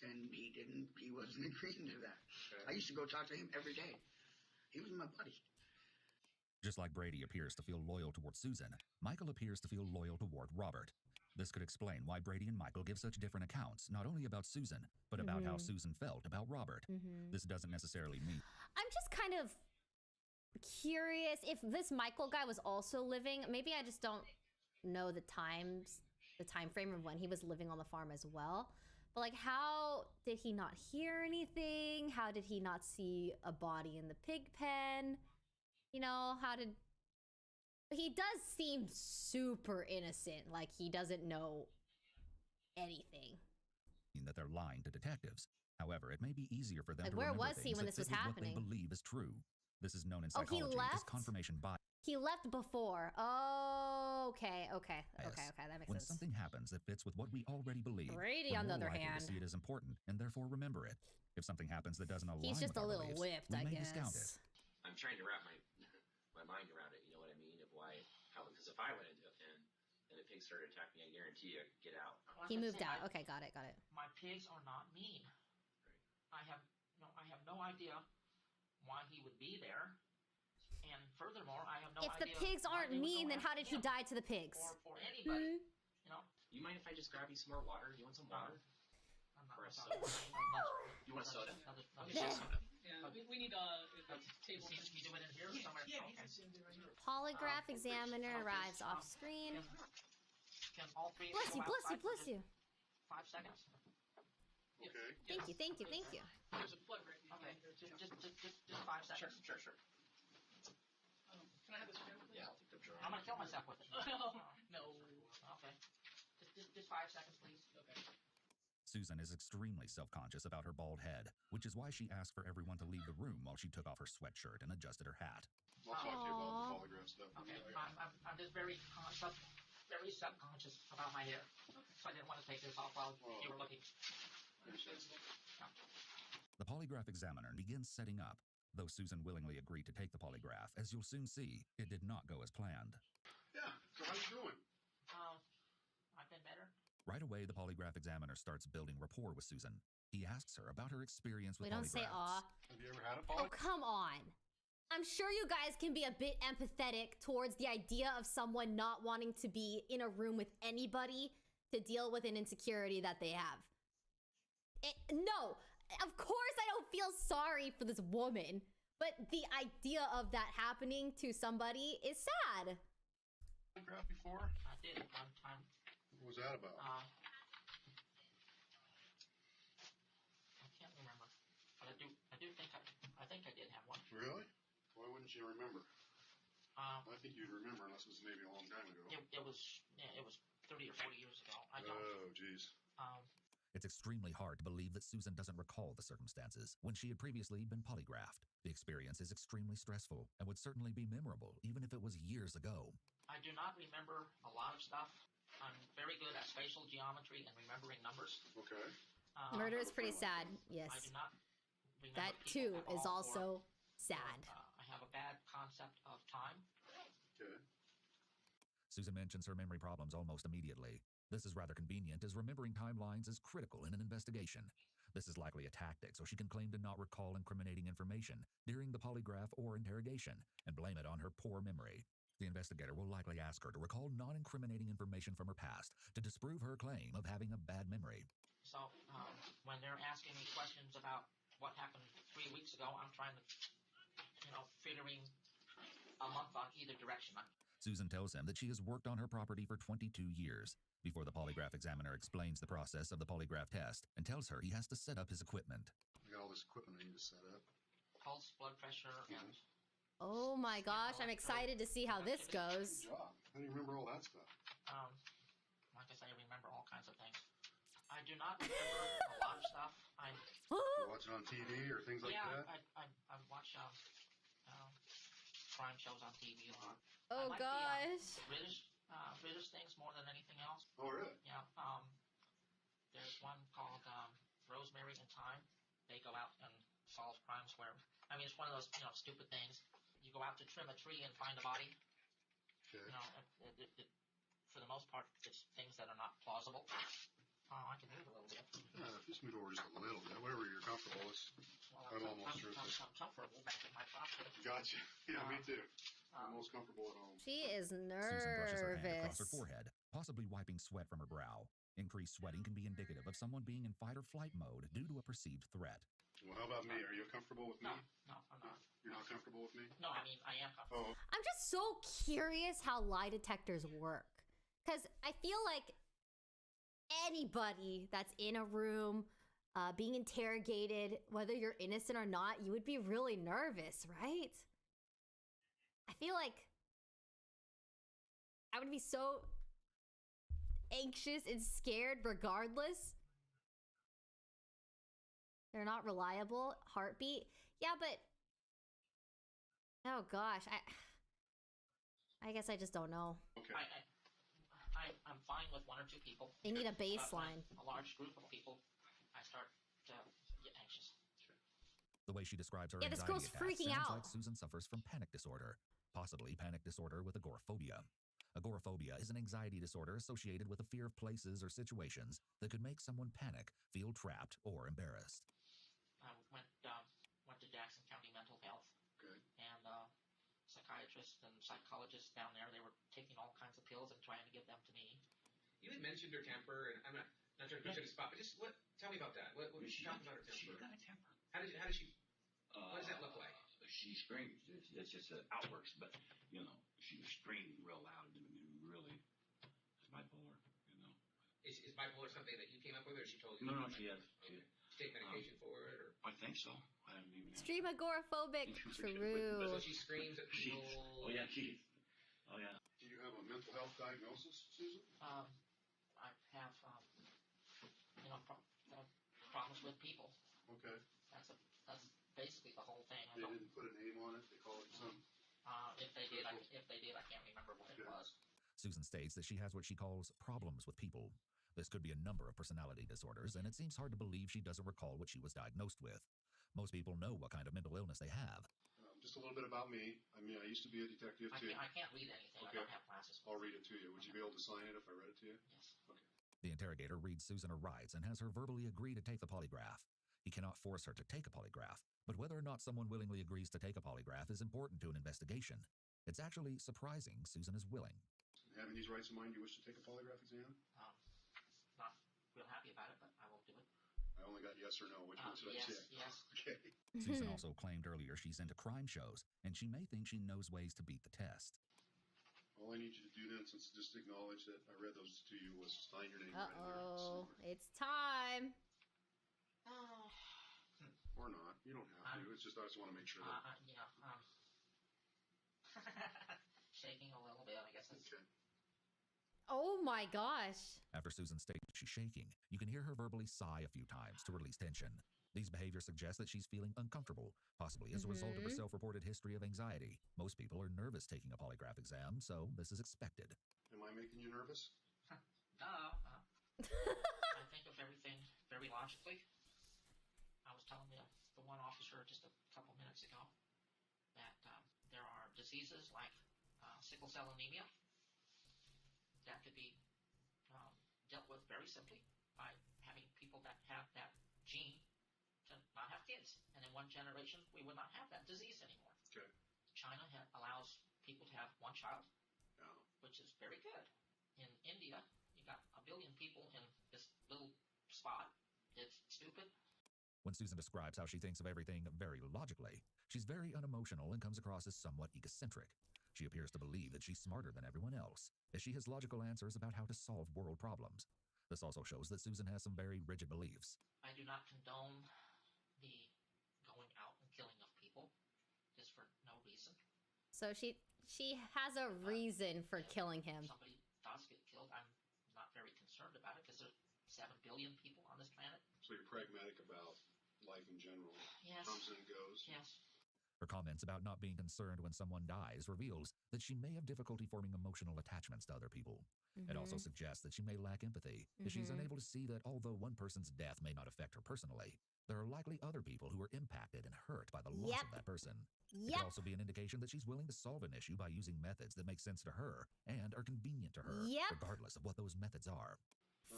And he wasn't agreeing to that. Okay. I used to go talk to him every day. He was my buddy.
Just like Brady appears to feel loyal toward Susan, Michael appears to feel loyal toward Robert. This could explain why Brady and Michael give such different accounts, not only about Susan, but about how Susan felt about Robert. This doesn't necessarily mean...
I'm just kind of curious if this Michael guy was also living. Maybe I just don't know the time frame of when he was living on the farm as well. But like, how did he not hear anything? How did he not see a body in the pig pen? He does seem super innocent, like he doesn't know anything.
That they're lying to detectives. However, it may be easier for them to
where
remember
was he
things
when
that
this was
fit with
happening?
What they believe is true. This is known in
Oh, he
psychology as
left?
confirmation bias.
He left before. Oh, okay, that makes
When
sense.
something happens that fits with what we already believe,
Brady,
we're
on the
more
other
likely
hand,
to see it as important and therefore remember it. If something happens that doesn't align
he's just
with
a
our
little
beliefs,
whipped,
we
I
may
guess.
discount it.
I'm trying to wrap my mind around it. You know what I mean? Because if I went into a pen and the pig started attacking me, I guarantee you I'd get out.
He moved out. Okay, got it.
My pigs are not mean. I have no idea why he would be there. And furthermore, I have no idea.
If the pigs aren't mean, then how did he die to the pigs?
Or anybody.
You mind if I just grab you some more water? You want some water? Or a soda? You want a soda?
Yeah, we need a table.
Can you do it in here somewhere?
Polygraph examiner arrives off screen.
Can all three
Bless you,
go
bless you,
outside
bless
for
you.
5 seconds.
Okay.
Thank you.
There's a plug right
Okay, just 5 seconds.
Sure.
Can I have this pen, please?
Yeah, I'll take the drawer.
I'm gonna kill myself with it.
No.
Okay. Just 5 seconds, please.
Okay.
Susan is extremely self-conscious about her bald head, which is why she asked for everyone to leave the room while she took off her sweatshirt and adjusted her hat.
I'll talk to you about the polygraph stuff.
Okay, I'm just very subconscious about my hair. So I didn't want to take this off while you were looking.
The polygraph examiner begins setting up. Though Susan willingly agreed to take the polygraph, as you'll soon see, it did not go as planned.
Yeah, so how you doing?
I've been better.
Right away, the polygraph examiner starts building rapport with Susan. He asks her about her experience with
We don't say aw.
Have you ever had a
Oh, come on. I'm sure you guys can be a bit empathetic towards the idea of someone not wanting to be in a room with anybody to deal with an insecurity that they have. No, of course I don't feel sorry for this woman, but the idea of that happening to somebody is sad.
Polygraph before?
I did one time.
What was that about?
I can't remember, but I think I did have one.
Really?
Why wouldn't you remember? I think you'd remember unless it was maybe a long time ago.
It was 30 or 40 years ago. I don't.
Oh, jeez.
It's extremely hard to believe that Susan doesn't recall the circumstances when she had previously been polygraphed. The experience is extremely stressful and would certainly be memorable, even if it was years ago.
I do not remember a lot of stuff. I'm very good at spatial geometry and remembering numbers.
Okay.
Murder is pretty sad, yes.
I do not remember
That
people
too
at
is
all,
also sad.
I have a bad concept of time.
Okay.
Susan mentions her memory problems almost immediately. This is rather convenient, as remembering timelines is critical in an investigation. This is likely a tactic so she can claim to not recall incriminating information during the polygraph or interrogation and blame it on her poor memory. The investigator will likely ask her to recall non-incriminating information from her past to disprove her claim of having a bad memory.
So when they're asking me questions about what happened 3 weeks ago, I'm trying to, figuring a month on either direction.
Susan tells him that she has worked on her property for 22 years. Before the polygraph examiner explains the process of the polygraph test and tells her he has to set up his equipment.
I got all this equipment I need to set up.
Pulse, blood pressure, and...
Oh my gosh, I'm excited to see how this goes.
Good job. How do you remember all that stuff?
Like I say, I remember all kinds of things. I do not remember a lot of stuff.
You watch it on TV or things like that?
Yeah, I watch crime shows on TV a lot.
Oh
I like
gosh.
The British things more than anything else.
Oh, really?
Yeah. There's one called Rosemary and Thyme. They go out and solve crimes where, it's one of those, stupid things. You go out to trim a tree and find a body.
Okay.
For the most part, it's things that are not plausible. I can move a little bit.
Yeah, just move over just a little bit, whatever you're comfortable with. I'm almost through this.
I'm comfortable back in my property.
Gotcha. Yeah, me too. I'm most comfortable at home.
She is nervous.
Susan brushes her hand across her forehead, possibly wiping sweat from her brow. Increased sweating can be indicative of someone being in fight or flight mode due to a perceived threat.
Well, how about me? Are you comfortable with me?
No, I'm not.
You're not comfortable with me?
No, I am comfortable.
Oh.
I'm just so curious how lie detectors work. Because I feel like anybody that's in a room being interrogated, whether you're innocent or not, you would be really nervous, right? I feel like I would be so anxious and scared regardless. They're not reliable. Heartbeat. Yeah, but oh gosh, I guess I just don't know.
Okay.
I'm fine with 1 or 2 people.
They need a baseline.
A large group of people, I start to get anxious.
The way she describes her
Yeah, this
anxiety
girl's
attacks
freaking
sounds
out.
like Susan suffers from panic disorder, possibly panic disorder with agoraphobia. Agoraphobia is an anxiety disorder associated with a fear of places or situations that could make someone panic, feel trapped, or embarrassed.
I went to Jackson County Mental Health.
Good.
And psychiatrists and psychologists down there, they were taking all kinds of pills and trying to give them to me.
You had mentioned her temper, and I'm not trying to put you on the spot, but just tell me about that. What was she talking about her temper?
She's got a temper.
How does she? What does that look like?
She screams. It's just an outburst, but she was screaming real loud and really it's bipolar.
Is bipolar something that you came up with, or she told you?
No, she has.
Take medication for it, or?
I think so. I haven't even.
Stream agoraphobic. True.
So she screams at people.
Oh yeah.
Do you have a mental health diagnosis, Susan?
I have problems with people.
Okay.
That's basically the whole thing.
They didn't put a name on it. They call it something.
If they did, I can't remember what it was.
Susan states that she has what she calls problems with people. This could be a number of personality disorders, and it seems hard to believe she doesn't recall what she was diagnosed with. Most people know what kind of mental illness they have.
Just a little bit about me. I used to be a detective too.
I can't read anything.
Okay.
I don't have glasses.
I'll read it to you. Would you be able to sign it if I read it to you?
Yes.
Okay.
The interrogator reads Susan her rights and has her verbally agree to take the polygraph. He cannot force her to take a polygraph, but whether or not someone willingly agrees to take a polygraph is important to an investigation. It's actually surprising Susan is willing.
Having these rights in mind, you wish to take a polygraph exam?
Not real happy about it, but I will do it.
I only got yes or no. Which one should I say?
Yes.
Okay.
Susan also claimed earlier she's into crime shows, and she may think she knows ways to beat the test.
All I need you to do then, since just acknowledge that I read those to you, was sign your name right in there.
Uh-oh. It's time.
Or not. You don't have to. It's just I just want to make sure that...
Shaking a little bit, I guess.
Oh my gosh.
After Susan states she's shaking, you can hear her verbally sigh a few times to release tension. These behaviors suggest that she's feeling uncomfortable, possibly as a result of her self-reported history of anxiety. Most people are nervous taking a polygraph exam, so this is expected.
Am I making you nervous?
No. I think of everything very logically. I was telling the one officer just a couple minutes ago that there are diseases like sickle cell anemia that could be dealt with very simply by having people that have that gene to not have kids. And in one generation, we would not have that disease anymore.
Okay.
China allows people to have one child, which is very good. In India, you got 1 billion people in this little spot. It's stupid.
When Susan describes how she thinks of everything very logically, she's very unemotional and comes across as somewhat egocentric. She appears to believe that she's smarter than everyone else, as she has logical answers about how to solve world problems. This also shows that Susan has some very rigid beliefs.
I do not condone the going out and killing of people just for no reason.
So she has a reason for killing him.
If somebody does get killed, I'm not very concerned about it because there's 7 billion people on this planet.
So you're pragmatic about life in general.
Yes.
Comes and goes.
Yes.
Her comments about not being concerned when someone dies reveals that she may have difficulty forming emotional attachments to other people. It also suggests that she may lack empathy, as she's unable to see that although one person's death may not affect her personally, there are likely other people who are impacted and hurt by the loss of that person. It could also be an indication that she's willing to solve an issue by using methods that make sense to her and are convenient to her, regardless of what those methods are.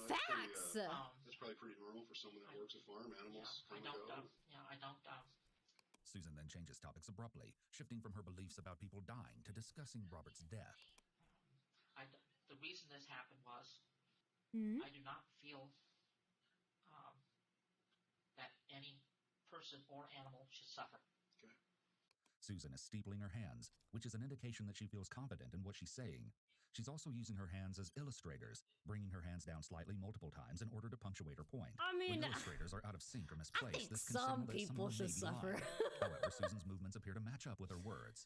Facts!
That's probably pretty normal for someone that works a farm. Animals come and go.
I don't.
Susan then changes topics abruptly, shifting from her beliefs about people dying to discussing Robert's death.
The reason this happened was I do not feel that any person or animal should suffer.
Okay.
Susan is steepling her hands, which is an indication that she feels confident in what she's saying. She's also using her hands as illustrators, bringing her hands down slightly multiple times in order to punctuate her point.
I mean,
when illustrators are out of sync or misplaced, this can
some
signal that
people
someone
should
may be
suffer.
lying. However, Susan's movements appear to match up with her words.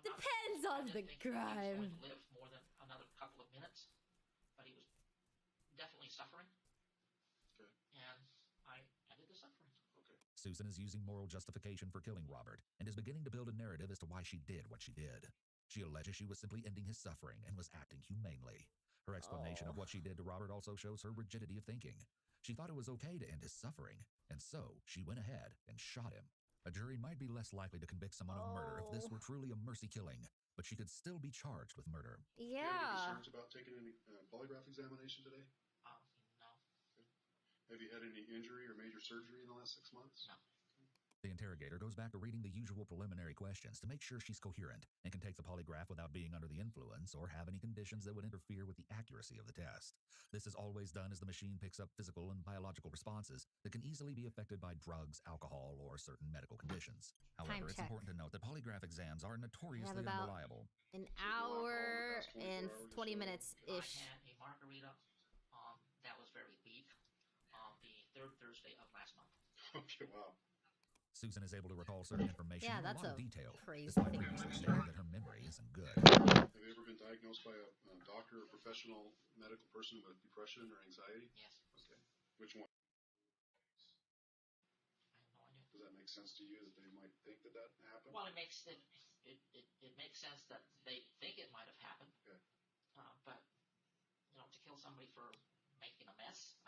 Depends on the crime.
He was going to live more than another couple of minutes, but he was definitely suffering.
Okay.
And I ended the suffering.
Okay.
Susan is using moral justification for killing Robert and is beginning to build a narrative as to why she did what she did. She alleges she was simply ending his suffering and was acting humanely. Her explanation of what she did to Robert also shows her rigidity of thinking. She thought it was okay to end his suffering, and so she went ahead and shot him. A jury might be less likely to convict someone of murder if this were truly a mercy killing, but she could still be charged with murder.
Do you have any concerns about taking any polygraph examination today?
No.
Okay. Have you had any injury or major surgery in the last 6 months?
No.
The interrogator goes back to reading the usual preliminary questions to make sure she's coherent and can take the polygraph without being under the influence or have any conditions that would interfere with the accuracy of the test. This is always done as the machine picks up physical and biological responses that can easily be affected by drugs, alcohol, or certain medical conditions. However, it's important to note that polygraph exams are notoriously unreliable.
An hour and 20 minutes-ish.
I had a margarita that was very weak on the 3rd Thursday of last month.
Okay, wow.
Susan is able to recall certain information in a lot of detail,
crazy
despite previously stating that her memory isn't good.
Have you ever been diagnosed by a doctor or professional medical person with depression or anxiety?
Yes.
Okay. Which one?
I have no idea.
Does that make sense to you that they might think that happened?
Well, it makes sense that they think it might have happened.
Okay.
But to kill somebody for making a mess,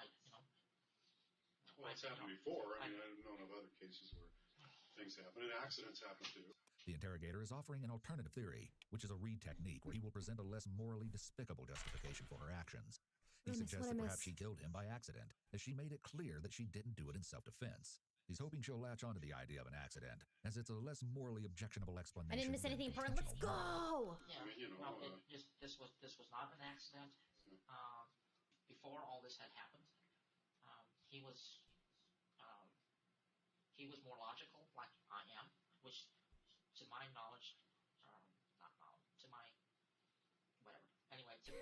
Well, it's happened before. I mean, I've known of other cases where things happen, and accidents happen too.
The interrogator is offering an alternative theory, which is a Reed technique where he will present a less morally despicable justification for her actions. He suggests that perhaps she killed him by accident, as she made it clear that she didn't do it in self-defense. He's hoping she'll latch onto the idea of an accident, as it's a less morally objectionable explanation.
I didn't miss anything important. Let's go!
Yeah,
I mean,
this was not an accident. Before all this had happened, he was more logical, like I am, which, to my knowledge, not knowledge, to my whatever. Anyway, to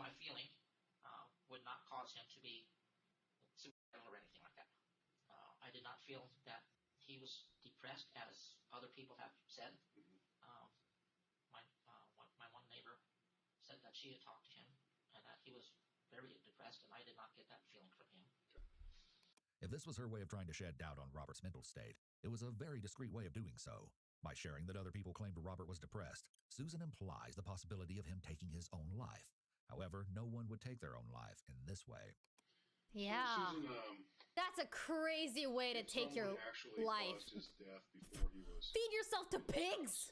my feeling, would not cause him to be suicidal or anything like that. I did not feel that he was depressed, as other people have said. that she had talked to him and that he was very depressed, and I did not get that feeling from him.
If this was her way of trying to shed doubt on Robert's mental state, it was a very discreet way of doing so. By sharing that other people claimed Robert was depressed, Susan implies the possibility of him taking his own life. However, no one would take their own life in this way.
Yeah.
Susan,
That's a crazy way to take your life.
His death before he was
Feed yourself to pigs!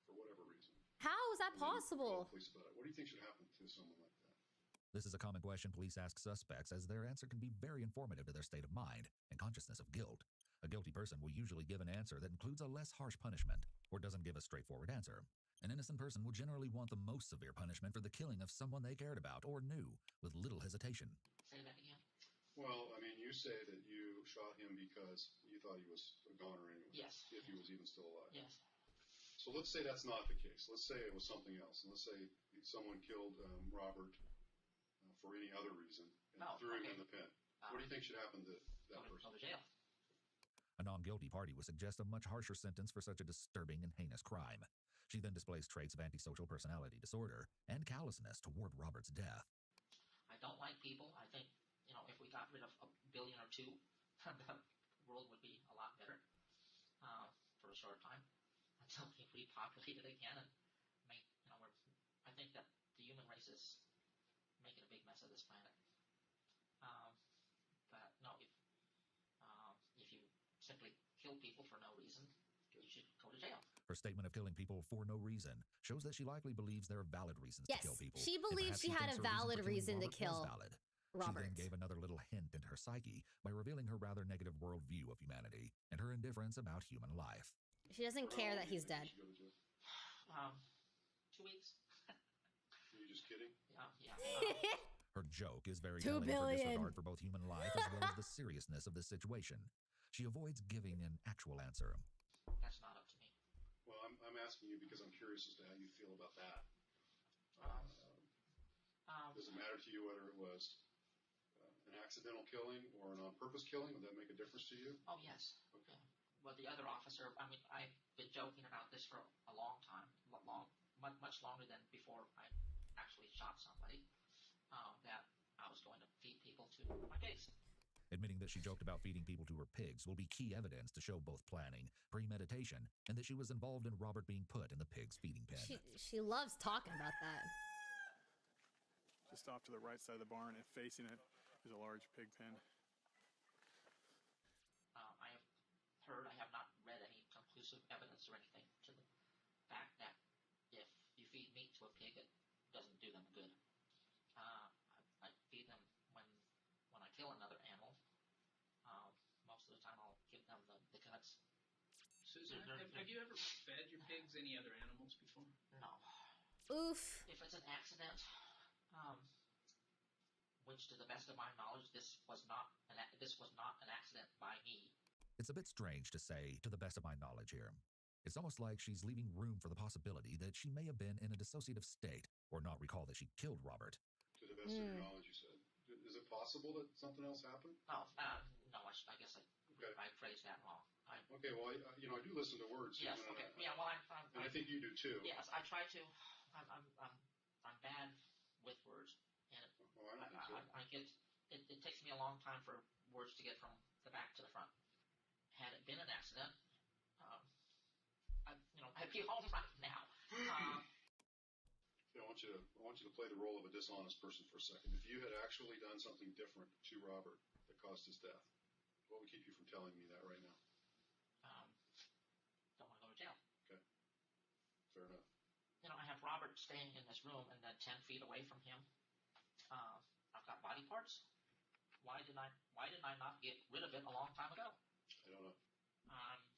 for whatever reason.
How is that possible?
Police about it. What do you think should happen to someone like that?
This is a common question police ask suspects, as their answer can be very informative to their state of mind and consciousness of guilt. A guilty person will usually give an answer that includes a less harsh punishment, or doesn't give a straightforward answer. An innocent person will generally want the most severe punishment for the killing of someone they cared about or knew, with little hesitation.
Say that again.
Well, I mean, you say that you shot him because you thought he was a goner anyway.
Yes.
If he was even still alive.
Yes.
So let's say that's not the case. Let's say it was something else. And let's say someone killed Robert for any other reason and threw him in the pen. What do you think should happen to that person?
Go to jail.
A non-guilty party would suggest a much harsher sentence for such a disturbing and heinous crime. She then displays traits of antisocial personality disorder and callousness toward Robert's death.
I don't like people. I think, if we got rid of a billion or two, the world would be a lot better for a short time until we repopulate it again. And I think that the human race is making a big mess of this planet. But no, if you simply kill people for no reason, you should go to jail.
Her statement of killing people for no reason shows that she likely believes there are valid reasons
Yes,
to kill people.
she believes she had a valid reason to kill
She
Robert.
then gave another little hint into her psyche by revealing her rather negative worldview of humanity and her indifference about human life.
She doesn't care that he's dead.
2 weeks.
Are you just kidding?
Yeah.
Her joke is very
2
telling of her
billion.
disregard for both human life as well as the seriousness of this situation. She avoids giving an actual answer.
That's not up to me.
Well, I'm asking you because I'm curious as to how you feel about that. Does it matter to you whether it was an accidental killing or an on-purpose killing? Would that make a difference to you?
Oh, yes.
Okay.
Yeah. Well, the other officer, I've been joking about this for a long time, much longer than before I actually shot somebody, that I was going to feed people to my pigs.
Admitting that she joked about feeding people to her pigs will be key evidence to show both planning, premeditation, and that she was involved in Robert being put in the pig's feeding pen.
She loves talking about that.
Just off to the right side of the barn and facing it is a large pig pen.
I have heard, I have not read any conclusive evidence or anything to the fact that if you feed meat to a pig, it doesn't do them good. I feed them when I kill another animal. Most of the time I'll give them the guts.
Susan, have you ever fed your pigs any other animals before?
No.
Oof.
If it's an accident, which to the best of my knowledge, this was not an accident by me.
It's a bit strange to say, to the best of my knowledge here. It's almost like she's leaving room for the possibility that she may have been in a dissociative state or not recall that she killed Robert.
To the best of your knowledge, you said. Is it possible that something else happened?
No, I guess I phrased that wrong.
Okay, well, I do listen to words.
Yes, okay. Yeah, well,
and I think you do too.
Yes, I try to. I'm bad with words, and it takes me a long time for words to get from the back to the front. Had it been an accident, I'd be home right now.
I want you to play the role of a dishonest person for a second. If you had actually done something different to Robert that caused his death, what would keep you from telling me that right now?
Don't want to go to jail.
Okay, fair enough.
I have Robert staying in this room, and then 10 feet away from him, I've got body parts. Why did I not get rid of it a long time ago?
I don't know.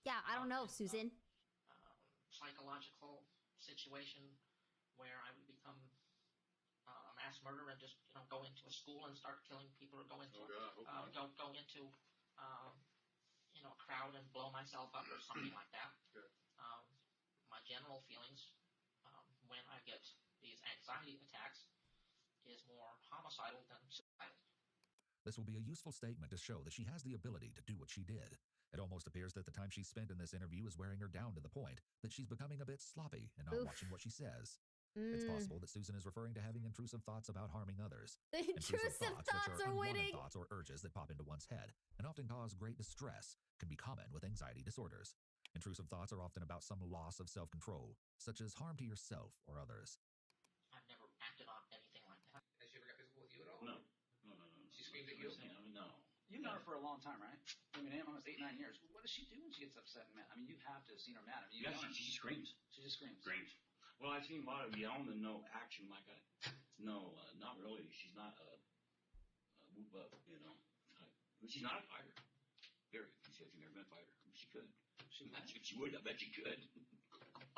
Yeah, I don't know, Susan.
Psychological situation where I would become a mass murderer and just go into a school and start killing people, or go into go into a crowd and blow myself up or something like that.
Okay.
My general feelings when I get these anxiety attacks is more homicidal than suicidal.
This will be a useful statement to show that she has the ability to do what she did. It almost appears that the time she spent in this interview is wearing her down to the point that she's becoming a bit sloppy and not watching what she says. It's possible that Susan is referring to having intrusive thoughts about harming others.
The intrusive thoughts
which
are
unwanted
winning.
thoughts or urges that pop into one's head and often cause great distress, can be common with anxiety disorders. Intrusive thoughts are often about some loss of self-control, such as harm to yourself or others.
I've never acted on anything like that.
Has she ever got physical with you at all?
No.
She screamed at you?
No.
You've known her for a long time, right? I mean, almost 8-9 years. What does she do when she gets upset and mad? I mean, you have to have seen her mad. I mean,
She screams.
She just screams.
Screams. Well, I've seen a lot of yelling and no action like I. No, not really. She's not a whoop up, you know. She's not a fighter. Period. She said she's never been a fighter. She could. She would. I bet she could.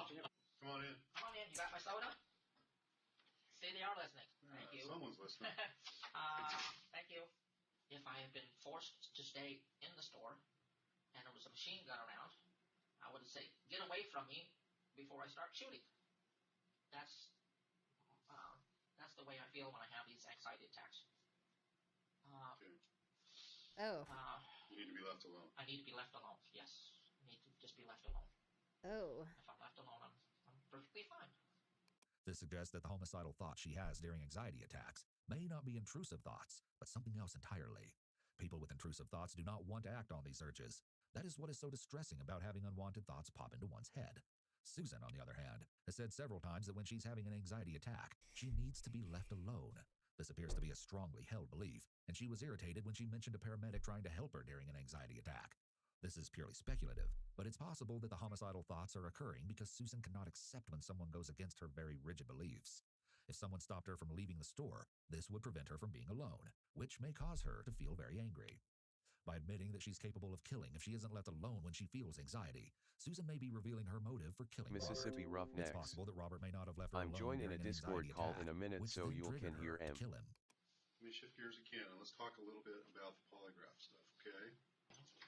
Come on in.
Come on in. You got my soda? See, they are listening. Thank you.
Someone's listening.
Thank you. If I had been forced to stay in the store and there was a machine gun around, I would say, get away from me before I start shooting. That's the way I feel when I have these anxiety attacks.
You need to be left alone.
I need to be left alone, yes. I need to just be left alone.
Oh.
If I'm left alone, I'm perfectly fine.
This suggests that the homicidal thoughts she has during anxiety attacks may not be intrusive thoughts, but something else entirely. People with intrusive thoughts do not want to act on these urges. That is what is so distressing about having unwanted thoughts pop into one's head. Susan, on the other hand, has said several times that when she's having an anxiety attack, she needs to be left alone. This appears to be a strongly held belief, and she was irritated when she mentioned a paramedic trying to help her during an anxiety attack. This is purely speculative, but it's possible that the homicidal thoughts are occurring because Susan cannot accept when someone goes against her very rigid beliefs. If someone stopped her from leaving the store, this would prevent her from being alone, which may cause her to feel very angry. By admitting that she's capable of killing if she isn't left alone when she feels anxiety, Susan may be revealing her motive for killing
Mississippi
Robert.
Roughnecks.
It's possible that Robert may not have left her
I'm
alone
joining
during
a
an
Discord
anxiety
call
attack,
in a minute
which
so
then
you can
triggered
hear
her to
M.
kill him.
Let me shift gears again, and let's talk a little bit about the polygraph stuff, okay?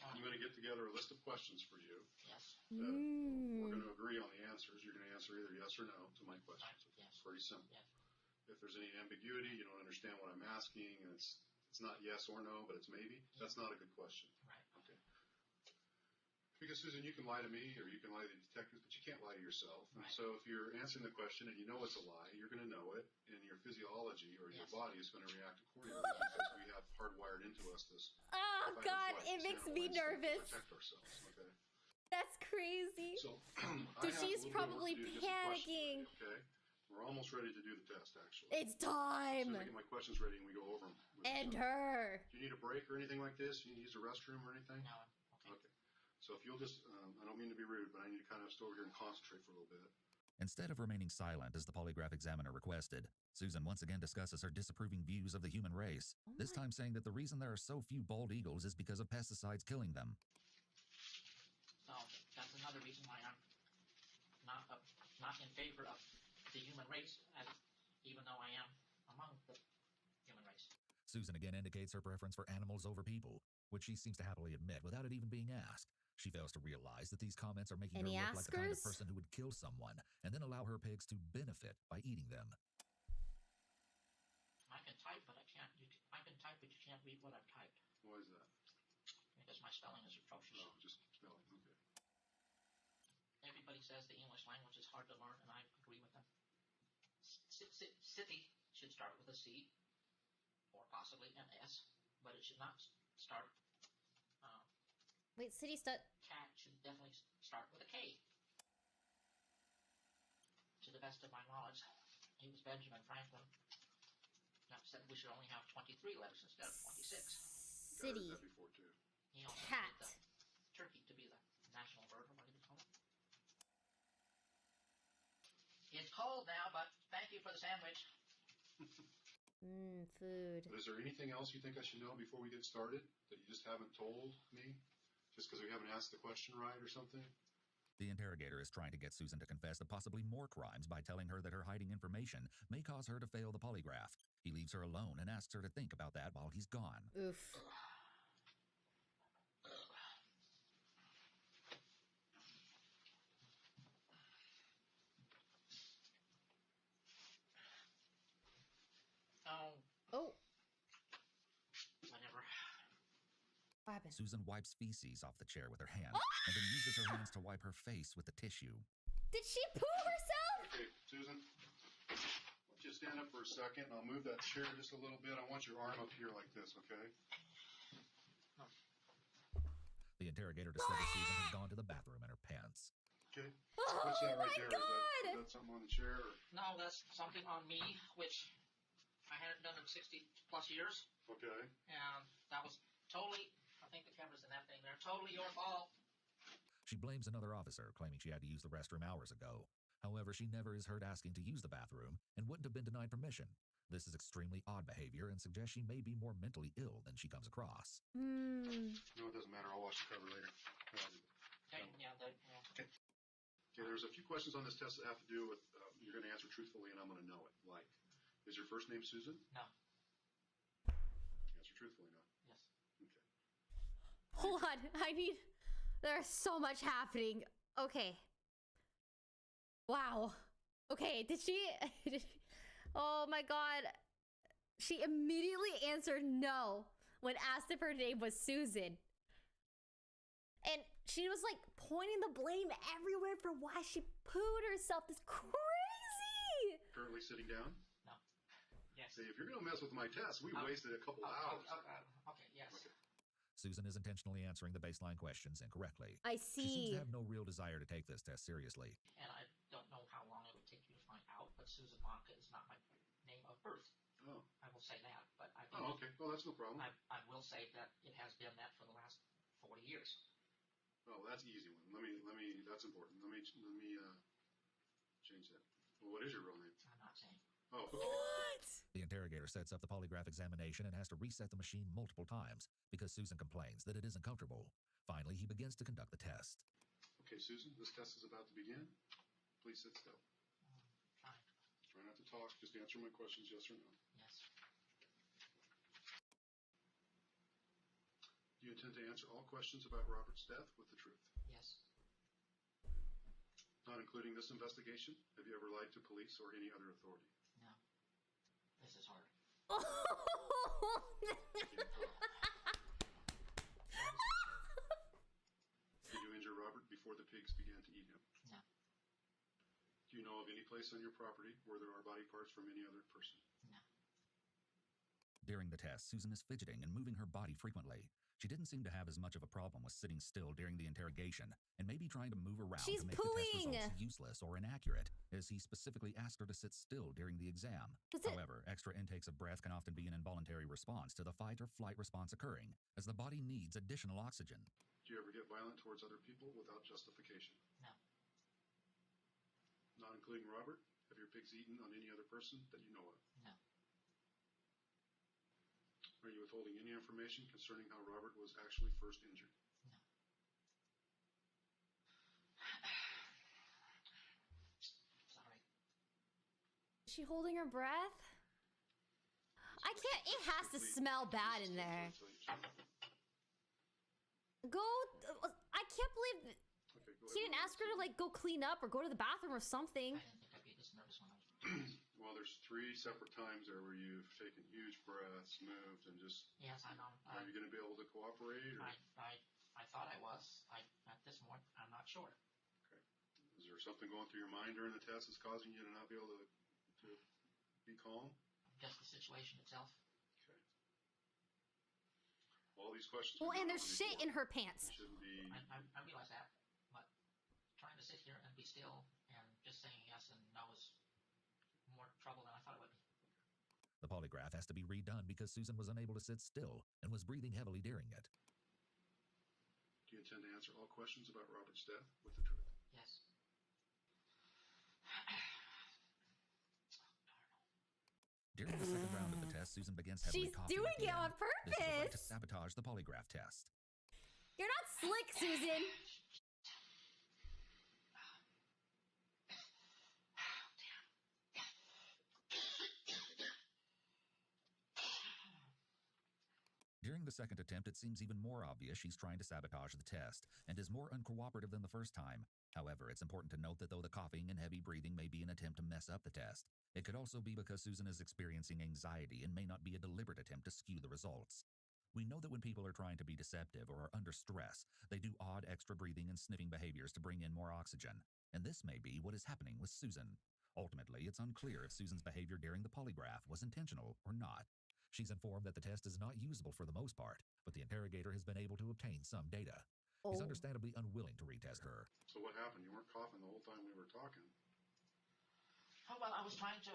I'm going to get together a list of questions for you.
Yes.
We're going to agree on the answers. You're going to answer either yes or no to my questions.
Yes.
It's pretty simple.
Yes.
If there's any ambiguity, you don't understand what I'm asking, and it's not yes or no, but it's maybe, that's not a good question.
Right.
Okay. Because, Susan, you can lie to me or you can lie to the detectives, but you can't lie to yourself. And
Right.
so if you're answering the question and you know it's a lie, you're going to know it, and your physiology or your body is going to react accordingly because we have hardwired into us this.
Oh, God, it makes me nervous.
Protect ourselves, okay?
That's crazy.
So,
So she's probably panicking.
Okay, we're almost ready to do the test, actually.
It's time.
So I get my questions ready and we go over them.
And her.
Do you need a break or anything like this? Do you need to use the restroom or anything?
No.
Okay. So if you'll just, I don't mean to be rude, but I need to kind of stay over here and concentrate for a little bit.
Instead of remaining silent as the polygraph examiner requested, Susan once again discusses her disapproving views of the human race, this time saying that the reason there are so few bald eagles is because of pesticides killing them.
So that's another reason why I'm not in favor of the human race, even though I am among the human race.
Susan again indicates her preference for animals over people, which she seems to happily admit without it even being asked. She fails to realize that these comments are making her look like the kind of person who would kill someone and then allow her pigs to benefit by eating them.
I can type, but I can't. I can type, but you can't read what I've typed.
Why is that?
Because my spelling is atrocious.
No, just spelling. Okay.
Everybody says the English language is hard to learn, and I agree with them. City should start with a C, or possibly an S, but it should not start.
Wait, city start.
Cat should definitely start with a K. To the best of my knowledge, it was Benjamin Franklin that said we should only have 23 letters instead of 26.
City.
That before too.
He also
Cat.
made the turkey to be the national bird, or what do you call it? It's cold now, but thank you for the sandwich.
Food.
But is there anything else you think I should know before we get started that you just haven't told me? Just because we haven't asked the question right or something?
The interrogator is trying to get Susan to confess to possibly more crimes by telling her that her hiding information may cause her to fail the polygraph. He leaves her alone and asks her to think about that while he's gone.
Oof. Oh.
Whatever.
What happened?
Susan wipes feces off the chair with her hand and then uses her hands to wipe her face with the tissue.
Did she poo herself?
Okay, Susan, stand up for a second, and I'll move that chair just a little bit. I want your arm up here like this, okay?
The interrogator discovers Susan has gone to the bathroom in her pants.
Okay. What's that right there? Is that something on the chair? Or?
No, that's something on me, which I hadn't done in 60 plus years.
Okay.
And that was totally, I think the camera's in that thing there, totally your fault.
She blames another officer, claiming she had to use the restroom hours ago. However, she never is heard asking to use the bathroom and wouldn't have been denied permission. This is extremely odd behavior and suggests she may be more mentally ill than she comes across.
No, it doesn't matter. I'll watch the cover later.
Okay,
Okay, there's a few questions on this test that have to do with, you're going to answer truthfully and I'm going to know it. Like, is your first name Susan?
No.
Answer truthfully, no.
Yes.
Okay.
Hold on. There's so much happening. Okay. Wow. Okay, did she... Oh my god. She immediately answered no when asked if her name was Susan. And she was like pointing the blame everywhere for why she pooed herself. This crazy.
Currently sitting down?
No. Yes.
Hey, if you're going to mess with my test, we wasted a couple hours.
Okay, yes.
Okay.
Susan is intentionally answering the baseline questions incorrectly.
I
She seems
see.
to have no real desire to take this test seriously.
And I don't know how long it would take you to find out, but Susan Monica is not my name of birth.
Oh.
I will say that, but I
Oh, okay. Well, that's no problem.
I will say that it has been that for the last 40 years.
Oh, that's an easy one. Let me, that's important. Let me change that. Well, what is your real name?
I'm not saying.
Oh, okay.
What?
The interrogator sets up the polygraph examination and has to reset the machine multiple times because Susan complains that it isn't comfortable. Finally, he begins to conduct the test.
Okay, Susan, this test is about to begin. Please sit still.
Fine.
Try not to talk. Just answer my questions, yes or no.
Yes.
Do you intend to answer all questions about Robert's death with the truth?
Yes.
Not including this investigation? Have you ever lied to police or any other authority?
No. This is hard.
Did you injure Robert before the pigs began to eat him?
No.
Do you know of any place on your property where there are body parts from any other person?
No.
During the test, Susan is fidgeting and moving her body frequently. She didn't seem to have as much of a problem with sitting still during the interrogation, and maybe trying to move around
She's
to make
pooing.
the test results useless or inaccurate, as he specifically asked her to sit still during the exam. However, extra intakes of breath can often be an involuntary response to the fight or flight response occurring, as the body needs additional oxygen.
Do you ever get violent towards other people without justification?
No.
Not including Robert? Have your pigs eaten on any other person that you know of?
No.
Are you withholding any information concerning how Robert was actually first injured?
No. Sorry.
Is she holding her breath? I can't. It has to smell bad in there. Go. I can't believe he didn't ask her to like go clean up or go to the bathroom or something.
I didn't think I'd be this nervous when I was.
Well, there's 3 separate times there where you've taken huge breaths, moved, and just...
Yes, I know.
Are you going to be able to cooperate? Or?
I thought I was. At this point, I'm not sure.
Okay. Is there something going through your mind during the test that's causing you to not be able to be calm?
Just the situation itself.
Okay. All these questions...
Oh, and there's shit in her pants.
Shouldn't be...
I realize that, but trying to sit here and be still and just saying yes and no is more trouble than I thought it would be.
The polygraph has to be redone because Susan was unable to sit still and was breathing heavily during it.
Do you intend to answer all questions about Robert's death with the truth?
Yes.
During the second round of the test, Susan begins heavily
She's
coughing.
doing it on
This is a way
purpose.
to sabotage the polygraph test.
You're not slick, Susan.
During the second attempt, it seems even more obvious she's trying to sabotage the test and is more uncooperative than the first time. However, it's important to note that though the coughing and heavy breathing may be an attempt to mess up the test, it could also be because Susan is experiencing anxiety and may not be a deliberate attempt to skew the results. We know that when people are trying to be deceptive or are under stress, they do odd extra breathing and sniffing behaviors to bring in more oxygen. And this may be what is happening with Susan. Ultimately, it's unclear if Susan's behavior during the polygraph was intentional or not. She's informed that the test is not usable for the most part, but the interrogator has been able to obtain some data. He's understandably unwilling to retest her.
So what happened? You weren't coughing the whole time we were talking.
Oh, well, I was trying to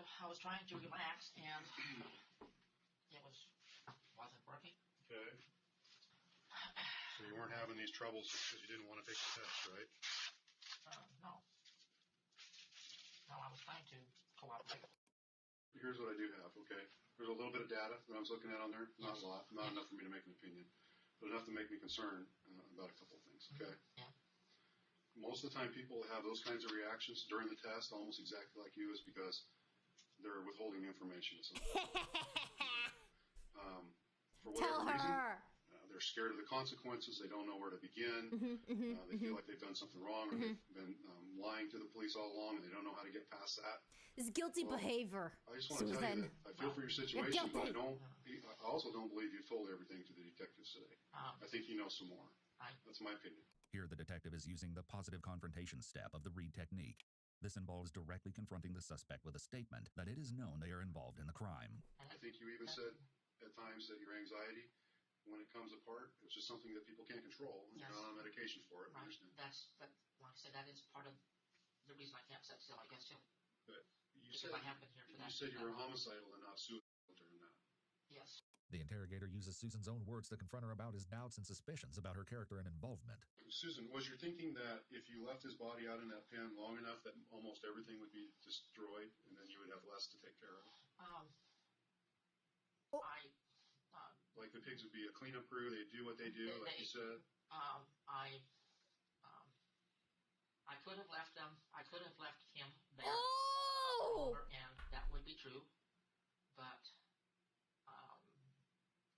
relax, and it wasn't working.
Okay. So you weren't having these troubles because you didn't want to take the test, right?
No. No, I was trying to cooperate.
Here's what I do have, okay? There's a little bit of data that I was looking at on there. Not a lot. Not enough for me to make an opinion. But enough to make me concerned about a couple of things, okay?
Yeah.
Most of the time people have those kinds of reactions during the test, almost exactly like you, is because they're withholding information. For whatever reason, they're scared of the consequences. They don't know where to begin. They feel like they've done something wrong, or they've been lying to the police all along, and they don't know how to get past that.
This guilty behavior.
I just want to tell you that I feel for your situation, but I also don't believe you've told everything to the detectives today. I think you know some more. That's my opinion.
Here, the detective is using the positive confrontation step of the Reed technique. This involves directly confronting the suspect with a statement that it is known they are involved in the crime.
I think you even said at times that your anxiety, when it comes apart, it's just something that people can't control. You're not on medication for it.
Right. Like I said, that is part of the reason I can't sit still, I guess, too.
But you
said I haven't been here for that.
You said you were homicidal and not suicidal during that.
Yes.
The interrogator uses Susan's own words to confront her about his doubts and suspicions about her character and involvement.
Susan, was your thinking that if you left his body out in that pen long enough that almost everything would be destroyed and then you would have less to take care of? Like the pigs would be a cleanup crew, they'd do what they do, like you said?
I could have left them. I could have left him there longer, and that would be true. But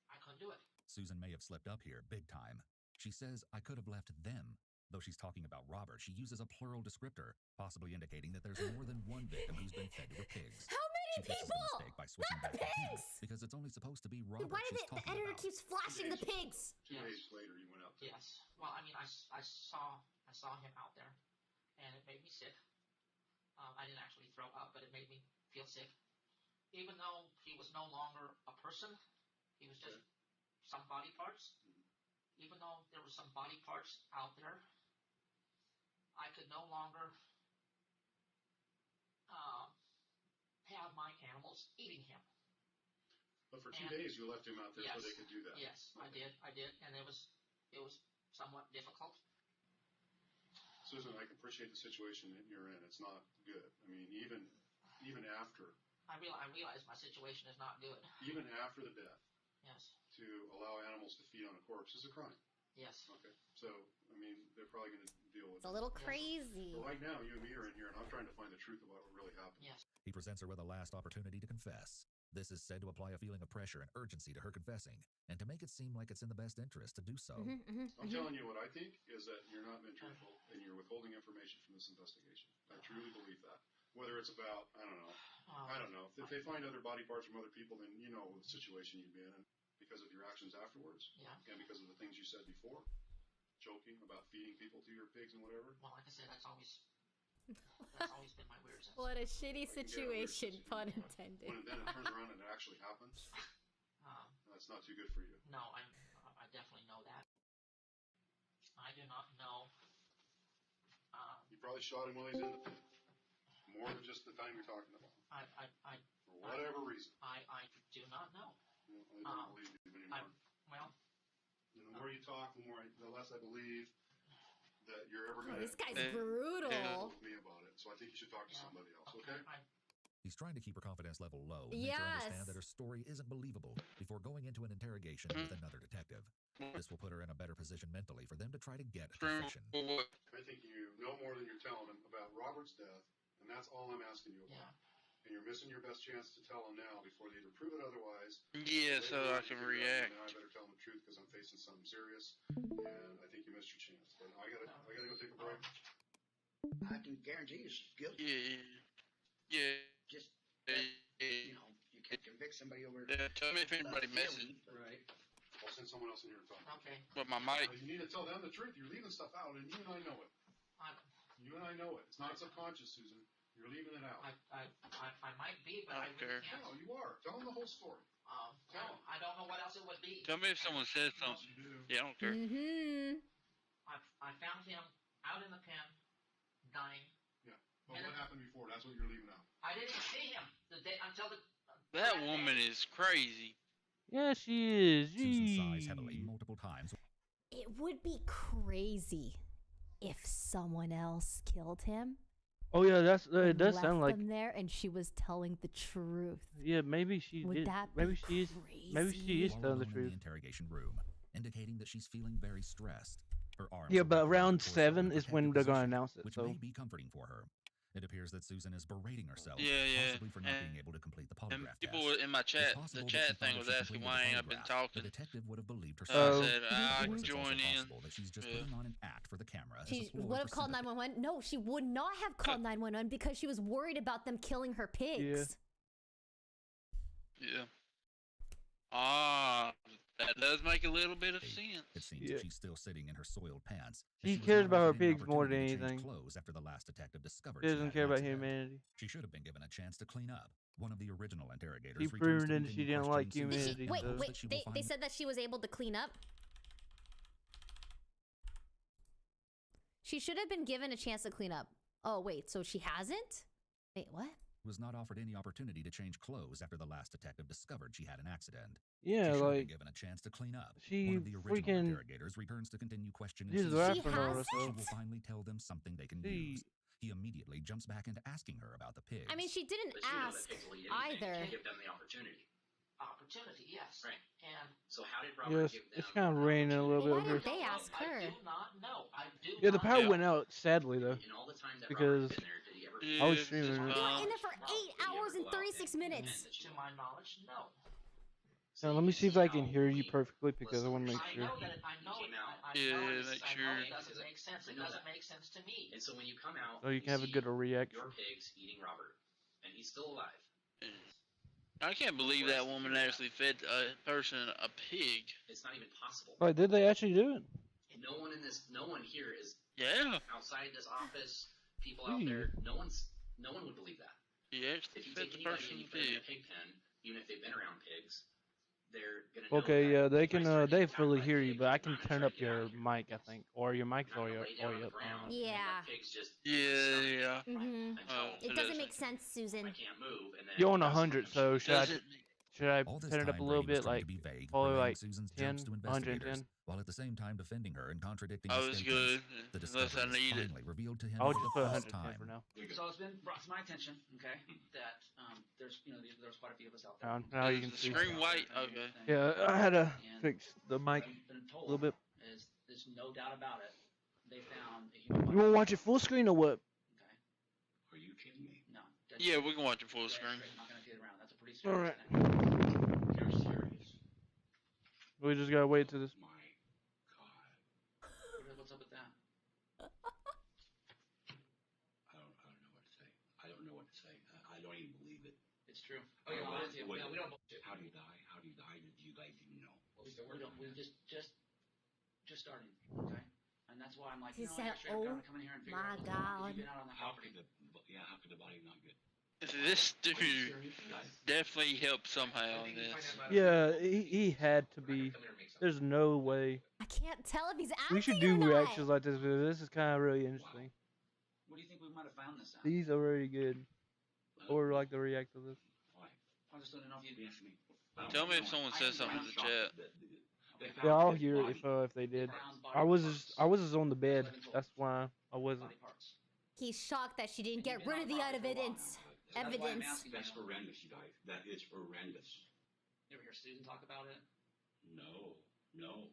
I couldn't do it.
Susan may have slipped up here big time. She says, I could have left them. Though she's talking about Robert, she uses a plural descriptor, possibly indicating that there's more than one victim who's been fed to the pigs.
How many
she fixes
people?
the mistake by switching back to him, because it's only supposed to be Robert
Why
she's
did the
talking
editor
about.
keeps flashing the pigs?
2 days later, you went out there.
Yes. Well, I mean, I saw him out there, and it made me sick. I didn't actually throw up, but it made me feel sick. Even though he was no longer a person, he was just some body parts. Even though there were some body parts out there, I could no longer have my animals eating him.
But for 2 days, you left him out there so they could do that.
Yes, okay. I did, and it was somewhat difficult.
Susan, I can appreciate the situation that you're in. It's not good. I mean, even after.
I realize my situation is not good.
Even after the death.
Yes.
To allow animals to feed on a corpse is a crime.
Yes.
Okay. So, I mean, they're probably going to deal with it.
It's a little crazy.
But right now, you and me are in here, and I'm trying to find the truth of what really happened.
Yes.
He presents her with a last opportunity to confess. This is said to apply a feeling of pressure and urgency to her confessing, and to make it seem like it's in the best interest to do so.
I'm telling you what I think is that you're not being truthful, and you're withholding information from this investigation. I truly believe that. Whether it's about, I don't know. If they find other body parts from other people, then you know the situation you've been in because of your actions afterwards, and because of the things you said before, joking about feeding people to your pigs and whatever.
Well, like I said, that's always been my weird sense.
What a shitty situation, pun intended.
When then it turns around and it actually happens, that's not too good for you.
No, I definitely know that. I do not know.
You probably shot him while he's in the pit. More than just the time you're talking about. For whatever reason.
I do not know.
Well, I don't believe you anymore. The more you talk, the less I believe that you're ever going to.
This guy's brutal.
With me about it. So I think you should talk to somebody else. Okay.
He's trying to keep her confidence level low and make her understand that her story isn't believable before going into an interrogation with another detective. This will put her in a better position mentally for them to try to get a confession.
I think you know more than you're telling him about Robert's death, and that's all I'm asking you about. And you're missing your best chance to tell him now before they either prove it otherwise.
Yeah, so I can react.
Now I better tell him the truth because I'm facing something serious, and I think you missed your chance. But I gotta go take a break.
I can guarantee you she's guilty.
Yeah.
Just, you know, you can convict somebody over.
Tell me if anybody misses.
Right.
I'll send someone else in here to talk.
Okay.
But my mic.
You need to tell them the truth. You're leaving stuff out, and you and I know it. You and I know it. It's not subconscious, Susan. You're leaving it out.
I might be, but I really can't.
No, you are. Tell them the whole story.
I don't know what else it would be.
Tell me if someone says something. Yeah, I don't care.
I found him out in the pen, dying.
Yeah. But what happened before? That's what you're leaving out.
I didn't see him the day until the.
That woman is crazy.
Yeah, she is.
Susan sighs heavily multiple times.
It would be crazy if someone else killed him.
Oh yeah, that's it.
And
Does
left
sound like.
them there, and she was telling the truth.
Yeah, maybe she
Would
did.
that
Maybe
be
she is. Maybe she is
While
telling the
alone in
truth.
the interrogation room, indicating that she's feeling very stressed. Her arms
Yeah,
are
but
wrapped
round
around her torso
7
in a
is when
protective
they're gonna
position,
announce it.
which
So
may be comforting for her. It appears that Susan is berating herself,
Yeah.
possibly for not being able to complete the
And
polygraph
people
test.
in my
It's
chat,
possible
the
that she
chat
thought
thing
if
was
she
asking
completed
why
the
ain't I been
polygraph,
talking.
The detective would have believed her.
So I said,
Of
I
course,
can
it's also
join in.
possible that she's just putting on an act for the camera. as a
She
ploy
would have
for
called 911. No, she would not have called 911 because she was worried about them killing her pigs.
Yeah. Ah, that does make a little bit of sense.
It seems that she's still sitting in her soiled pants.
she
was
cares
not
about her
offered any
pigs more than
opportunity to change
anything.
clothes after the last detective discovered
She
she
doesn't
had
care
an
about
accident.
humanity.
She should have been given a chance to clean up. One of the original interrogators
She
returns
proved
to
that she
continue
didn't like
questioning Susan.
humanity.
Wait,
so.
Knows that she will
they
find-
said that she was able to clean up. She should have been given a chance to clean up. Oh wait, so she hasn't? Wait, what?
was not offered any opportunity to change clothes after the last detective discovered she had an accident.
Yeah,
she should have been
like,
given a chance to clean up.
she
One of the original
freaking-
interrogators returns to continue questioning
She's
Susan.
laughing on herself.
She will finally tell them something they can use. He immediately jumps back into asking her about the pigs.
I mean, she didn't
But you know that
ask
pigs will eat anything.
either.
You give them the opportunity.
Opportunity, yes.
Right.
And
so how did Robert
Yes,
give them?
it's kind of raining a little bit
Why
over here.
didn't they ask her?
I do not know. I do
Yeah, the
not
power
know.
went out sadly though,
In all the time that
because
Robert's been there, did he ever?
I was streaming.
You
it.
were in there for 8 hours and 36 minutes.
To my knowledge, no.
Now let me see if I can hear you perfectly because I want to make
I
sure.
know that I know it. I
Yeah,
know it's,
make
I
sure.
know it doesn't make sense. It doesn't make sense to me.
And so when you come out,
So you can have a
see
good reaction.
your pigs eating Robert, and he's still alive.
I can't believe that woman actually fed a person a pig.
It's not even possible.
Like, did they actually do it?
And no one here is.
Yeah.
Outside this office, people out there, no one would believe that.
He actually
If you
fed
take
the
anybody
person
and
a
you put them in
pig.
a pig pen, even if they've been around pigs, they're gonna know
Okay,
that
yeah, they can. They fully hear you, but I can turn up your mic, I think, or your mic, or your.
Yeah.
Yeah.
Mm-hmm.
Oh,
It doesn't make sense, Susan.
You're on 100, so should I
All this
turn it up
time,
a little
Brady was
bit,
trying
like
to be vague,
probably
relaying
like
Susan's
10,
jokes to
110?
investigators, while at the same time defending her and contradicting
I
the
was
state
good,
case. The
unless I
discovery
need
was
it.
finally revealed to him
I'll
for
just
the
put
first
110
time.
for now.
So it's been brought to my attention, okay, that there's there's quite a few of us out there.
Now you can see.
Screen white. Okay.
Yeah, I had to fix the mic
Been
a
told
little bit.
is there's no doubt about it. They found a human
You
body.
want to watch it full screen or what?
Are you kidding me?
No.
Yeah, we can watch it full screen.
I'm not gonna kid around. That's a pretty
All
serious
right.
thing.
You're serious.
We just gotta wait till this.
What's up with that?
I don't know what to say. I don't even believe it.
It's true. Oh yeah, well, we don't bullshit.
How do you die? How do you die? Did you guys even know?
We don't. We just starting. Okay. And that's why I'm like,
He
you know,
said,
I straight up
"Oh
gotta come in here and figure
my
out what's
God."
going on. You've been out on the
How
property.
could how could the body not get?
This dude definitely helped somehow in this.
Yeah, he had to be. There's no way.
I can't tell if he's acting
We should
or
do
not.
reactions like this because this is kind of really interesting.
What do you think we might have found this out?
These are really good. Or like the react to this.
I just don't know if you.
Tell me if someone says something in the chat.
Yeah, I'll hear it if they did. I was just on the bed. That's why I wasn't.
He's shocked that she didn't get rid of the evidence.
That's horrendous, you guys. That is horrendous.
You ever hear Susan talk about it?
No.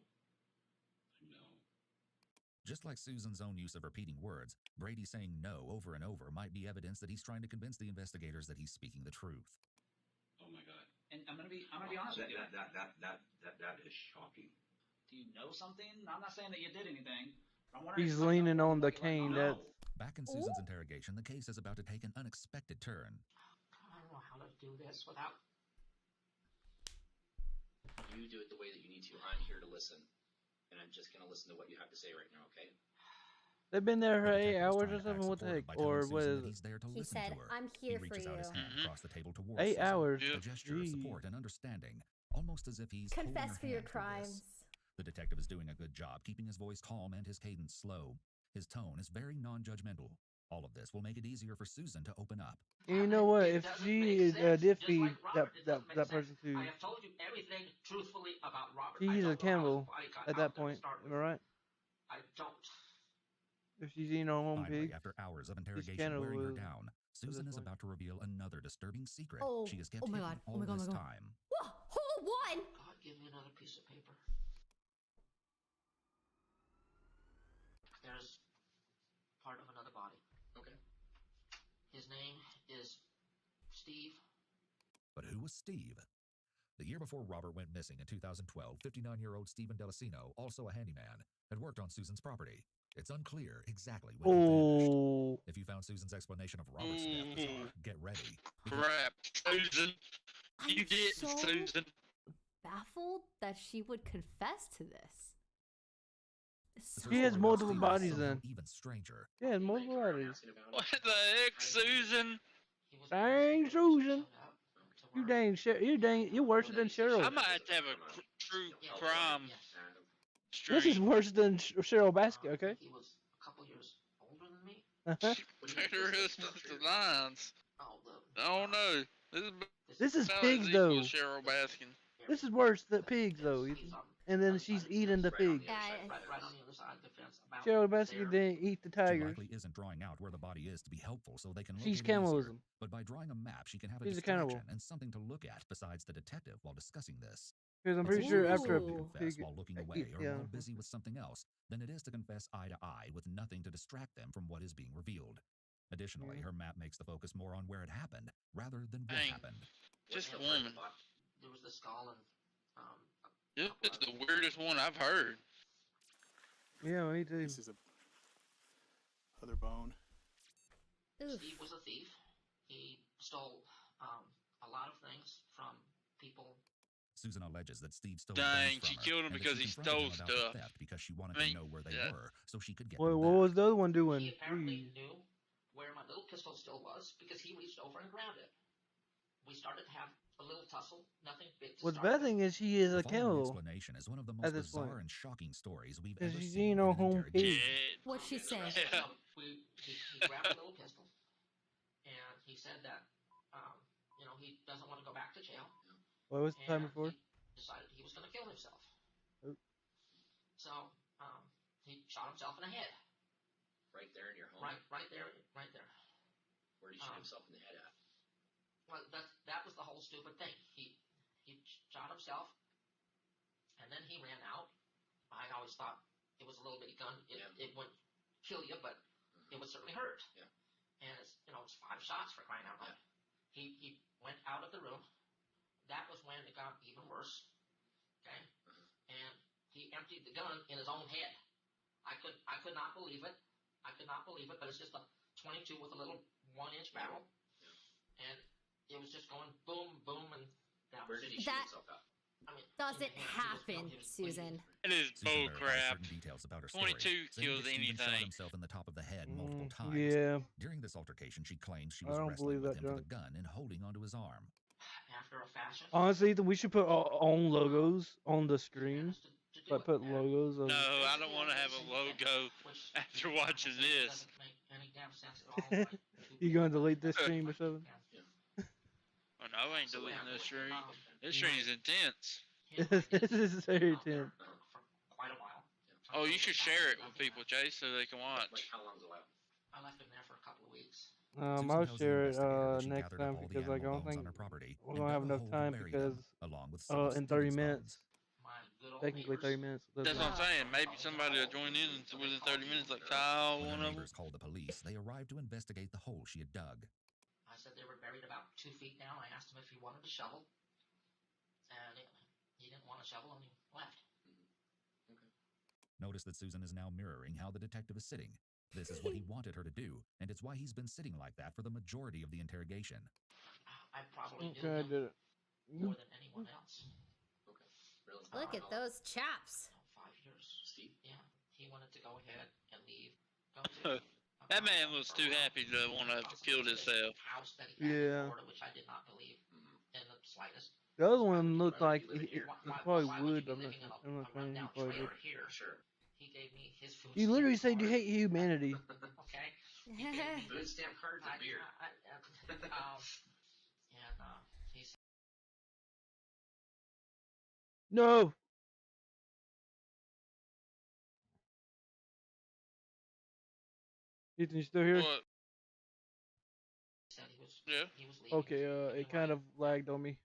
Just like Susan's own use of repeating words, Brady saying no over and over might be evidence that he's trying to convince the investigators that he's speaking the truth.
Oh my God.
And I'm gonna be honest with you.
That is shocking.
Do you know something? I'm not saying that you did anything. I'm wondering
He's
if you
leaning
know
on the
what you
cane.
let
That's
Back in Susan's interrogation, the case is about to take an unexpected turn.
I don't know how to do this without.
You do it the way that you need to. I'm here to listen, and I'm just gonna listen to what you have to say right now. Okay?
They've been there for
The
8
detective is
hours
trying
or
to act
something. What the
supportive
heck?
by telling
Or
Susan
what
that
is it?
he's there to
He
listen
said,
to her.
"I'm
He
here for
reaches out his
you."
hand across the table towards
8
Susan,
hours.
a gesture of
Jeez.
support and understanding, almost as if he's holding
Confess
her
for your
hand through this.
crimes.
The detective is doing a good job keeping his voice calm and his cadence slow. His tone is very non-judgmental. All of this will make it easier for Susan to open up.
And you know what? If she did feed that person to,
I have told you everything truthfully about Robert.
she's a cannibal
body got
at
out
that
there to
point.
start
Am
with.
I right?
I don't.
If she's eating her own
Finally,
pig,
after hours of
she's
interrogation wearing her
cannibalism.
down, Susan is
point.
about to reveal another disturbing secret
Oh,
she has kept
oh my
hidden
God,
all
oh my God,
this
oh my God.
time.
Whoa, hold one.
God, give me another piece of paper. There's part of another body.
Okay.
His name is Steve.
But who was Steve? The year before Robert went missing in 2012, 59-year-old Stephen Delicino, also a handyman, had worked on Susan's property. It's unclear exactly when he vanished.
Oh,
If you found Susan's explanation of Robert's death bizarre, get ready.
Crap, Susan. You
I'm
did,
so
Susan.
baffled that she would confess to this. So
she has
Story about
multiple
Steve is
bodies
somehow
then.
even stranger.
She has multiple bodies.
What the heck, Susan?
Dang, Susan. You're worse than Cheryl.
I might have to have a true crime
This is
stream.
worse than Cheryl Basket, okay?
He was a couple years older than me.
Better is the lines.
Oh,
I don't know.
This is
about
pigs
as equal
though.
as Cheryl Baskin.
This is worse than pigs though. Ethan. And then she's eating the pig.
right on the other side of the fence. About
Cheryl Basket didn't eat the
She
tigers.
likely isn't drawing out where the body is to be helpful so they can locate
She's
it easier.
cannibalism.
But by drawing a map, she can have a
She's a
distraction
cannibal.
and something to look at besides the detective while discussing this.
Because I'm
It's
pretty
easier
sure
for
after a
someone to confess
pig,
while looking away or
yeah.
while busy with something else than it is to confess eye to eye with nothing to distract them from what is being revealed. Additionally, her map makes the focus more on where it happened rather than what
Dang.
happened.
Just a woman.
There was the skull and
It's the weirdest one I've heard.
Yeah, me too.
This is a other bone.
Steve was a thief. He stole a lot of things from people.
Susan alleges that Steve stole
Dang,
guns from
she
her,
killed him
and that
because
she
he
confronted
stole
him about the
stuff.
theft because she wanted
I mean,
to know where they
yeah.
were so she could get
What
them
what
back.
was the other one doing?
He apparently
Jeez.
knew where my little pistol still was because he reached over and grabbed it. We started to have a little tussle. Nothing big to
What's the
start
bad thing is she is
The
a
following
cannibal.
explanation is one of the
At
most
this point.
bizarre and shocking stories we've
Because
ever
she's
seen
eating
in
her
an
home
interrogation.
pig.
What's she saying?
He grabbed a little pistol, and he said that, he doesn't want to go back to jail.
What was the time before?
He decided he was going to kill himself.
Oh.
So he shot himself in the head.
Right there in your home.
Right there.
Where did he shoot himself in the head at?
Well, that was the whole stupid thing. He shot himself, and then he ran out. I always thought it was a little bitty gun. It wouldn't kill you, but it would certainly hurt.
Yeah.
And it's 5 shots for crying out loud. He went out of the room. That was when it got even worse. Okay, and he emptied the gun in his own head. I could not believe it. But it's just a 22 with a little 1-inch barrel, and it was just going boom, boom, and that.
Where did he shoot
That
himself at?
doesn't happen, Susan.
It is bull
Susan verifies
crap.
certain details about her story,
22
saying
kills
that Stephen shot
anything.
himself in the top of the head multiple times.
Yeah.
During this altercation, she claims she
I
was
don't
wrestling
believe
with
that,
him for
John.
the gun and holding onto his arm.
After a fashion.
Honestly, we should put our own logos on the screen. Like put logos of.
No, I don't want to have a logo after watching this.
Any damn sense at all.
You gonna delete this stream or something?
Oh, no, I ain't deleting this stream. This stream is intense.
This is very tense.
Quite a while.
Oh, you should share it with people, Chase, so they can watch.
Like, how long's it left?
I left him there for a couple of weeks.
Susan
I'll
tells the
share it
investigator that she
next
gathered up
time
all the
because like I
animal
don't
bones
think
on her property
we're
and
gonna have
dug a
enough
hole to
time
bury
because
them, along with some of
in 30
Stephen's
minutes.
bones.
Technically 30 minutes.
That's what I'm saying. Maybe somebody will join in within 30 minutes, like Kyle,
When
one
her
of them.
neighbors called the police, they arrived to investigate the hole she had dug.
I said they were buried about 2 feet down. I asked him if he wanted a shovel, and he didn't want a shovel, and he left.
Notice that Susan is now mirroring how the detective is sitting. This is what he wanted her to do, and it's why he's been sitting like that for the majority of the interrogation.
I probably knew
Okay, I
him
did it.
more than anyone else.
Okay. Really?
Look at those chaps.
5 years. Steve? Yeah. He wanted to go ahead and leave
That man was too happy to want to have killed himself.
Yeah.
Which I did not believe in the slightest.
The other one looked like it probably would. I'm not saying he probably did.
Here, sure. He gave me his food.
You literally said you hate humanity.
Okay. He gave me food stamp cards and beer. He said,
No. Ethan, you still here?
What? Yeah.
Okay, it kind of lagged on me.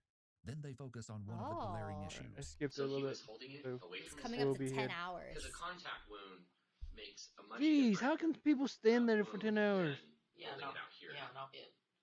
Then they focus on one of the glaring issues.
I skipped
So
a
he
little
was
bit.
holding it
So
away
It's
from
coming
his
up
We'll
to
be
10
here.
hours.
Because a contact wound makes a much
Jeez,
different
how can people stand there for 10 hours?
holding it out here.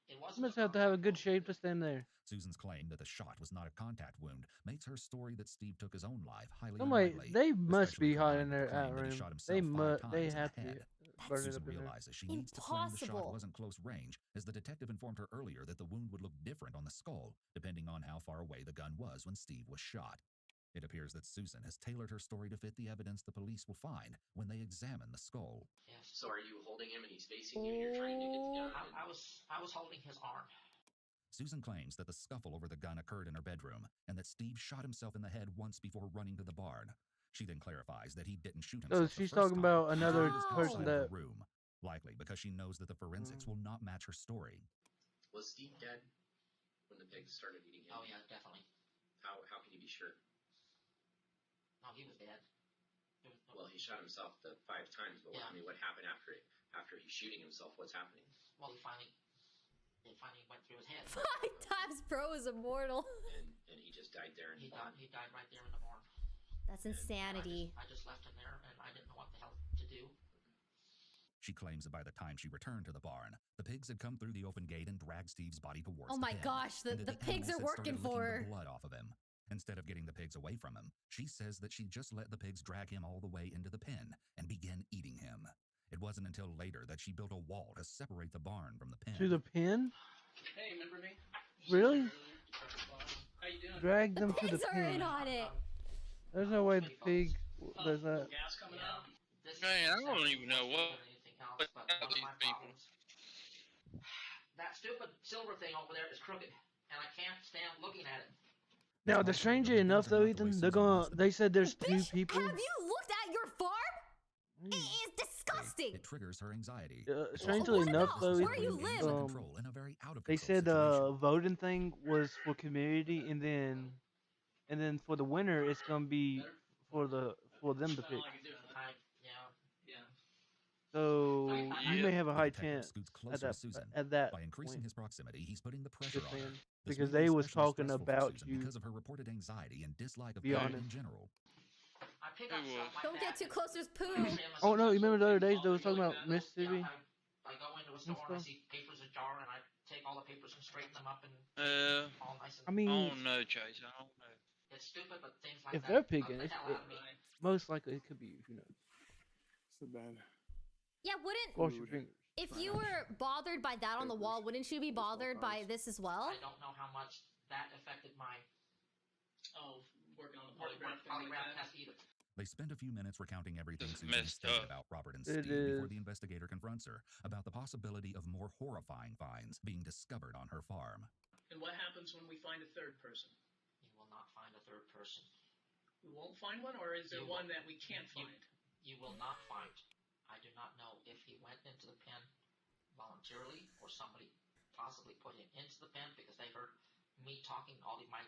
it
You
wasn't.
must have to have a good shape to stand there.
Susan's claim that the shot was not a contact wound makes her story that Steve took his own life highly
Somebody,
unlikely.
they must
especially
be hot
combined
in
with the
their
claim that he
room.
shot himself
They
5
must.
times
They
in the
have to be
head.
burning
Susan
up in there.
realizes she needs to claim the shot
Impossible.
wasn't close range, as the detective informed her earlier that the wound would look different on the skull, depending on how far away the gun was when Steve was shot. It appears that Susan has tailored her story to fit the evidence the police will find when they examine the skull.
Yes.
So are you holding him and he's facing you? You're trying to get the gun.
I was holding his arm.
Susan claims that the scuffle over the gun occurred in her bedroom and that Steve shot himself in the head once before running to the barn. She then clarifies that he didn't shoot
So
himself.
she's
the first
talking
time.
about another
He was
person
outside of
that.
her room, likely because she knows that the forensics will not match her story.
Was Steve dead when the pigs started eating him?
Oh yeah, definitely.
How can you be sure?
No, he was dead.
Well, he shot himself the 5 times, but
Yeah.
I mean, what happened after he's shooting himself? What's happening?
Well, it finally went through his head.
5 times pro is immortal.
And he just died there.
He died right there in the barn.
That's insanity.
I just left him there, and I didn't know what the hell to do.
She claims that by the time she returned to the barn, the pigs had come through the open gate and dragged Steve's body towards
Oh
the
my
pen,
gosh,
and
the
that
pigs
animals
are
had
working
started
for
licking
her.
the blood off of him. Instead of getting the pigs away from him, she says that she just let the pigs drag him all the way into the pen and begin eating him. It wasn't until later that she built a wall to separate the barn from the pen.
To the pen?
Hey, remember me?
Really?
How you doing?
Drag them to the
Pigs are in
pen.
on it.
There's no way the pig does that.
Gas coming out.
Man, I don't even know what these people.
That stupid silver thing over there is crooked, and I can't stand looking at it.
Now, the strangely enough, though, Ethan, they said there's 2 people.
Have you looked at your farm? It is disgusting.
It triggers her anxiety.
Strangely
What
enough,
about
though,
where you live?
Control in a very out of
they
control
said
situation.
voting thing was for community, and then for the winner, it's gonna be for them to pick. So you may have a high chance
Scoots
at
closer
that
to Susan.
at that
By increasing
point.
his proximity, he's putting the pressure
Just
on her.
saying.
This
Because
will be
they was
especially
talking
stressful for
about
Susan
you.
because of her reported anxiety and dislike of
Be
God
honest.
in general.
I pick up stuff like
Don't
that.
get too close, there's poo.
Oh no, you remember the other days they was talking about Mississippi?
I go into a
and
store and I
stuff?
see papers ajar, and I take all the papers and straighten them up and all nice and.
I mean,
I don't know, Chase. I don't know.
It's stupid, but things like
if
that.
they're picking,
bug the
it's,
hell out of me.
most likely it could be you. Who knows?
So bad.
Yeah, wouldn't
Wash your fingers.
if you were bothered by that on the wall, wouldn't you be bothered by this as well?
I don't know how much that affected my
Working on the
polygraph
polygraph
test either.
They spend a few minutes recounting everything
This is
Susan
messed
stated
up.
about Robert and
It
Steve before
is.
the investigator confronts her about the possibility of more horrifying finds being discovered on her farm.
And what happens when we find a third person?
You will not find a third person.
We won't find one, or is there
You
one
will-
that we can't find?
You will not find. I do not know if he went into the pen voluntarily or somebody possibly put him into the pen because they heard me talking all of my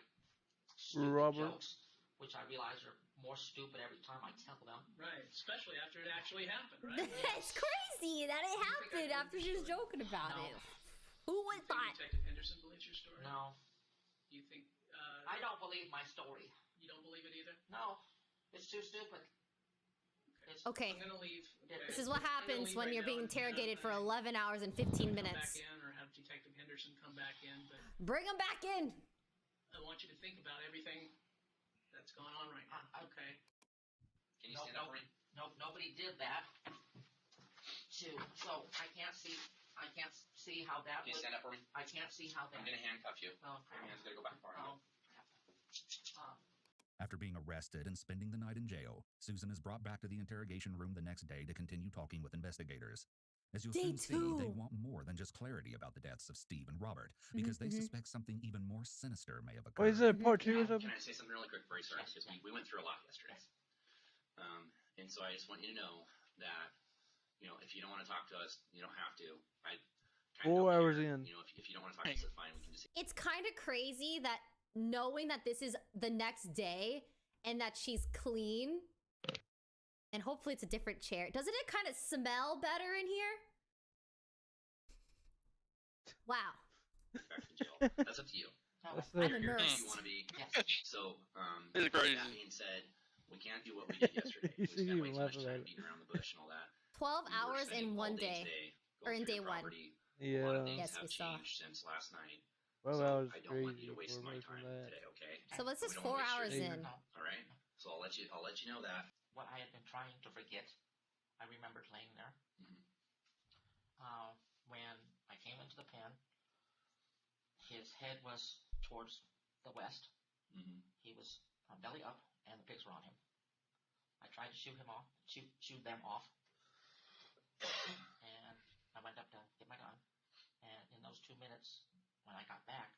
stupid
Robert.
jokes, which I realize are more stupid every time I tell them.
Right, especially after it actually happened, right?
It's crazy that it happened after she was joking about it. Who would thought?
Detective Henderson believes your story?
No,
You think,
I don't believe my story.
you don't believe it either?
No, it's too stupid. It's,
Okay.
I'm gonna leave.
This is what happens when you're being interrogated for 11 hours and 15
Come
minutes.
back in, or have Detective Henderson come back in, but
Bring them back in.
I want you to think about everything that's going on right now. Okay.
Can you stand up for me? No, nobody did that. So I can't see how that.
Can you stand up for me?
I can't see how that.
I'm gonna handcuff you.
Oh,
Your hand's gonna go back far enough.
After being arrested and spending the night in jail, Susan is brought back to the interrogation room the next day to continue talking with investigators. As you'll soon see, they want more than just clarity about the deaths of Steve and Robert, because they suspect something even more sinister may have occurred.
Wait, is it part 2 or something?
Can I say something really quick before you start? Because we went through a lot yesterday. And so I just want you to know that, if you don't want to talk to us, you don't have to.
4 hours in.
If you don't want to talk to us, it's fine. We can just...
It's kind of crazy that knowing that this is the next day and that she's clean, and hopefully it's a different chair. Doesn't it kind of smell better in here? Wow.
Back to jail. That's up to you.
I'm a nurse.
You want to be.
Yes.
So,
It's crazy.
That being said, we can't do what we did yesterday. We spent way too much time beating around the bush and all that.
12 hours in one day. Or in day one.
Yeah.
A lot of things
Yes,
have
we saw.
changed since last night.
Well,
So
that was
I don't want
crazy.
you to waste
4
my
hours
time
from that.
today, okay?
So this is
We don't
4
wanna waste
hours
your
in.
time. All right. So I'll let you know that.
What I had been trying to forget, I remembered laying there. When I came into the pen, his head was towards the west. He was belly up, and the pigs were on him. I tried to shoot them off, and I went up to get my gun. And in those 2 minutes, when I got back,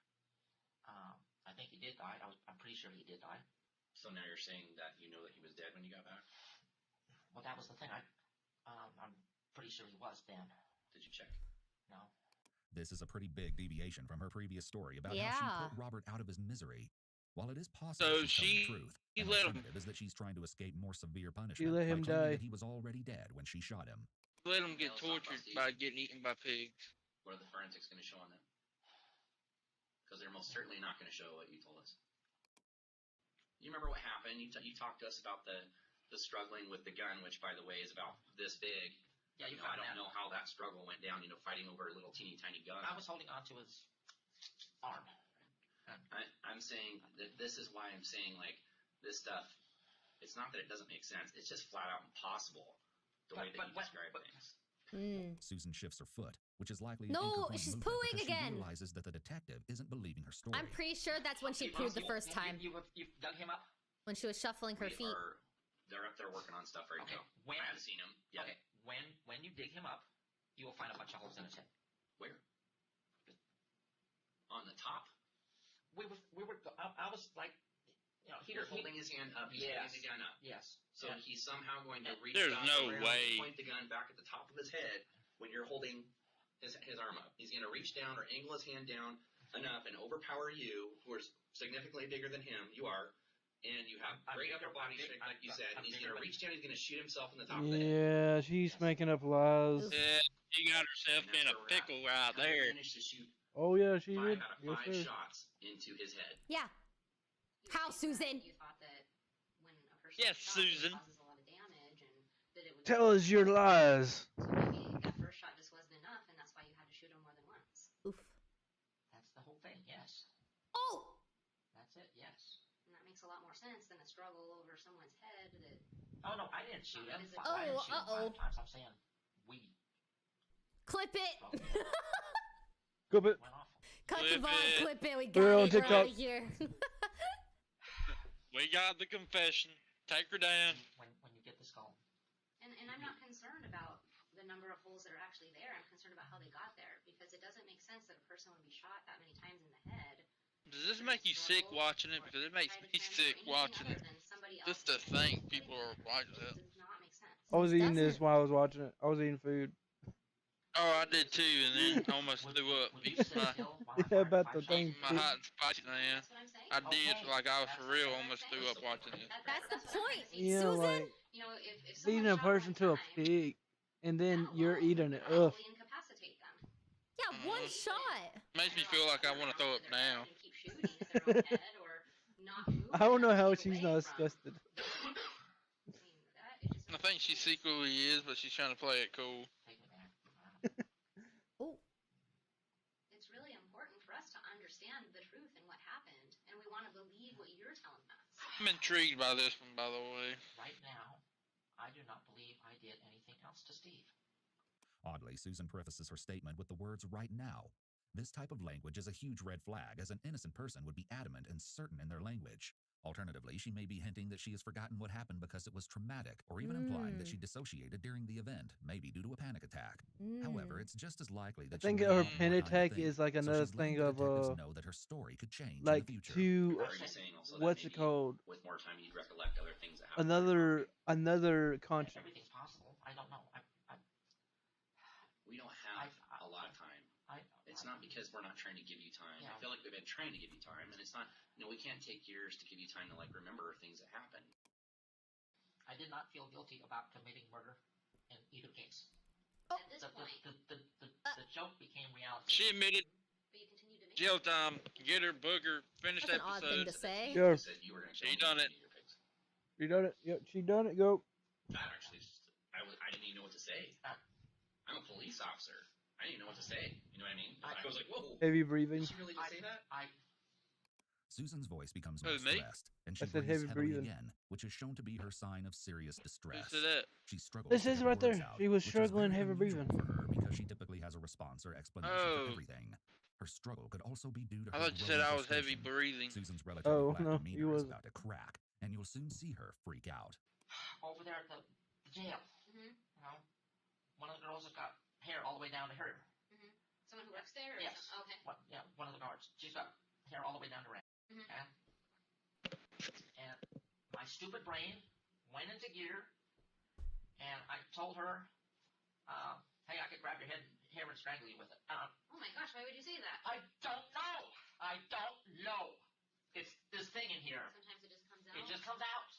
I think he did die. I'm pretty sure he did die.
So now you're saying that you know that he was dead when you got back?
Well, that was the thing. I'm pretty sure he was then.
Did you check?
No.
This is a pretty big deviation from her previous story about how she pulled Robert out of his misery. While it is possible she's telling the truth, an alternative is that she's trying to escape more severe punishment
let him
by claiming
die.
that he was already dead when she shot him.
Let him get tortured by getting eaten by pigs.
What are the forensics going to show on that? Because they're most certainly not going to show what you told us. You remember what happened? You talked to us about the struggling with the gun, which, by the way, is about this big.
Yeah,
I don't know how that struggle went down, fighting over a little teeny tiny gun.
I was holding on to his arm.
I'm saying that this is why I'm saying, this stuff, it's not that it doesn't make sense. It's just flat out impossible, the way that you describe things.
Susan shifts her foot, which is likely
No,
an incoherent
she's
movement
pooing
because
again.
She realizes that the detective isn't believing her story.
I'm pretty sure that's when she pooed the first time.
You dug him up?
When she was shuffling her feet.
They're up there working on stuff right now. I haven't seen him yet.
Okay, when you dig him up, you will find a bunch of holes in his head.
Where? On the top?
I was like,
You're holding his hand up. He's holding the gun up.
Yes.
So he's somehow going to reach
There's
out
no
around
way.
and point the gun back at the top of his head when you're holding his arm up. He's going to reach down or angle his hand down enough and overpower you, who are significantly bigger than him. You are. And you have great upper body strength, like you said. And he's going to reach down. He's going to shoot himself in the top of the head.
Yeah, she's making up lies.
Yeah, she got herself in a pickle right there.
Managed to shoot
Oh yeah, she
5
did.
out of 5
Yes, sir.
shots into his head.
Yeah. How, Susan?
You thought that when a person
Yes,
is shot,
Susan.
it causes a lot of damage, and that it would.
Tell us your lies.
So maybe that first shot just wasn't enough, and that's why you had to shoot him more than once.
Oof.
That's the whole thing, yes.
Oh!
That's it, yes.
And that makes a lot more sense than a struggle over someone's head. That.
Oh, no, I didn't shoot him.
Oh,
I didn't shoot him 5 times. I'm saying we.
Clip it.
Clip it.
Cut the
Clip
VOD,
it.
clip it. We
Put it on
got it. We're
TikTok.
out of here.
We got the confession. Take her down.
When you get this going.
And I'm not concerned about the number of holes that are actually there. I'm concerned about how they got there, because it doesn't make sense that a person would be shot that many times in the head.
Does this make you sick watching it? Because it makes me sick watching it. Just to think people are watching it.
I was eating this while I was watching it. I was eating food.
Oh, I did too, and then almost threw up.
Yeah, about the thing.
My hot and spicy man. I did, like I was for real, almost threw up watching it.
That's the point,
Yeah,
Susan.
like
You know, if
feeding a person to a pig, and then you're eating it. Ugh.
incapacitate them.
Yeah, one shot.
Makes me feel like I want to throw up now.
Keep shooting at their own head or not move.
I don't know how she's not disgusted.
I think she secretly is, but she's trying to play it cool.
Oh.
It's really important for us to understand the truth and what happened, and we want to believe what you're telling us.
I'm intrigued by this one, by the way.
Right now, I do not believe I did anything else to Steve.
Oddly, Susan prefaces her statement with the words "right now." This type of language is a huge red flag, as an innocent person would be adamant and certain in their language. Alternatively, she may be hinting that she has forgotten what happened because it was traumatic, or even implying that she dissociated during the event, maybe due to a panic attack. However, it's just as likely that
I think
she
her
may have
panic
more time to
attack
think,
is like
so
another
she's letting
thing
the
of
detectives know that her story could change
like
in the future.
to
Are you saying also that
what's it
maybe
called?
with more time you'd recollect other things that happened?
Another conscience.
Everything's possible. I don't know.
We don't have a lot of time. It's not because we're not trying to give you time. I feel like we've been trying to give you time, and it's not. We can't take years to give you time to like remember things that happened.
I did not feel guilty about committing murder in either case.
At this point,
The joke became reality.
She admitted jail time. Get her booger. Finished
That's an odd thing
episode.
to say.
Sure.
She done it.
She done it. Yep, she done it. Go.
That actually, I didn't even know what to say. I'm a police officer. I didn't even know what to say. You know what I mean? I was like, whoa.
Heavy breathing.
Did she really just say that?
Susan's voice becomes more
me?
stressed, and she
I said
breathes
heavy
heavily
breathing.
again, which is shown to be her sign of serious distress.
Who said that?
She struggles
This
to
is
get
right
words
there.
out,
She was
which is
struggling
very
heavy
unusual
breathing.
for her because she typically has a response or explanation
Oh.
for everything. Her struggle could also be due to
I
her
thought you said
growing
I was heavy
frustration.
breathing.
Susan's relatively
Oh,
flat
no,
demeanor
you
is
wasn't.
about to crack, and you'll soon see her freak out.
Over there at the jail. You know, one of the girls has got hair all the way down to her.
someone who works there? Or
Yes.
Okay.
One of the guards. She's got hair all the way down to her. Okay? And my stupid brain went into gear, and I told her, hey, I could grab your hair and strangle you with it.
Oh my gosh, why would you say that?
I don't know. I don't know. It's this thing in here.
Sometimes it just comes out.
It just comes out.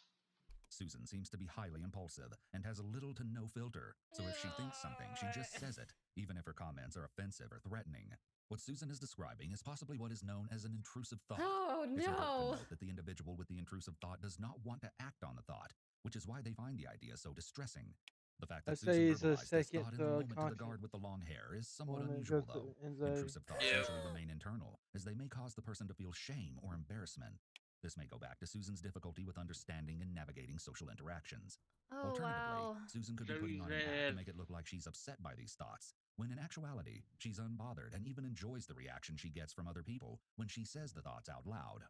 Susan seems to be highly impulsive and has little to no filter, so if she thinks something, she just says it, even if her comments are offensive or threatening. What Susan is describing is possibly what is known as an intrusive thought.
Oh,
It's important to
no.
note that the individual with the intrusive thought does not want to act on the thought, which is why they find the idea so distressing. The fact that
I'd
Susan
say it's a
verbalized this
second,
thought in the moment to the
conscience.
guard with the long hair is somewhat
When it
unusual,
goes to
though.
anxiety.
Intrusive thoughts
Yeah.
usually remain internal, as they may cause the person to feel shame or embarrassment. This may go back to Susan's difficulty with understanding and navigating social interactions.
Oh,
Alternatively,
wow.
Susan could be putting on an act to make it look like she's upset by these thoughts, when in actuality, she's unbothered and even enjoys the reaction she gets from other people when she says the thoughts out loud.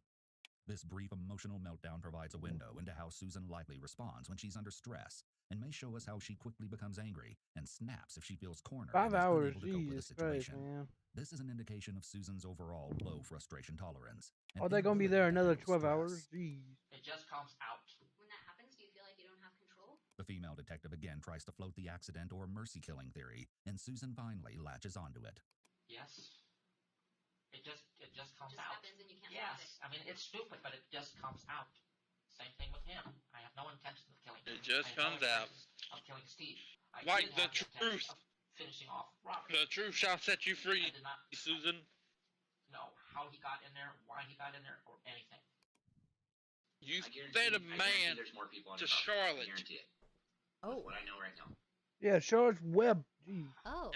This brief emotional meltdown provides a window into how Susan likely responds when she's under stress, and may show us how she quickly becomes angry and snaps if she feels cornered
5
and is
hours.
unable to cope with the
Jesus Christ,
situation.
man.
This is an indication of Susan's overall low frustration tolerance. and
Are they gonna be
inability
there
to
another
handle
12
stress.
hours? Jeez.
It just comes out.
When that happens, do you feel like you don't have control?
The female detective again tries to float the accident or mercy killing theory, and Susan finally latches onto it.
Yes. It just comes
It just
out.
happens and you can't
Yes.
stop
I mean, it's stupid, but it just comes out. Same thing with him. I have no intention of killing him.
It just
I have no
comes out.
intention Of killing Steve. I
Like
did
the
have intention
truth.
Of finishing off Robert.
The truth shall set you free,
I did not
Susan.
know how he got in there, why he got in there, or anything.
You
I guarantee-
fed a
I guarantee
man
there's more people on
to
your property.
Charlotte.
I guarantee it.
Oh.
What I know right now.
Yeah, Charlotte's Web. Jeez.
Oh.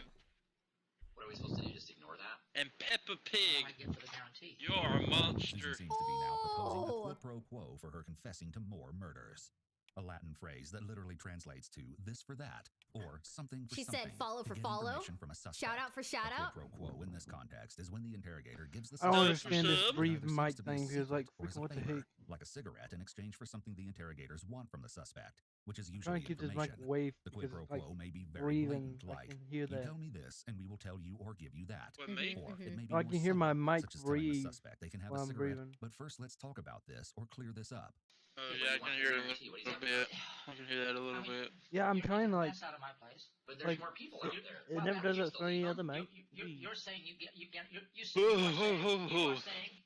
What are we supposed to do? Just ignore that?
And Peppa
What
Pig.
do I get for the guarantee?
You're a monster.
Susan seems to be now proposing a
Oh.
quid pro quo for her confessing to more murders. A Latin phrase that literally translates to this for that, or something for
She
something.
said follow
to
for
get
follow.
information From a suspect.
Shout out for shout
A
out.
quid pro quo in this context is when the interrogator gives the
I don't
suspect
understand this
information
brief
that either
mic
seems to be a
thing because, like,
secret or is
freaking
a
what the
favor,
heck?
like a cigarette in exchange for something the interrogators want from the suspect, which is
I'm
usually
trying to keep this mic
information.
away
The quid
because
pro
it's like
quo may be very
breathing.
blatant,
I
like,
can hear
you
that.
tell me this and we will tell you or give you that.
What, me?
Or it may be
I
more
can hear my
subtle,
mic
such as telling the
breathe
suspect they can have
while
a
I'm
cigarette,
breathing.
but first let's talk about this or clear this up.
Oh yeah, I can hear it a little bit. I can hear that a little bit.
Yeah, I'm trying to, like,
Mess out of my place.
But there's
like,
more people out there.
it never does that for any other mic.
You're saying you
Oh,
are saying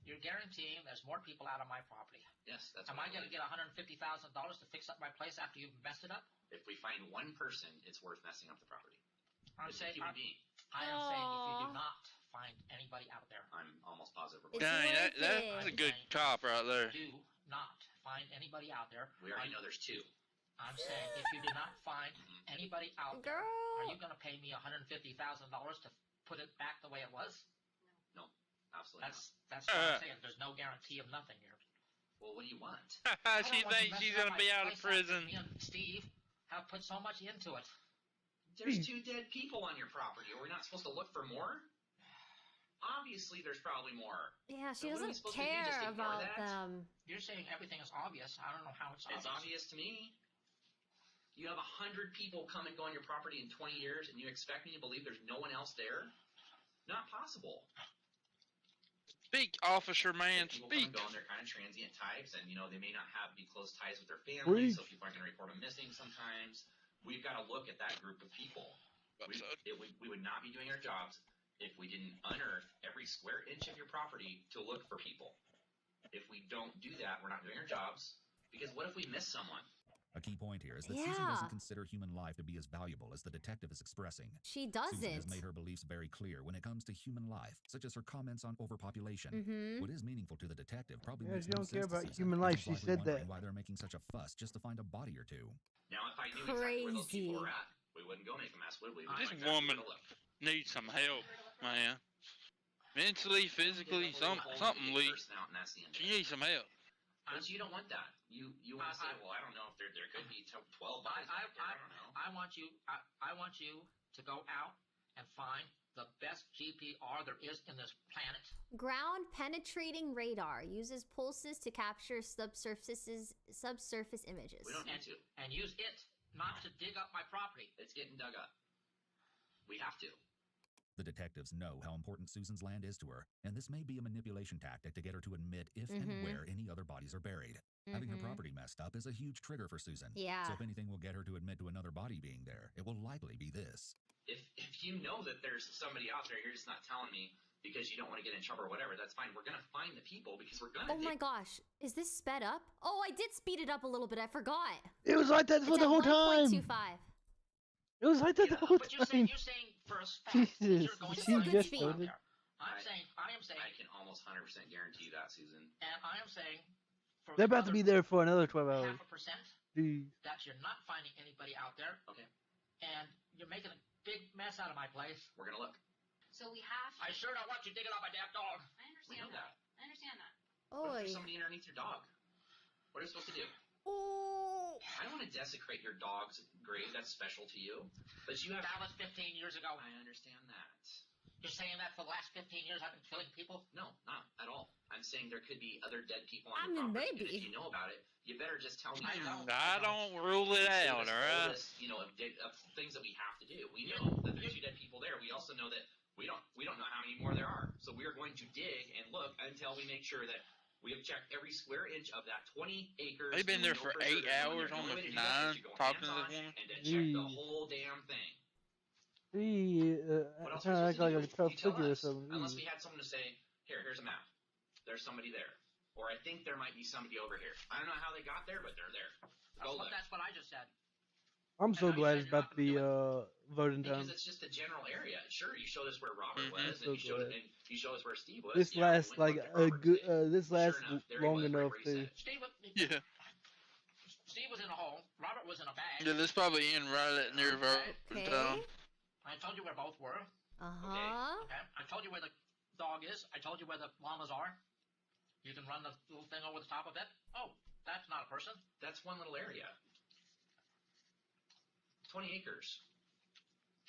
you're guaranteeing there's more people out of my property.
Yes, that's
Am
what
I going to get $150,000 to fix up my place after you've messed it up?
If we find one person, it's worth messing up the property.
I'm
It's a
saying
human being.
I am saying if you do not find anybody out there,
I'm almost positive.
It's
dang,
worth
that's
it.
a good cop right there.
do not find anybody out there.
We already know there's two.
I'm saying if you do not find anybody out there,
Girl.
are you going to pay me $150,000 to put it back the way it was?
No, absolutely
That's what I'm saying. There's no guarantee of nothing here.
not. Well, what do you want?
I
She
don't want
thinks
to
she's
mess up
gonna
my
be out of
place after
prison.
Me and Steve have put so much into it.
There's two dead people on your property. Are we not supposed to look for more? Obviously, there's probably more.
Yeah, she
So what are we
doesn't
supposed to do, just
care
ignore
about
that?
them.
You're saying everything is obvious. I don't know how it's
It's
obvious.
obvious to me. You have 100 people come and go on your property in 20 years, and you expect me to believe there's no one else there? Not possible.
Speak, officer man,
People
speak.
come and go, and they're kind of transient types, and they may not be close ties with their family, so people aren't going to report them missing sometimes. We've got to look at that group of people. We would not be doing our jobs if we didn't unearth every square inch of your property to look for people. If we don't do that, we're not doing our jobs. Because what if we miss someone?
A key point here is that Susan doesn't consider human life to be as valuable as the detective is expressing.
She doesn't.
Susan has made her beliefs very clear when it comes to human life, such as her comments on overpopulation. What is meaningful to the detective probably makes
She
no
don't care
sense to
about
Susan,
human
and
life.
she's
She
likely
said
wondering
that.
why they're making such a fuss just to find a body or two.
Now, if I knew exactly where those people were at, we wouldn't go make a mess, would we?
This woman needs some help, man. Mentally, physically, something, Lee. She needs some help.
Because you don't want that. You want to say, well, I don't know if there could be 12 bodies out there. I don't know.
I want you to go out and find the best GPR there is in this planet.
Ground penetrating radar uses pulses to capture subsurface images.
We don't need to.
And use it not to dig up my property.
It's getting dug up. We have to.
The detectives know how important Susan's land is to her, and this may be a manipulation tactic to get her to admit if and where any other bodies are buried. Having her property messed up is a huge trigger for Susan.
Yeah.
So if anything will get her to admit to another body being there, it will likely be this.
If you know that there's somebody out there, you're just not telling me because you don't want to get in trouble or whatever, that's fine. We're going to find the people because we're going to
Oh my gosh. Is this sped up? Oh, I did speed it up a little bit. I forgot.
It was like that for the whole time.
1.25.
It was like that the whole
But
time.
you're saying for a fact that
Jesus,
you're going to
she
find
just
people out
started.
there. I am saying,
I can almost 100% guarantee that, Susan.
and I am saying, for
They're about to be there for another 12 hours.
0.5%,
Jeez.
that you're not finding anybody out there.
Okay.
And you're making a big mess out of my place.
We're going to look.
So we have.
I sure don't want you digging up my damn dog.
I
We
understand
know
that. I understand that.
What if there's somebody underneath your dog? What are you supposed to do?
Oh.
I don't want to desecrate your dog's grave. That's special to you. But you have.
That was 15 years ago.
I understand that.
You're saying that for the last 15 years I've been killing people?
No, not at all. I'm saying there could be other dead people
I
on your
mean,
property.
maybe.
And if you know about it, you better just tell me.
I don't rule it out, all right?
Of things that we have to do. We know that there's 2 dead people there. We also know that we don't know how many more there are. So we are going to dig and look until we make sure that we have checked every square inch of that 20 acres.
They've been there for 8 hours, almost 9, talking to this woman.
And to check the whole damn thing.
I'm trying to act like a tough figure or something.
Unless we had someone to say, here's a map. There's somebody there. Or I think there might be somebody over here. I don't know how they got there, but they're there. Go look.
That's what I just said.
I'm so glad it's about to be voting time.
Because it's just a general area. Sure, you showed us where Robert was,
so
and you showed us where Steve was.
This lasts like a good. This lasts long enough to.
Yeah.
Steve was in a hole. Robert was in a bag.
Yeah, this probably in right at near voting.
I told you where both were. Okay. I told you where the dog is. I told you where the llamas are. You can run the little thing over the top of it. Oh, that's not a person.
That's one little area. 20 acres.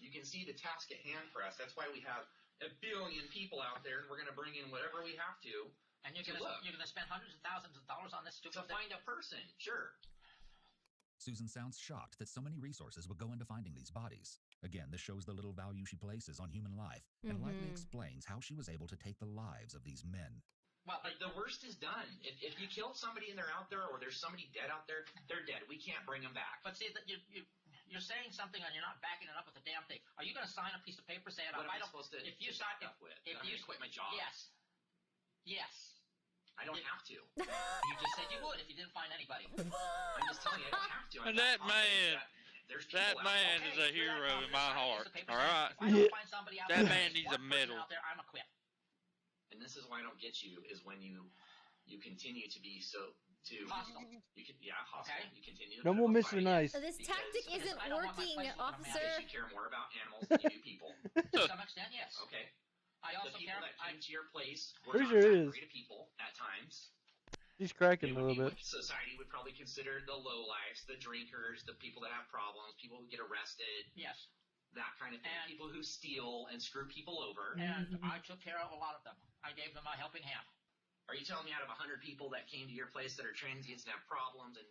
You can see the task at hand for us. That's why we have 1 billion people out there, and we're going to bring in whatever we have to.
And you're going to spend hundreds of thousands of dollars on this stupid
to find a person. Sure.
Susan sounds shocked that so many resources would go into finding these bodies. Again, this shows the little value she places on human life, and likely explains how she was able to take the lives of these men.
Well, the worst is done. If you killed somebody and they're out there, or there's somebody dead out there, they're dead. We can't bring them back.
But see, that you're saying something and you're not backing it up with a damn thing. Are you going to sign a piece of paper saying,
what am I supposed to
if you sign
up with?
If
I'm
you
quit my job.
Yes. Yes.
I don't have to.
You just said you would if you didn't find anybody.
I'm just telling you, I don't have to.
And that man is a hero in my heart. All right. That man needs a medal.
Out there, I'm a quit.
And this is why I don't get you, is when you continue to be so
hostile.
Hostile. You continue.
No more Mr. Nice.
So this tactic isn't working, officer.
Because you care more about animals than you do people.
To some extent, yes.
Okay.
I also
the people
care.
that came to your place were
Pretty
not
sure
that
it is.
great of people at times.
He's cracking a little bit.
Society would probably consider the lowlifes, the drinkers, the people that have problems, people who get arrested.
Yes.
that kind of thing. People who steal and screw people over.
And I took care of a lot of them. I gave them a helping hand.
Are you telling me out of 100 people that came to your place that are transients and have problems and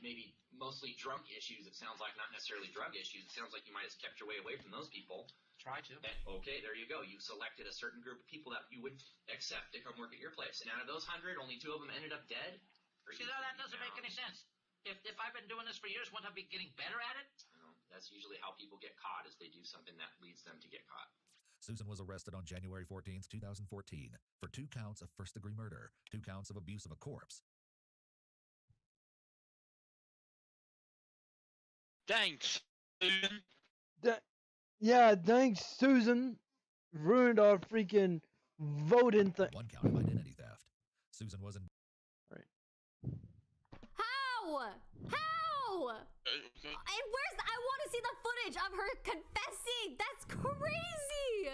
maybe mostly drunk issues, it sounds like not necessarily drug issues, it sounds like you might have kept your way away from those people.
Try to.
Okay, there you go. You selected a certain group of people that you would accept to come work at your place. And out of those 100, only 2 of them ended up dead?
See, that doesn't make any sense. If I've been doing this for years, wouldn't I be getting better at it?
No, that's usually how people get caught, is they do something that leads them to get caught.
Susan was arrested on January 14th, 2014 for 2 counts of first-degree murder, 2 counts of abuse of a corpse.
Thanks, Susan.
Yeah, thanks, Susan. Ruined our freaking voting thing.
1 count of identity theft. Susan was in...
How? And I want to see the footage of her confessing. That's crazy.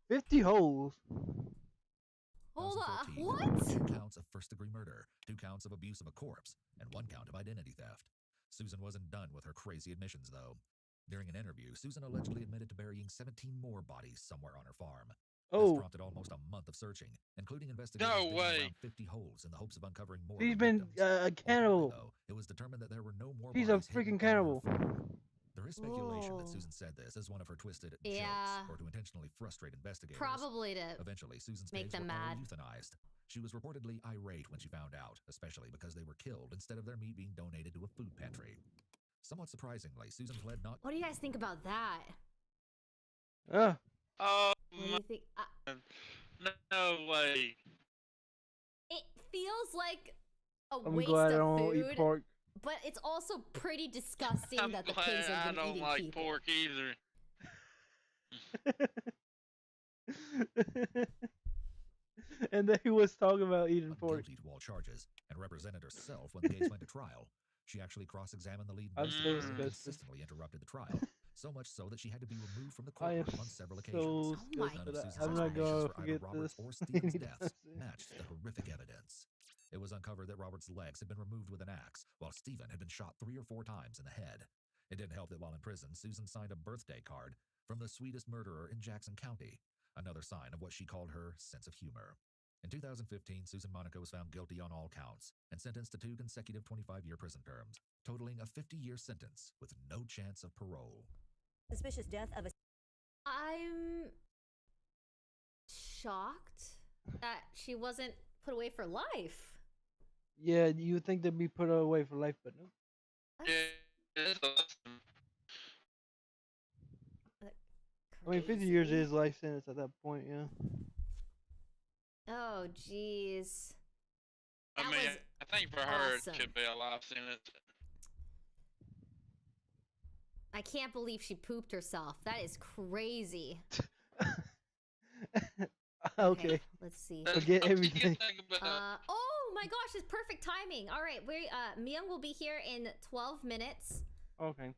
50 holes.
Hold on.
2014,
What?
2 counts of first-degree murder, 2 counts of abuse of a corpse, and 1 count of identity theft. Susan wasn't done with her crazy admissions, though. During an interview, Susan allegedly admitted to burying 17 more bodies somewhere on her farm.
Oh.
This prompted almost a month of searching, including investigators digging around 50 holes in the hopes of uncovering more.
He's been a cannibal.
Though, it was determined that there were no more.
He's a
bodies
freaking
hidden on her
cannibal.
farm. There is speculation
Whoa.
that Susan said this as one of her twisted
Yeah.
jokes, or to intentionally frustrate investigators.
Probably to
Eventually, Susan's
make
pigs
them
were all
mad.
euthanized. She was reportedly irate when she found out, especially because they were killed instead of their meat being donated to a food pantry. Somewhat surprisingly, Susan pled not.
What do you guys think about that?
Uh.
What do you think?
No way.
It feels like a
I'm
waste
glad I
of
don't
food,
eat pork.
but it's also pretty disgusting
I'm
that the
glad
pigs
I
have been
don't
eating
like
people.
pork either.
And then he was talking about eating pork.
Guilty to all charges and represented herself when the case went to trial. She actually cross-examined the lead
I'm
witness
so
and
disgusted.
consistently interrupted the trial, so much so that she had to be removed from the
I am
courtroom on several occasions.
so
None of
disgusted.
Susan's
I'm not
explanations
gonna
for either
forget
Robert's
this
or Stephen's deaths
anytime soon.
matched the horrific evidence. It was uncovered that Robert's legs had been removed with an axe, while Stephen had been shot 3 or 4 times in the head. It didn't help that while in prison, Susan signed a birthday card from the sweetest murderer in Jackson County, another sign of what she called her sense of humor. In 2015, Susan Monaco was found guilty on all counts and sentenced to 2 consecutive 25-year prison terms, totaling a 50-year sentence with no chance of parole.
Suspicious death of a...
I'm shocked that she wasn't put away for life.
Yeah, you would think they'd be put away for life, but no.
Yeah, it's awesome.
I mean, 50 years is life sentence at that point, yeah.
Oh, jeez.
I
That
mean,
was
I think for her
awesome.
it should be a life sentence.
I can't believe she pooped herself. That is crazy.
Okay.
Let's see.
Forget everything.
Oh my gosh, it's perfect timing. All right, Myung will be here in 12 minutes.
Okay.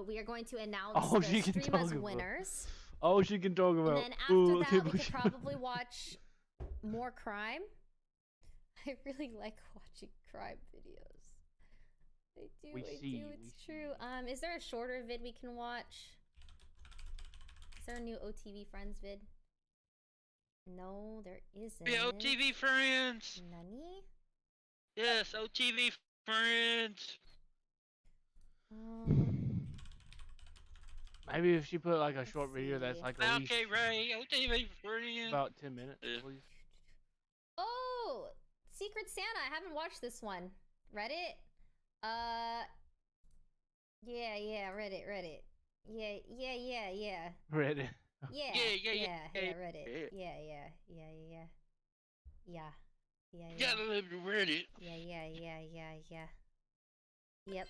We are going to announce
Oh,
the
she can
stream
talk
as
about.
winners.
Oh, she can talk about.
And then after
Ooh,
that,
okay,
we could
but-
probably watch more crime. I really like watching crime videos. I do. It's true. Is there a shorter vid we can watch? Is there a new OTV Friends vid? No, there isn't.
Yeah, OTV Friends.
Nani?
Yes, OTV Friends.
Maybe if she put like a short video that's like at least
Okay, Ray, OTV Friends.
about 10 minutes, please.
Oh, Secret Santa. I haven't watched this one. Reddit? Yeah, Reddit. Yeah.
Reddit.
Yeah, Reddit. Yeah.
Gotta live to Reddit.
Yeah. Yep.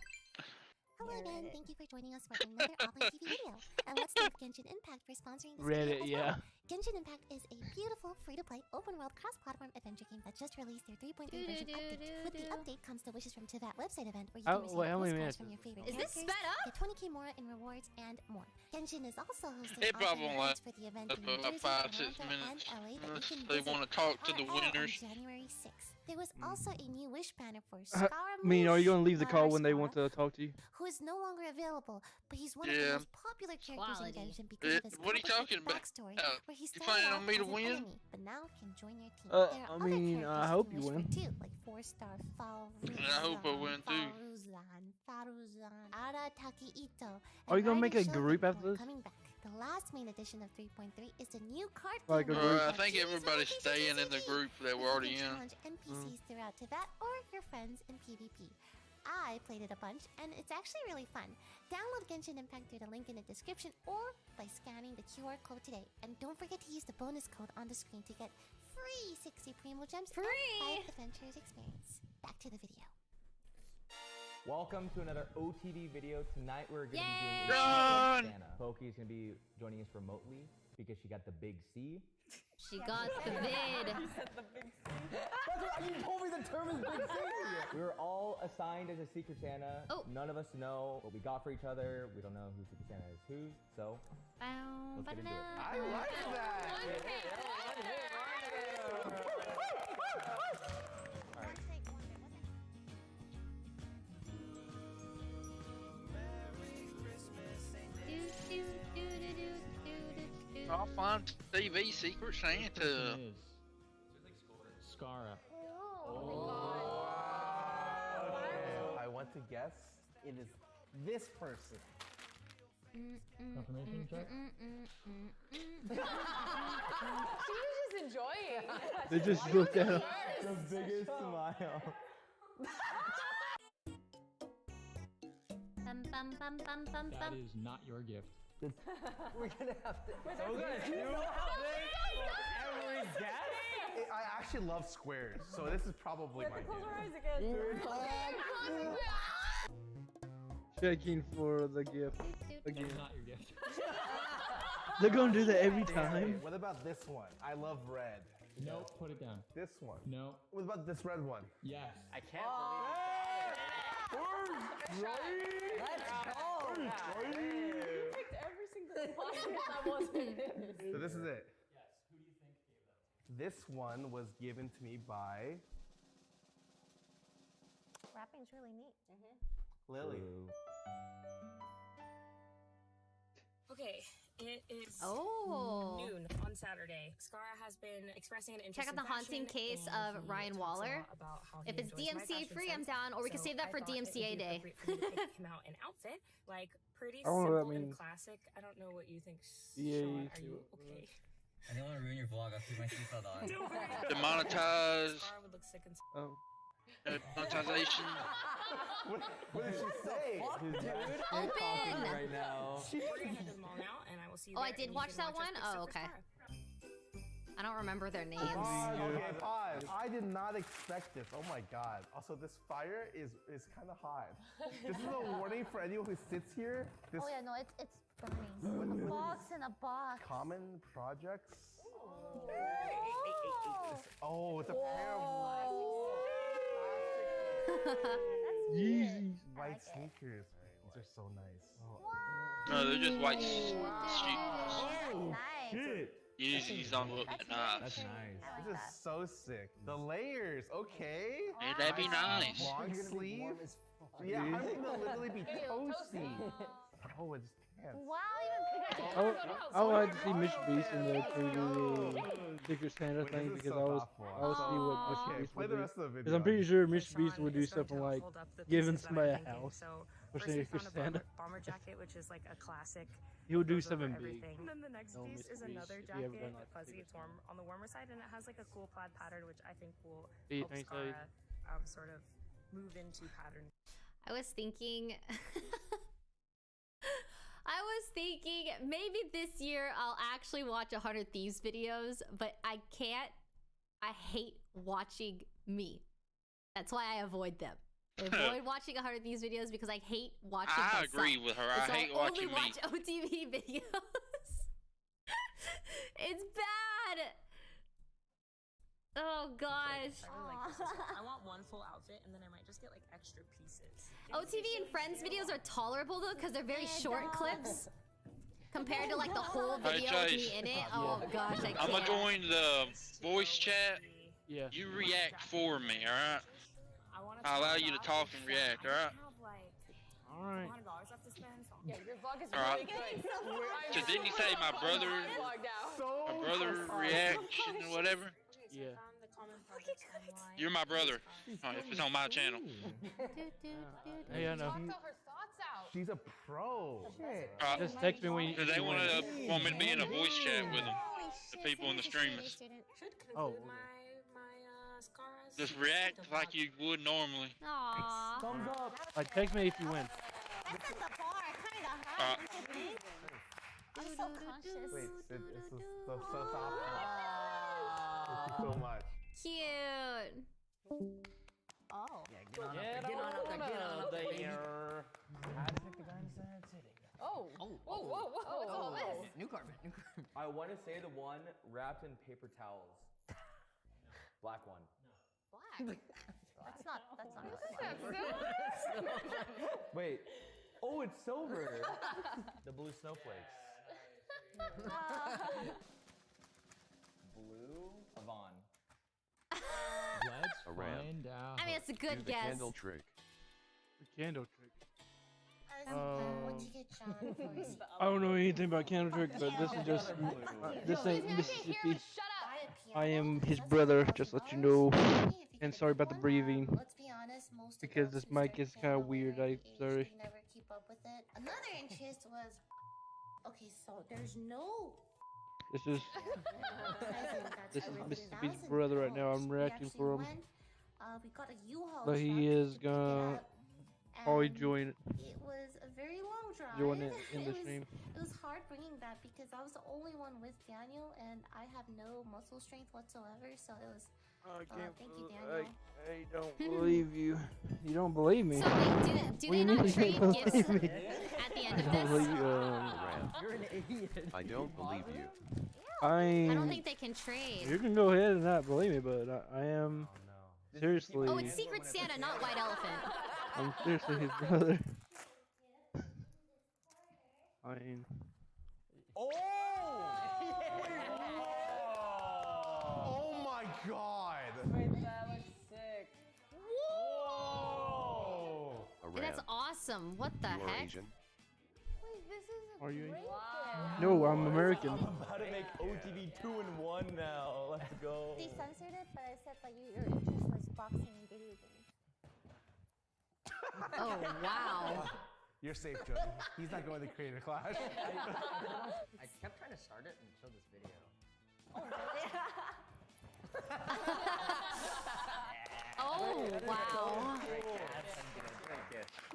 Hello again, thank you for joining us for another Opley TV video. And let's thank Genshin Impact for sponsoring this
Reddit,
video as
yeah.
well.
Genshin Impact is a beautiful, free-to-play, open-world, cross-platform adventure game that just released their 3.3 version update. With the update comes the Wishes from Teyvat website event where you can receive postcards from your favorite characters, get 20k more in rewards, and more. Genshin is also hosting awesome events for the event in New Jersey, Toronto, and LA that you can
They want to talk to the winners.
on January 6th. There was also a new wish banner for Scar
I mean, are you gonna leave the call when they want to talk to you?
who is no longer available, but he's one of the most popular characters in Genshin because of his
What are you talking about?
backstory, where he
You
started
planning
off
on me
as
to
an
win?
enemy, but now can join your team. There are
I mean, I hope you win.
too, like 4-star Faruzan,
I hope I win too.
Faruzan, Arataki Ito.
Are you gonna
and
make a
Raiden
group
Shogun
after this?
coming back. The last main edition of 3.3 is the new card
Like
game
a
mode
group?
I
that
think
teases
everybody's
features
staying in the group that we're already
you can
in.
challenge NPCs throughout Teyvat or your friends in PvP. I played it a bunch, and it's actually really fun. Download Genshin Impact through the link in the description or by scanning the QR code today. And don't forget to use the bonus code on the screen to get free 60 Primo Gems and 5 Adventures experience. Back to the video.
Welcome to another OTV video. Tonight we're going to be doing
Run!
Santa. Pokey is going to be joining us remotely because she got the big C.
She got the vid.
That's what you told me the term is big C. We were all assigned as a Secret Santa.
Oh.
None of us know what we got for each other. We don't know who Secret Santa is who. So let's get into it.
I like that.
I'll find TV Secret Santa.
Scara.
I want to guess it is this person.
Confirmation check.
She was just enjoying.
They just looked at him.
The biggest smile.
Bum, bum, bum, bum, bum,
That
bum.
is not your gift.
We're gonna have to.
Wait,
So we're gonna
do you
do
know how big?
every guess. I actually love squares, so this is probably my
Close
gift.
our eyes again.
Checking for the gift again.
That's not your gift.
They're gonna do that every
Okay,
time.
what about this one? I love red.
Nope, put it down.
This one.
No.
What about this red one?
Yes.
I can't believe it.
Let's go. You picked every single one that wasn't his.
So this is it.
Yes. Who do you think gave that?
This one was given to me by
Wrapping's really neat.
Lily.
Okay, it is
Oh.
noon on Saturday. Scara has been expressing an interest
Check out
in
the haunting
fashion,
case
and
of
he
Ryan
talks a
Waller.
lot about how
If
he
it's
enjoys my
DMCA
fashion
free, I'm
sense.
down, or we can
So
save that
I
for
thought it would
DMCA
be
day.
appropriate for me to pick him out an outfit, like pretty
I don't know what that
simple and
means.
classic. I don't know what you think,
Yeah,
Sean.
you
Are you okay?
I don't want to ruin your vlog. I'll keep my seatbelt on.
Don't worry.
Demonetize.
Scara would look sick and
Oh.
Demonetization.
What did she say?
Open!
Right now.
We're gonna head to the mall now, and I will see you
Oh,
there,
I did
and you
watch
can
that
watch us
one?
pick
Oh,
stuff for
okay.
Scara.
I don't remember their names.
Pause. Okay, pause. I did not expect this. Oh my god. Also, this fire is kind of hot. This is a warning for anyone who sits here. This
Oh yeah, no, it's burning. A box in a box.
common projects.
Oh.
Oh, it's a pair of
Yeezys.
white sneakers. These are so nice. Oh.
No, they're just white sheets.
Nice.
Shit.
Yeezys don't look that nice.
That's nice.
This is so sick. The layers, okay.
Hey, that'd be nice.
Long sleeve. Yeah, I'm gonna literally be toasty. Oh, it's pants.
Wow, even
I would like to see Mr. Beast in the 3D Secret Santa
Wait,
thing
this is
because
so
I was
thoughtful.
see what Mr.
Okay,
Beast
play
would
the
do.
rest of the
Because I'm
video.
pretty sure Mr.
Sean
Beast would do
is going
something
to
like
hold up the
giving
pieces that I'm
somebody a
thinking.
house
So
for
first we
Secret
found a
Santa.
bomber jacket, which is like a classic.
He would do
goes over
something big.
everything. And then the next
No,
piece
Mr.
is
Beast,
another
if you ever
jacket,
done like
fuzzy. It's warm on the warmer side, and it has like a cool plaid pattern, which I think will
Hey,
help
thanks,
Scara
Ellie.
sort of move into pattern.
I was thinking maybe this year I'll actually watch 100 Thieves videos, but I can't. I hate watching me. That's why I avoid them. I avoid watching 100 Thieves videos because I hate watching myself.
I agree with her.
And
I
so
hate
I only
watching me.
watch OTV videos. It's bad. Oh gosh.
I really like this as well. I want one full outfit, and then I might just get like extra pieces.
OTV and Friends videos are tolerable though because they're very short clips compared to like the whole
Hey,
video with
Chase.
me in it. Oh gosh, I
I'm
can't.
gonna join the voice chat.
Yeah.
You react for me, alright? I'll allow you to talk and react, alright?
Alright.
$100 left to spend. So yeah, your vlog is
Alright.
really good.
So didn't he say my brother reaction or whatever?
Yeah.
You're my brother. Oh, if it's on my channel.
Hey, I know.
She's a pro.
Just text me when you.
They want me to be in a voice chat with them, the people in the streamers.
Oh.
Just react like you would normally.
Aww.
Thumbs up.
Like, text me if you win.
That's at the bar, kind of hard. I'm so conscious.
Wait, it's so soft. Thank you so much.
Cute.
Oh.
Get on up there.
How to pick the guy in the center sitting.
Oh. Whoa. What's all this?
New carpet.
I want to say the one wrapped in paper towels. Black one.
Black. That's not really black.
Wait. Oh, it's silver. The blue snowflakes. Blue Avon.
Let's find out.
I mean, it's a good
Do the
guess.
candle trick.
The candle trick.
What'd you get, John, for us?
I don't know anything about candle trick, but this is just. This ain't Mississippi. I am his brother, just let you know. And sorry about the breathing.
Let's be honest, most
Because this mic is kind of weird. I'm sorry.
we never keep up with it. Another interest was, okay, so there's no
This is
this is
Mississippi's brother right now. I'm reacting for him.
We got a U-Haul
But he is gonna probably join it.
It was a very long drive.
Join it in the stream.
It was hard bringing that because I was the only one with Daniel, and I have no muscle strength whatsoever. So it was. Thank you, Daniel.
I don't believe you. You don't believe me.
So wait, do
What
they
do you
not
mean you
trade
don't
gifts
believe me?
at the end
I
of
don't
this?
believe you.
You're an idiot.
I don't believe you.
I don't think they can trade.
You can go ahead and not believe me, but I am seriously.
Oh, it's Secret Santa, not White Elephant.
I'm seriously his brother. I mean.
Oh! Oh my god!
Wait, that looks sick.
Whoa!
That's awesome. What the
You are
heck?
Asian?
Wait, this is
Are you?
wow.
No, I'm American.
I'm about to make OTV 2-in-1 now. Let's go.
They censored it, but I said like your interest was boxing and video games.
Oh wow.
You're safe, Jody. He's not going to Creator Clash.
I kept trying to start it and show this video.
Oh wow.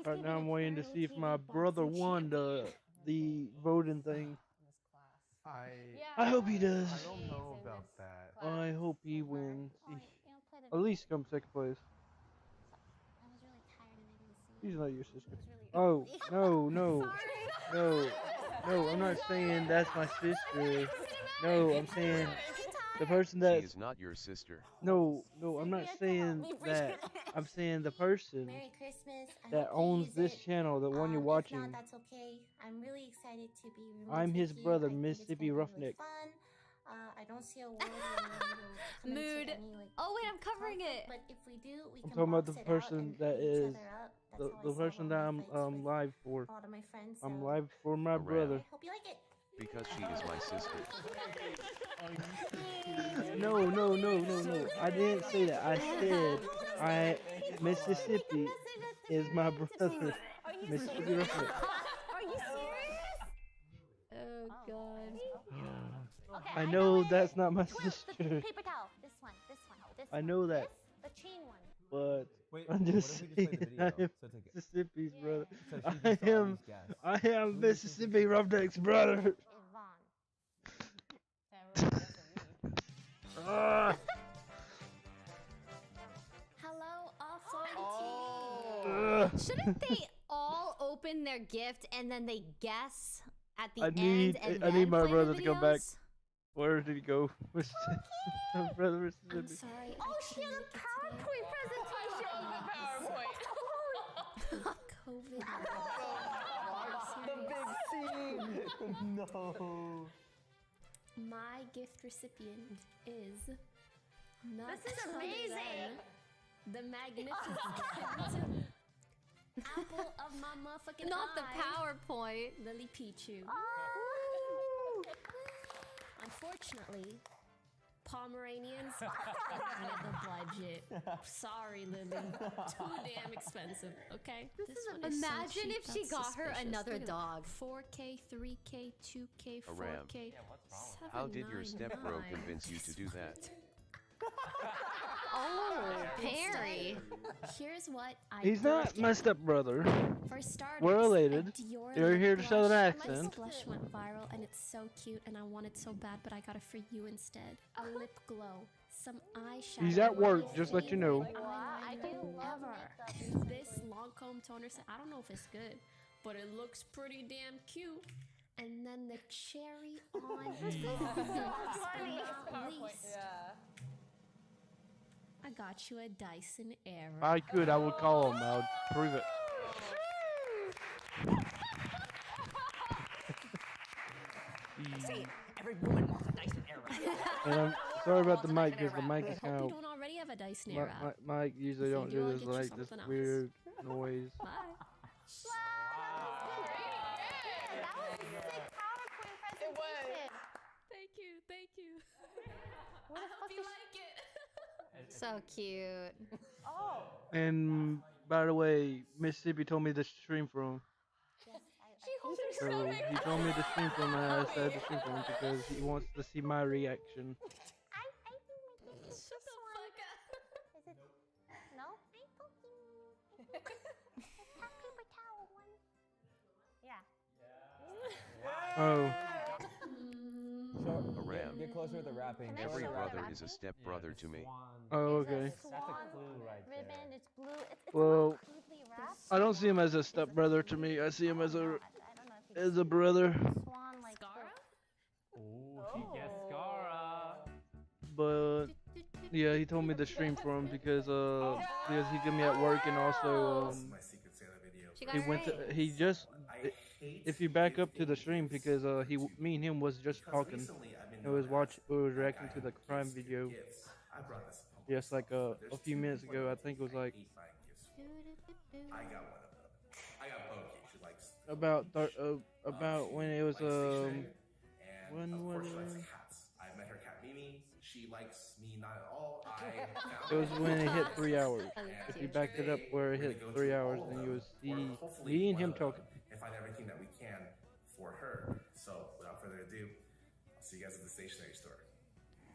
Right now I'm waiting to see if my brother won the voting thing. I hope he does.
I don't know about that.
I hope he wins. At least come second place. She's not your sister. Oh, no. I'm not saying that's my sister. No, I'm saying the person that.
She is not your sister.
No, I'm not saying that. I'm saying the person
Merry Christmas. I
that
hope you
owns
use
this
it.
channel, the one you're
If
watching.
not, that's okay. I'm really excited to be removed
I'm his
with you.
brother,
I think it's
Mississippi
gonna be
Roughneck.
Really fun. I don't see a world where we will come
Mood.
into any, like,
Oh wait, I'm covering
conflict,
it.
But if we do, we
I'm
can
talking about
box
the
it out
person
and
that
beat each
is
other up. That's
the
how I saw
person
one
that
of
I'm
my fights with
live for.
a lot of my friends.
I'm
so
live for my
Around.
brother.
I hope you like it.
Because she is my sister.
No. I didn't say that. I said Mississippi is my brother. Mississippi Roughneck.
Are you serious?
Oh god.
I know that's not my sister.
Paper towel. This one.
I know that.
The chain one.
But
Wait,
I'm
what
just
if we just play
saying
the
I
video?
am
So take it.
Mississippi's brother.
So she just saw these guys.
I am Mississippi Roughneck's brother. Ah.
Hello, offline TV.
Shouldn't they all open their gift and then they guess at the
I
end
need
and
I
then
need my
play the
brother to come back.
videos?
Where did he go? Brother Mississippi.
I'm sorry. Oh, she had a PowerPoint presentation. COVID.
The big scene. No.
My gift recipient is not
This is amazing.
the magnificent apple of my motherfucking
Not the
eye,
PowerPoint.
Lily Pichu. Unfortunately, Pomeranians don't have the budget. Sorry, Lily. Too damn expensive. Okay. This one is so
Imagine
cheap,
if she
that's
got her
suspicious.
another
Look at
dog.
4K, 3K, 2K,
Aram.
4K.
How did your stepbro
799.
convince you to do that?
Oh, Perry.
Here's what I
He's not
did
my
get.
stepbrother.
For starters,
We're related.
a Dior
You're
lip
here to show an
blush.
accent.
My blush went viral and it's so cute and I want it so bad, but I got it for you instead. A lip glow, some eyeshadow.
He's at work, just let you know.
I do ever. This Lancome toner set, I don't know if it's good, but it looks pretty damn cute. And then the cherry on top, last but not least, I got you a Dyson Airwrap.
If I could, I would call him. I would prove it.
See, every woman wants a Dyson Airwrap.
And I'm sorry about the mic because the mic is
Hope
kind
you
of.
don't already have a Dyson Airwrap.
Mike usually
If you
don't
do,
do
I'll
this
get you
like this
something else.
weird noise.
Bye.
That was a sick PowerPoint presentation.
Thank you, thank you.
What the fuck is
So cute.
Oh.
And by the way, Mississippi told me to stream from.
She holds her
So
stomach.
he told me to stream from, and I decided to stream from because he wants to see my reaction.
Shut the fuck up. Is it? No? Paper towel one. Yeah.
Oh.
Aram.
Get closer with the rapping.
Every brother is a stepbrother to me.
Oh, okay.
Swan ribbon. It's blue. It's
Well,
crudely wrapped.
I don't see him as a stepbrother to me. I see him as a brother.
Swan like
Ooh, she gets Scara.
But yeah, he told me to stream for him because he's gonna be at work and also
She got
he
it
went
right.
to he just if you back up to the stream because me and him was just talking. It was reacting to the crime video. Just like a few minutes ago, I think it was like
I got one of them. I got Pokey. She likes
about when it was when
of
was
course she likes
it?
cats. I met her cat Mimi. She likes me not at all. I
It was when it hit 3 hours.
And
If you backed it up where it hit 3 hours, then you would see me and him talking.
and find everything that we can for her. So without further ado, I'll see you guys at the stationery store.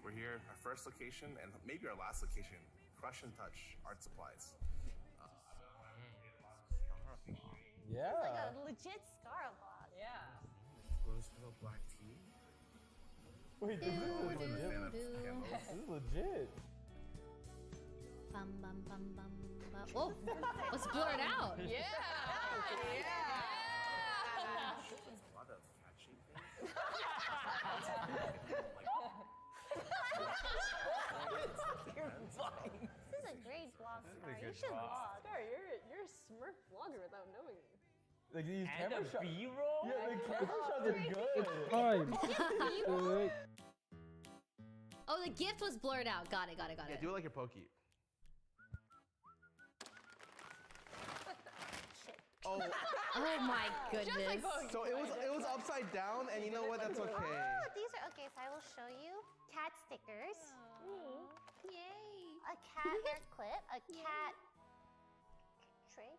We're here, our first location and maybe our last location, Crush and Touch Art Supplies.
Yeah.
It's like a legit Scara box. Yeah.
Rose little black tea.
Wait, this is legit. This is legit.
Bum bum bum bum bum. Whoa! Let's blur it out.
A lot of catchy things.
This is a great vlog, Scar. You should vlog. Scar, you're a Smurf vlogger without knowing it.
Like these
And
camera
a
shots.
B-roll?
Yeah, the camera shots are good.
It's time. Alright.
Oh, the gift was blurred out. Got it.
Yeah, do it like your Pokey. Oh.
Oh my goodness.
So it was upside down, and you know what? That's okay.
Oh, these are okay. So I will show you cat stickers.
Yay!
A cat hair clip. A cat tray.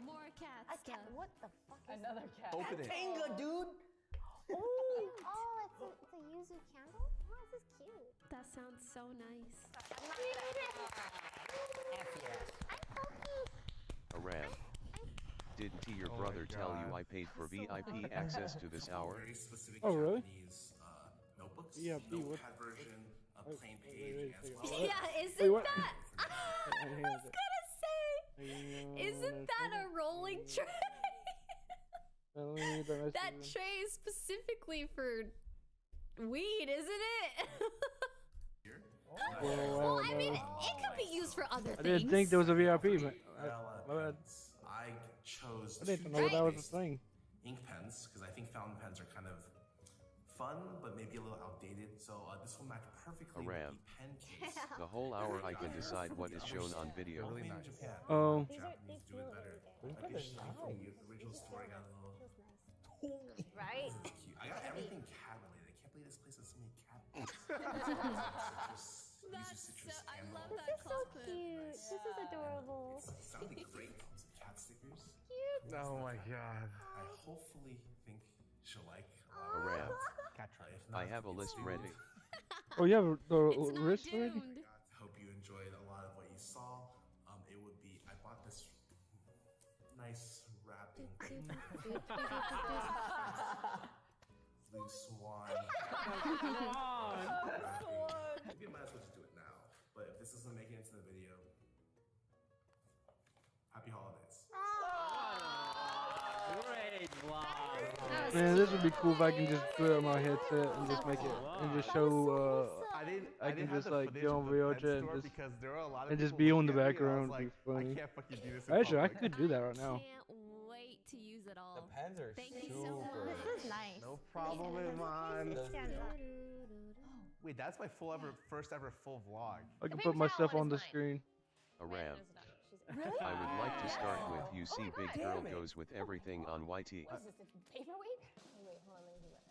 More cat
A cat.
stuff.
What the fuck? Is Another cat.
Open it.
Tenga, dude.
Oh, it's a yuzu candle. Oh, this is cute.
That sounds so nice.
Aram. Didn't your brother tell you I paid for VIP access to this hour?
Very specific
Oh, really?
Japanese notebooks.
Yeah, B, what?
Notepad version, a
Oh,
plain
wait,
page,
wait,
and
wait,
some
wait.
Yeah, isn't
Wait, what?
that?
Hang on
I
a
was
sec.
gonna say, isn't that a rolling tray? That tray is specifically for weed, isn't it?
Well,
I mean, it could be used for other
I
things.
didn't think there was a VIP, but my bad.
I chose
I didn't know that was a thing.
ink pens because I think fountain pens are kind of fun, but maybe a little outdated. So this will match perfectly with
Aram.
the pen case.
The whole hour I can decide what is shown on video.
Really nice. Japan.
Oh.
Japanese do it better. Like the shine from the original story got a little.
Right?
Cute. I got everything cat related. I can't believe this place has so many cat.
I love that. This is so cute. This is adorable.
It sounded great. Some cat stickers.
Cute.
Oh my god.
I hopefully think she'll like
Aram.
cat try.
I have a list ready.
Oh, you have the wrist already?
I hope you enjoyed a lot of what you saw. It would be I bought this nice wrapping. Blue swan. Maybe I might as well just do it now. But if this doesn't make it into the video, happy holidays.
Great vlog.
Man, this would be cool if I can just put it on my headset and just make it and just show. I can just like go on Realja and just
because there are a lot of
and just
people
be on the
looking at me, and I was
background. It'd be
like,
funny.
I can't fucking do this in
Actually, I
public.
could do that right now.
Can't wait to use it all.
The pens are
Thank
super.
you so much. This is nice.
No problem, man.
Stand up.
Wait, that's my first ever full vlog.
I can put myself on the screen.
Aram.
Really?
I would like to start with you see
my
big
God.
girl goes with everything on YT.
What is this, a paperweight? Oh, wait, hold on, let me do that.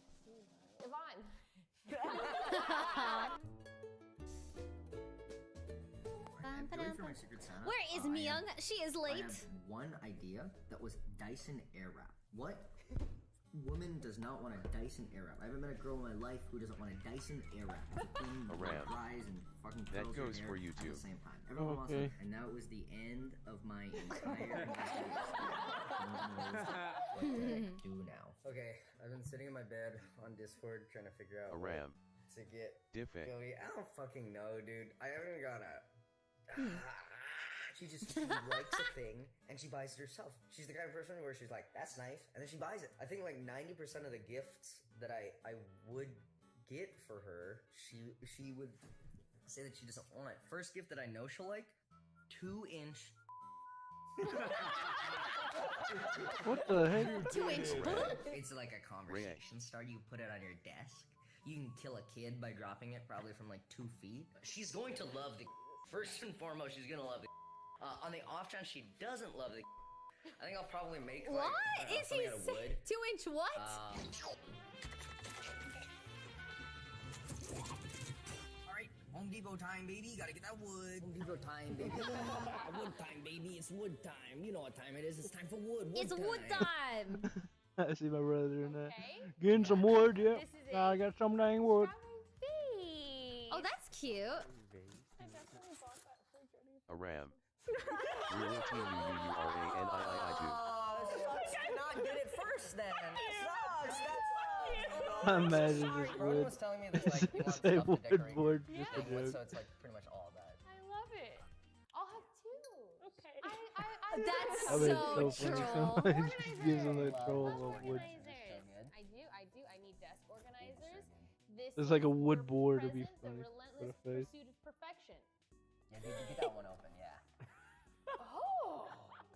I'm ready for my Secret Santa.
Where is Myung? She is
I
late.
have one idea that was Dyson Airwrap. What woman does not want a Dyson Airwrap? I haven't met a girl in my life who doesn't want a Dyson Airwrap. It's a thing that
Aram.
dries and fucking
That
curls your
goes
hair
for you
at
too.
the same time. Everyone wants
Okay.
it, and that was the end of my entire history. What do I do now?
Okay, I've been sitting in my bed on Discord trying to figure out
Aram.
what to get
Diffic.
Chloe. I don't fucking know, dude. I haven't even got a. She likes a thing and she buys it herself. She's the kind of person where she's like, "That's nice," and then she buys it. I think like 90% of the gifts that I would get for her, she would say that she doesn't want it. First gift that I know she'll like, 2-inch.
What the heck?
2-inch.
It's like a conversation starter. You put it on your desk. You can kill a kid by dropping it probably from like 2 feet. She's going to love the. First and foremost, she's gonna love the. On the off chance she doesn't love the. I think I'll probably make like,
What is he
something out of wood.
saying? 2-inch what?
Alright, Home Depot time, baby. Gotta get that wood. Home Depot time, baby. Wood time, baby. It's wood time. You know what time it is. It's time for wood.
It's wood time.
I see my brother doing that. Getting some wood, yeah.
This is
I got some dang wood.
Oh, that's cute.
Aram. Real TUUURANIII2.
Not get it first then. Sucks.
Imagine
Sorry,
this
Ronan
wood.
was telling me there's like you want
Say
stuff to
wood
decorate
board,
your
just a
thing with,
joke.
so it's like pretty much all that.
I love it. I'll have 2. Okay.
That's
I mean,
so
it's so funny.
troll.
Somebody just gives him the troll of wood.
Organizers. I do. I need desk organizers. This
It's like a
is
wood
for
board to be
present,
funny
the
for
relentless
the face.
pursuit of perfection.
Yeah, dude, you get that one open, yeah.
Oh.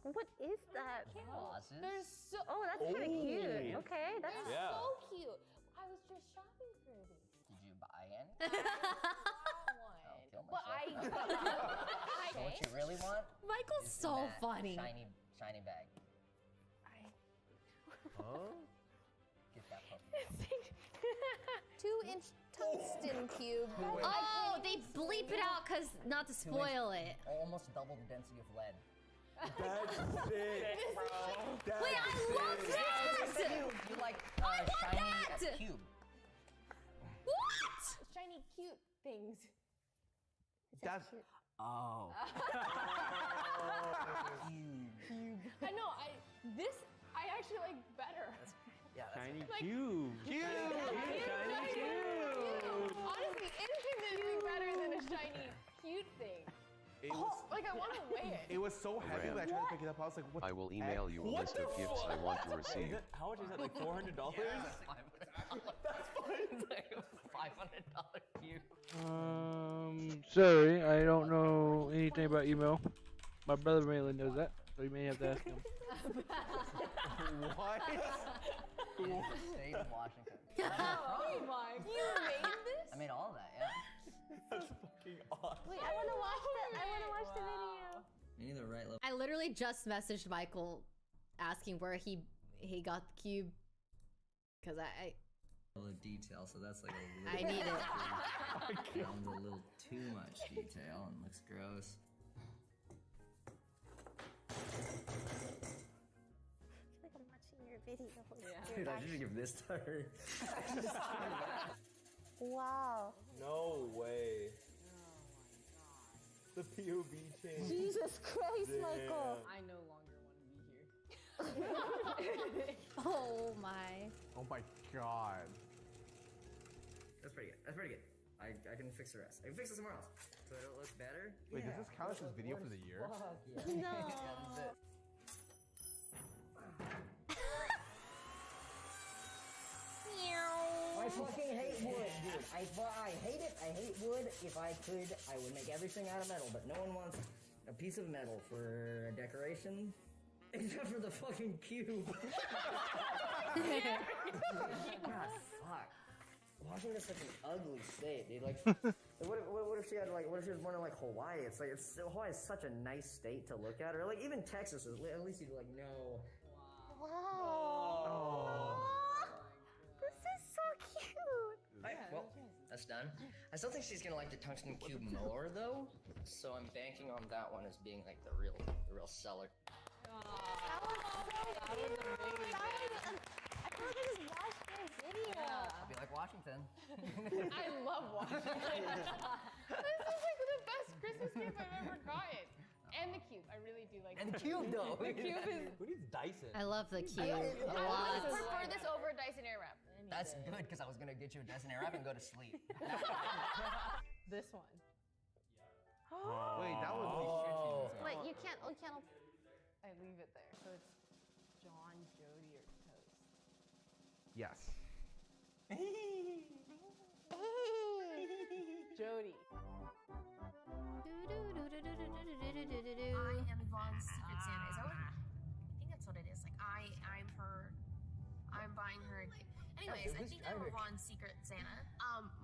What is that?
Vases?
There's so. Oh, that's kind of cute. Okay, that's
Yeah.
so cute. I was just shopping for these.
Did you buy any?
One.
kill
But I.
So what you really want?
Michael's
is
so
that
funny.
Shiny bag.
Huh?
Get that puppy.
2-inch tungsten cube.
Oh, they bleep it out because not to spoil it.
Almost double the density of lead.
That's sick, bro.
Wait, I love this!
You like
I want
shiny
that!
cube.
What?
Shiny cute things.
That's.
Oh.
I know. I actually like better.
Yeah, that's
Shiny
Like-
cube.
Shiny cute. Honestly, infinitely better than a shiny cute thing.
It was,
Like I want to weigh it.
it was so heavy
Aram.
that I tried to pick it up. I was like, what?
I will
the
email
heck?
you a list of gifts I want to receive.
How much is that? Like $400?
That's fine. It's like a $500 cube.
Sorry, I don't know anything about email. My brother mainly knows that, so you may have to ask him.
What?
State of Washington.
Oh my! You made this?
I made all of that, yeah.
That's fucking awesome.
Wait, I wanna watch the. I wanna watch the video.
You need the right level.
I literally just messaged Michael asking where he got the cube because I
of detail, so that's like a
I
little
need it.
Found a little too much detail and looks gross.
I feel like I'm watching your video.
Dude, I should give this to her.
Wow.
No way. The POV change.
Jesus Christ,
Damn.
Michael.
I no longer want to be here.
Oh my.
Oh my god.
That's pretty good. That's pretty good. I can fix the rest. I can fix it somewhere else. So it looks better.
Wait, does this count as his video for the year?
Yeah.
No.
Yeah, that's it. I fucking hate wood, dude. I hate it. I hate wood. If I could, I would make everything out of metal, but no one wants a piece of metal for a decoration. Except for the fucking cube. God, fuck. Washington's such an ugly state, dude. Like, what if she had like, what if she was born in like Hawaii? It's like, Hawaii is such a nice state to look at, or like even Texas is. At least you'd like know.
Wow. This is so cute.
Alright, well, that's done. I still think she's gonna like the tungsten cube more though, so I'm banking on that one as being like the real seller.
That was so cute. I feel like I just watched your video.
I'll be like Washington.
I love Washington. This is like the best Christmas gift I've ever gotten. And the cube. I really do like
And the cube though.
The cube is.
Who needs Dyson?
I love the cube
I
a
I
lot.
would prefer this over a Dyson Airwrap.
That's good because I was gonna get you a Dyson Airwrap and go to sleep.
This one.
Wait, that was
Wait, you can't.
I leave it there. So it's John, Jody, or Toast.
Yes.
Jody.
I am Yvonne's Secret Santa. Is that what? I think that's what it is. Like I'm her. I'm buying her a gift. Anyways, I think I'm Yvonne's Secret Santa.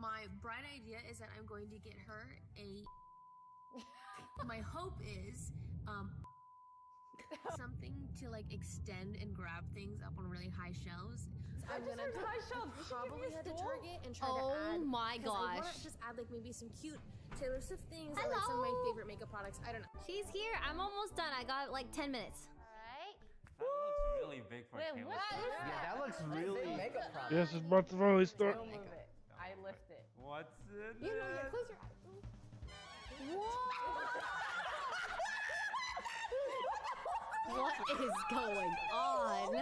My bright idea is that I'm going to get her a. My hope is something to like extend and grab things up on really high shelves. I'm gonna probably head to Target and try to add.
Oh my
'cause I wanna
gosh.
just add like maybe some cute Taylor Swift things or like some of my favorite makeup products. I don't know.
She's here. I'm almost done. I got like 10 minutes.
That looks really big for Taylor Swift.
Yeah, that looks really.
Makeup product.
Yes, it's about to finally start.
Don't move it. I lift it.
What's in
You know,
it?
close your eyes.
What is going on?
Yo, I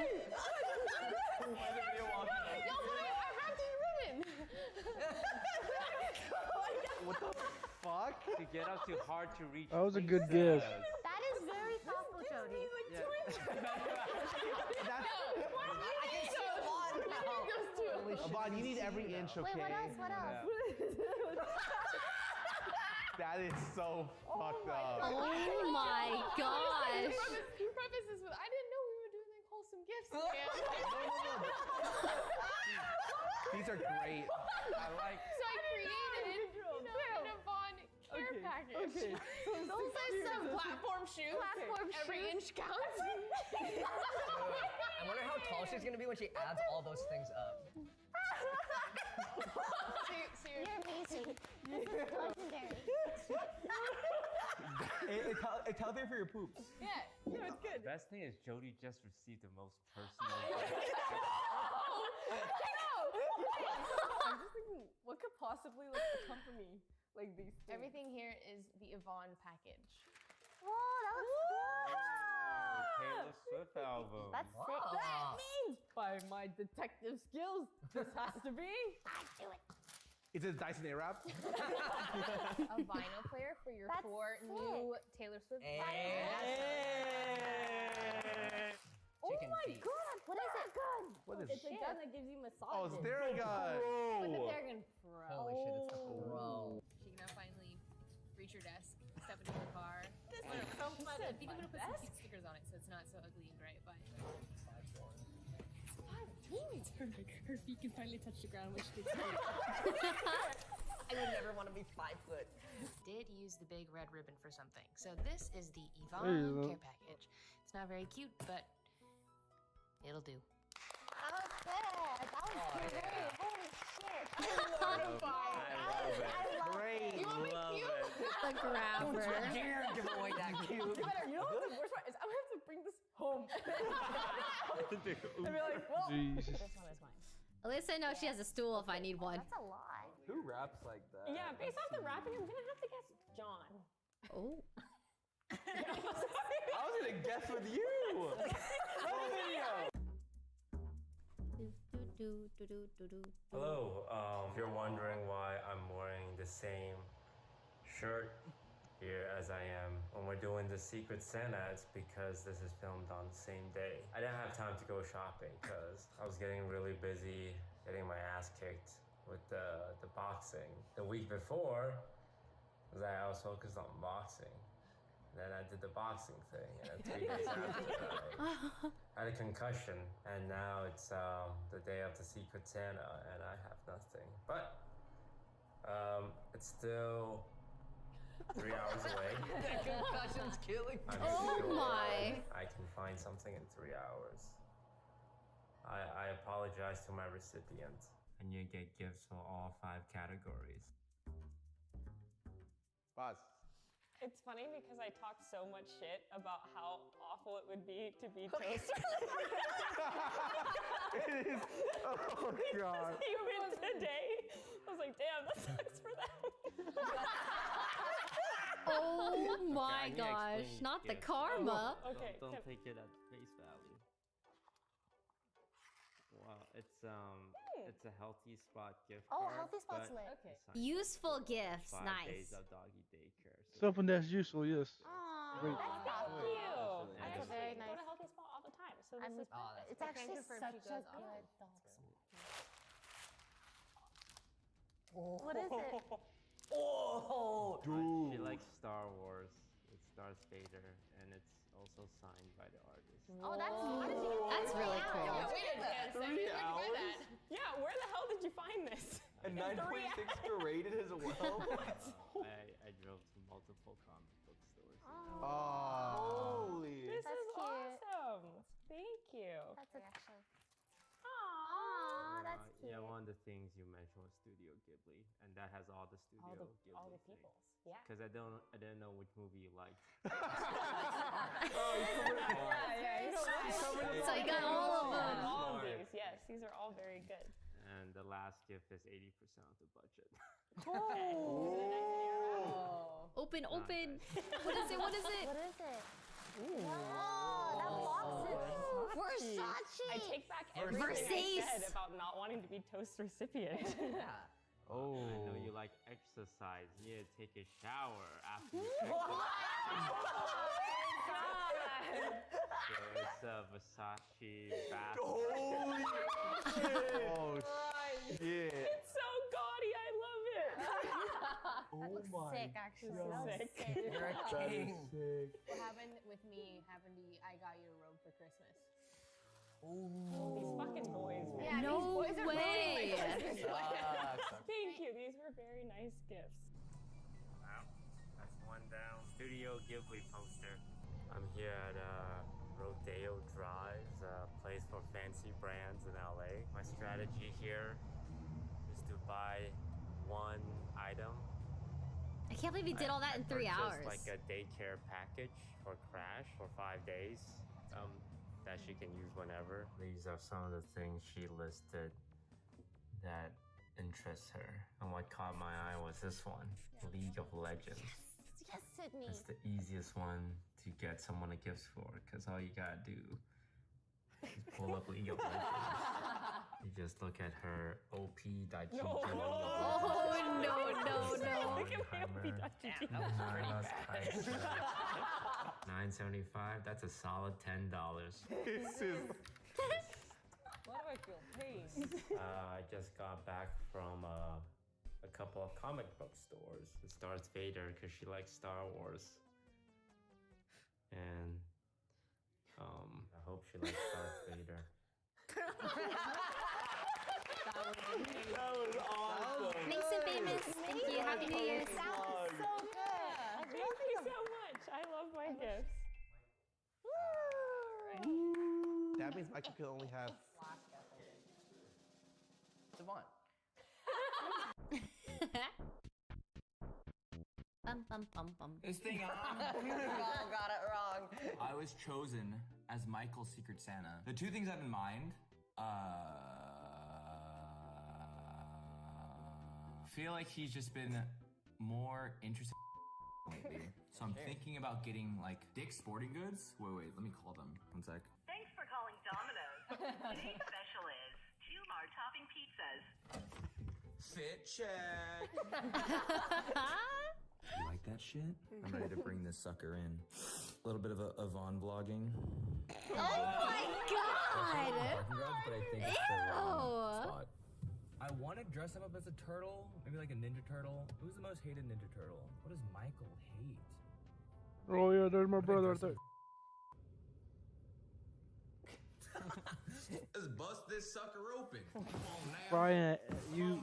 wrapped it in ribbon.
What the fuck?
To get up to hard to reach.
That was a good
places.
guess.
That is very thoughtful, Jody.
Avon, you need every inch, okay?
Wait, what else? What else?
That is so fucked up.
Oh my gosh.
Preface this with, I didn't know we were doing like wholesome gifts.
These are great.
I like.
So I created an Yvonne care package.
Okay.
Those are some platform shoes. Every inch counts.
I wonder how tall she's gonna be when she adds all those things up.
You're amazing. This is legendary.
It's healthy for your poops.
Yeah, no, it's good.
The best thing is Jody just received the most personal.
I'm just thinking, what could possibly like accompany like these things? Everything here is the Yvonne package.
Whoa, that looks cool.
Taylor Swift album.
That's sick.
That means by my detective skills, this has to be
Do it.
Is it Dyson Airwrap?
a vinyl player for your
That's
4 new Taylor Swift vinyls.
Chicken
Oh my
feet.
god,
What is it? Good.
What is
It's a gun that gives you massages.
Oh, it's Theragun.
It's a Theragun Pro.
Holy shit, it's a pro.
She can now finally reach her desk, step into her car.
This
But
is so
I
fun.
think I'm gonna put some cute stickers on it so it's not so ugly and gray. But her feet can finally touch the ground, which gets me.
I would never want to be 5 foot.
Did use the big red ribbon for something. So this is the
There you
Yvonne
go.
care package. It's not very cute, but it'll do.
That was good. That was great. Holy shit. I love it.
Great.
You want me
Love
cute?
it.
The grabber.
Don't you dare give away that cute.
You know what the worst part is? I'm gonna have to bring this home. I'd be like, well,
Jesus.
this one is mine.
At least I know she has a stool if I need one.
That's a lot.
Who raps like that?
Yeah, based off the rapping, I'm gonna have to guess John.
Oh.
I was gonna guess with you. What video?
Hello. If you're wondering why I'm wearing the same shirt here as I am when we're doing the Secret Santa, it's because this is filmed on the same day. I didn't have time to go shopping because I was getting really busy getting my ass kicked with the boxing. The week before, I was focused on boxing. Then I did the boxing thing, and then 3 days after that, I had a concussion, and now it's the day of the Secret Santa, and I have nothing. But it's still 3 hours away.
That concussion's killing me.
Oh my.
I can find something in 3 hours. I apologize to my recipient, and you get gifts for all 5 categories.
Buzz.
It's funny because I talk so much shit about how awful it would be to be toaster.
It is. Oh god.
Even today, I was like, damn, that sucks for them.
Oh my
Can you
gosh.
explain
Not the
gifts?
karma.
Okay,
Don't
can-
take it at face value. Well, it's a Healthy Spot gift
Oh,
card.
Healthy Spot's
but
lit.
Okay.
it's like
Useful gifts.
5
Nice.
days of doggy daycare. So
Something that's useful, yes.
Aww.
Great.
Thank you.
Actually,
I
that's
very
very
nice.
nice.
Go to Healthy Spot all the time, so this
I'm-
is
Oh, that's
It's
I
actually
can't confirm
such
she
a
goes
good dog.
What is it?
Oh,
She likes Star Wars. It's Darth Vader, and it's also signed by the artist.
Oh, that's how did you get
That's
that?
really cool.
Yeah, wait a minute.
3
Where'd you get
hours?
that?
Yeah, where the hell did you find this?
A 9.6 rated as well.
I drove to multiple comic book stores.
Holy.
This
That's
is
cute.
awesome. Thank you.
That's actually.
Aww.
Aw, that's cute.
Yeah, one of the things you mentioned was Studio Ghibli, and that has all the Studio Ghibli
all the peoples. Yeah.
Because I didn't know which movie you liked.
Yeah. You know what?
So you got all of them.
All of these, yes. These are all very good.
And the last gift is 80% of the budget.
Oh.
Open, open. What is it? What is it?
What is it? Oh, that box is Versace.
I take back everything I
Versace.
said about not wanting to be toast recipient.
Oh. I know you like exercise. You need to take a shower after you So it's a Versace bath.
Holy shit. Oh shit.
It's so gaudy. I love it.
Oh my
Sick, actually.
God.
That was
Sick.
sick.
You're a
That
king.
is sick.
What happened with me happened to I got you a robe for Christmas.
These fucking boys, man.
Yeah,
No
these boys are ruining
way.
my Christmas.
Thank you. These were very nice gifts.
Wow, that's one down. Studio Ghibli poster. I'm here at Rodeo Drives, a place for fancy brands in LA. My strategy here is to buy one item.
I can't believe you did all that in 3 hours.
Like a daycare package for Crash for 5 days. That she can use whenever. These are some of the things she listed that interests her. And what caught my eye was this one, League of Legends.
Yes, Sydney.
It's the easiest one to get someone a gift for, because all you gotta do is pull up League of Legends. You just look at her OP Daichi.
No.
Oh, no.
Look at my OP Daichi.
That was pretty bad.
$9.75. That's a solid $10.
This is.
Why do I feel pain?
I just got back from a couple of comic book stores. It starts Vader because she likes Star Wars. And I hope she likes Darth Vader.
That was awesome.
Thanks and famous. Thank you. Happy New Year.
That was so good. Thank you so much. I love my gifts.
That means Michael can only have.
Devon.
Bum.
This thing on.
Y'all got it wrong.
I was chosen as Michael's Secret Santa. The two things I have in mind, feel like he's just been more interested lately. So I'm thinking about getting like Dick's Sporting Goods. Wait, let me call them. One sec.
Thanks for calling Domino's. Today's special is 2 large topping pizzas.
Fit check. You like that shit? I'm ready to bring this sucker in. A little bit of Avon vlogging.
Oh my god!
But I think it's the wrong spot. I want to dress him up as a turtle, maybe like a Ninja Turtle. Who's the most hated Ninja Turtle? What does Michael hate?
Oh yeah, there's my brother right there.
Let's bust this sucker open. Come on now.
Brian, you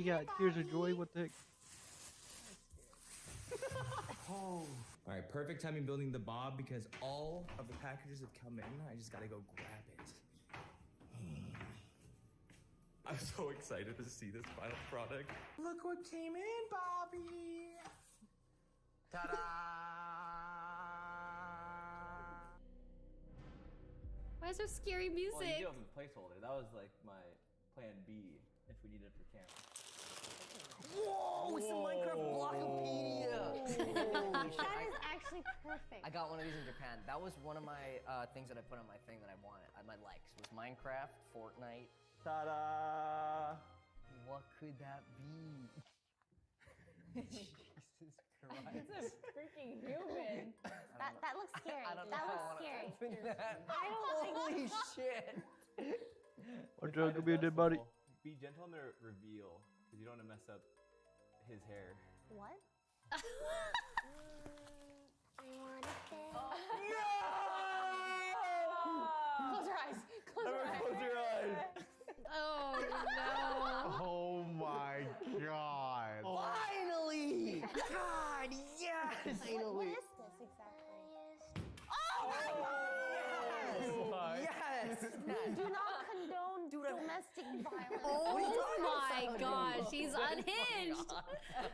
got tears of joy. What the heck?
Oh. All right, perfect timing building the bob because all of the packages have come in. I just gotta go grab it. I'm so excited to see this final product. Look what came in, Bobby. Ta-da!
Why is there scary
Well, you
music?
do have a placeholder. That was like my plan B if we needed it for camera.
Whoa, it's a Minecraft Blockopedia.
That is actually perfect.
I got one of these in Japan. That was one of my things that I put on my thing that I wanted. My likes was Minecraft, Fortnite.
Ta-da!
What could that be? Jesus Christ.
It's a freaking human.
That looks scary.
I don't know
That
if I
looks
wanna
scary.
open that.
I don't
Holy
like
shit.
Or Joe could be a dead body.
Be gentle in the reveal because you don't want to mess up his hair.
What? I want to say.
Close your eyes.
Close your eyes.
Oh no.
Oh my god.
Finally! God, yes!
What is this exactly?
Oh my god! Yes!
We do not condone domestic violence.
Oh my gosh, he's unhinged.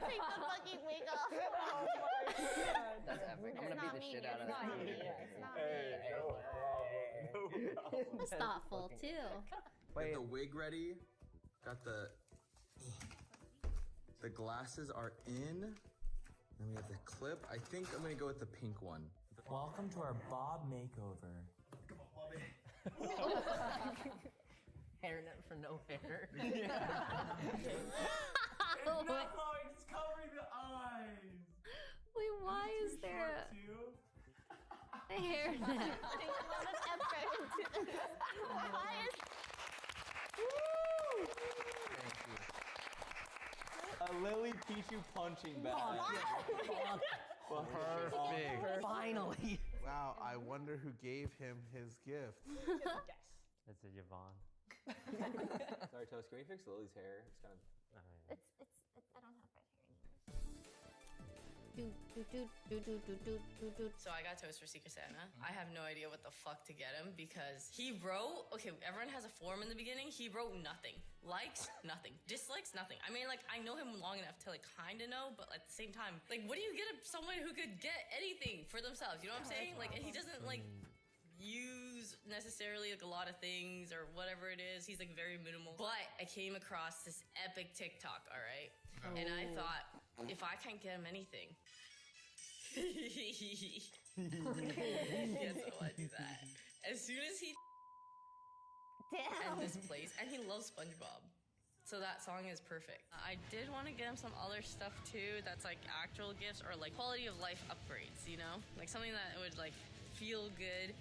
Take the fucking wig off.
Oh my god.
That's epic. I'm gonna beat the shit out of
It's
that.
not me. It's not me.
That's thoughtful too.
Get the wig ready. Got the glasses are in. Then we have the clip. I think I'm gonna go with the pink one. Welcome to our Bob makeover. Come on, Bobby.
Hairnet for no hair.
Oh my-
it's covering the eyes.
Wait, why is there a hairnet?
Why is
A Lily Pichu punching bag.
Perfect.
Finally.
Wow, I wonder who gave him his gift.
That's a Yvonne. Sorry, Toast. Can we fix Lily's hair? It's kind of.
it's I don't have red hair.
So I got Toast for Secret Santa. I have no idea what the fuck to get him because he wrote, okay, everyone has a form in the beginning. He wrote nothing. Likes, nothing. Dislikes, nothing. I mean, like, I know him long enough to, like, kind of know, but at the same time, like, what do you get someone who could get anything for themselves? You know what I'm saying? Like, he doesn't, like, use necessarily, like, a lot of things or whatever it is. He's, like, very minimal. But I came across this epic TikTok, all right? And I thought, if I can't get him anything, yes, I want to do that. As soon as he and this place, and he loves SpongeBob, so that song is perfect. I did want to get him some other stuff too. That's like actual gifts or like quality of life upgrades. You know, like something that would like feel good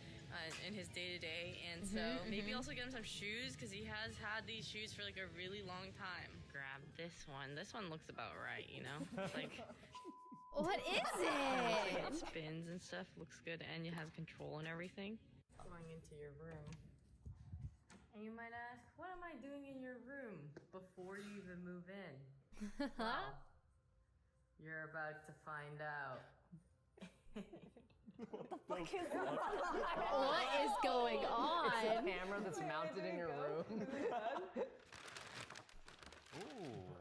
in his day-to-day, and so maybe also get him some shoes because he has had these shoes for like a really long time. Grab this one. This one looks about right, you know? It's like
What is
it
it?
spins and stuff. Looks good, and it has control and everything. Going into your room. And you might ask, what am I doing in your room before you even move in? Well, you're about to find out.
What the fuck is that?
What is going on?
It's a camera that's mounted in your room. Ooh,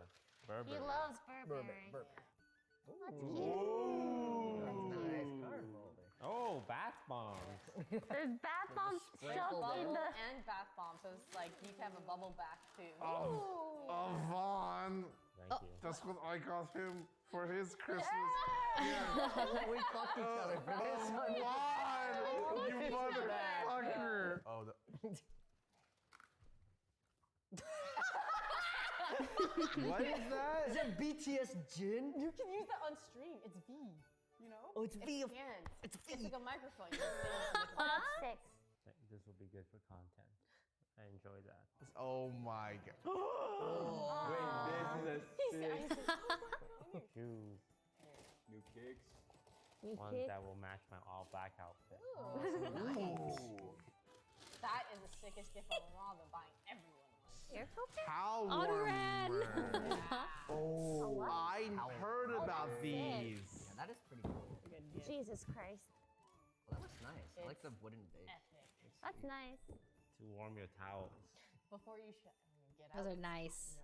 Burberry.
He loves Burberry. That's cute.
That's nice. Card holder. Oh, bath bombs.
There's bath bombs shoved in the...
And bath bomb, so it's like you can have a bubble bath too.
Vaughn.
Thank you.
That's what I got him for his Christmas.
We fucked each other for this one.
Vaughn, you motherfucker. Oh, what is that?
Is that BTS Jin?
You can use that on stream. It's V. You know?
Oh, it's V.
It's like a microphone.
Six.
This will be good for content. I enjoy that.
Oh my god.
Wait, this is a sick shoes. New kicks. Ones that will match my all black outfit.
That is the sickest gift of them all. They're buying everyone one.
Ear filter?
How warmer. Oh, I heard about these.
Yeah, that is pretty cool.
Jesus Christ.
Well, that looks nice. I like the wooden base.
That's nice.
To warm your towels
Before you get out.
Those are nice.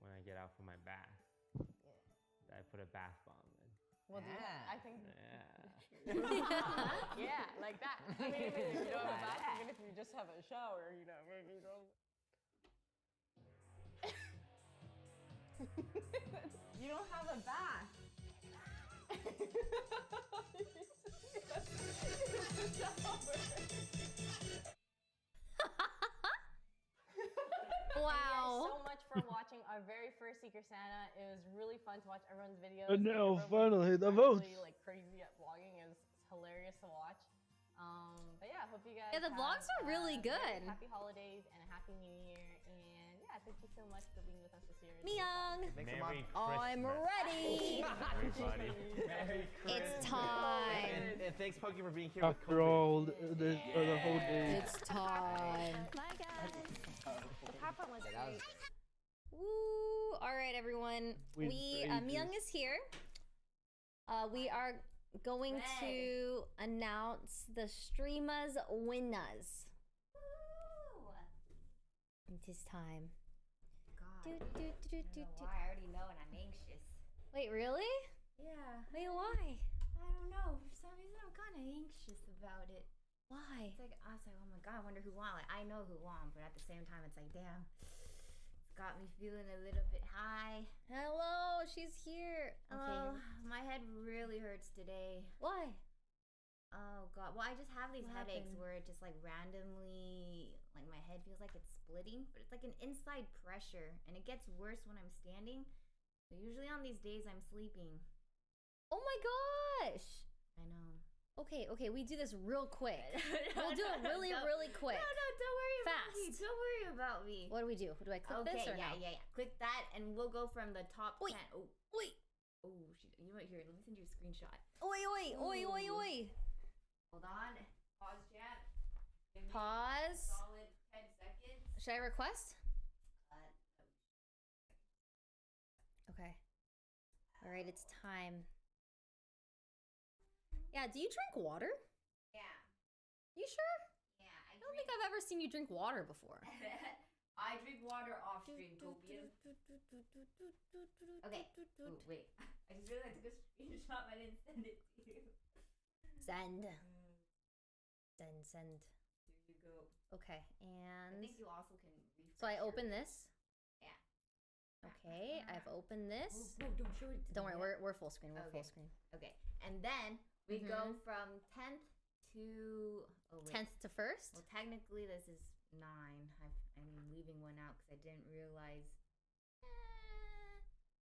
when I get out from my bath. I put a bath bomb in.
Well, I think.
Yeah.
Yeah, like that. I mean, even if you don't have a bath, even if you just have a shower, you know, maybe you don't. You don't have a bath.
Wow.
Thank you guys so much for watching our very first Secret Santa. It was really fun to watch everyone's videos.
And now,
Everyone
finally, the
was
votes.
actually, like crazy at vlogging. It's hilarious to watch. But yeah, I hope you guys.
Yeah, the vlogs are really
very
good.
Happy holidays and a happy New Year. And yeah, thank you so much for being with us this year.
Myung,
Merry
I'm ready.
Everybody. Merry
It's time.
And thanks, Pokey, for being here.
After all, the whole day.
It's time.
Bye, guys.
The popcorn was great.
Woo! All right, everyone.
We've
Myung is here. We are going to announce the streamers winners. It is time.
God. I don't know why. I already know and I'm anxious.
Wait, really?
Yeah.
Wait, why?
I don't know. For some reason, I'm kind of anxious about it.
Why?
It's like, I was like, oh my God, I wonder who won. Like, I know who won, but at the same time, it's like, damn. It's got me feeling a little bit high.
Hello, she's here.
Okay, my head really hurts today.
Why?
Oh God. Well, I just have these
What
headaches
happened?
where it just like randomly, like my head feels like it's splitting, but it's like an inside pressure, and it gets worse when I'm standing. So usually on these days I'm sleeping.
Oh my gosh.
I know.
Okay, we do this real quick. We'll do it really, really quick.
No, don't worry about me.
Fast.
Don't worry about me.
What do we do? Do I click
Okay,
this or
yeah,
no?
yeah. Click that, and we'll go from the top 10. Oh,
wait.
Oh, you know what? Here, let me send you a screenshot.
Oi.
Hold on. Pause chat. Give me
Pause.
a solid 10 seconds.
Should I request? Okay. All right, it's time. Yeah, do you drink water?
Yeah.
You sure?
Yeah,
I don't think I've ever seen you drink water before.
I drink water off stream, Topian. Okay. Ooh, wait. I just realized I took a screenshot, but I didn't send it to you.
Send.
Mm.
Send.
Here you go.
Okay,
I
and
think you also can refresh.
so I open this.
Yeah.
Okay, I've opened this.
No, don't show it to
Don't
me
worry,
yet.
we're full screen. We're
Okay.
full screen.
Okay, and then we go from 10th to
10th to 1st?
Well, technically this is 9. I'm leaving one out because I didn't realize.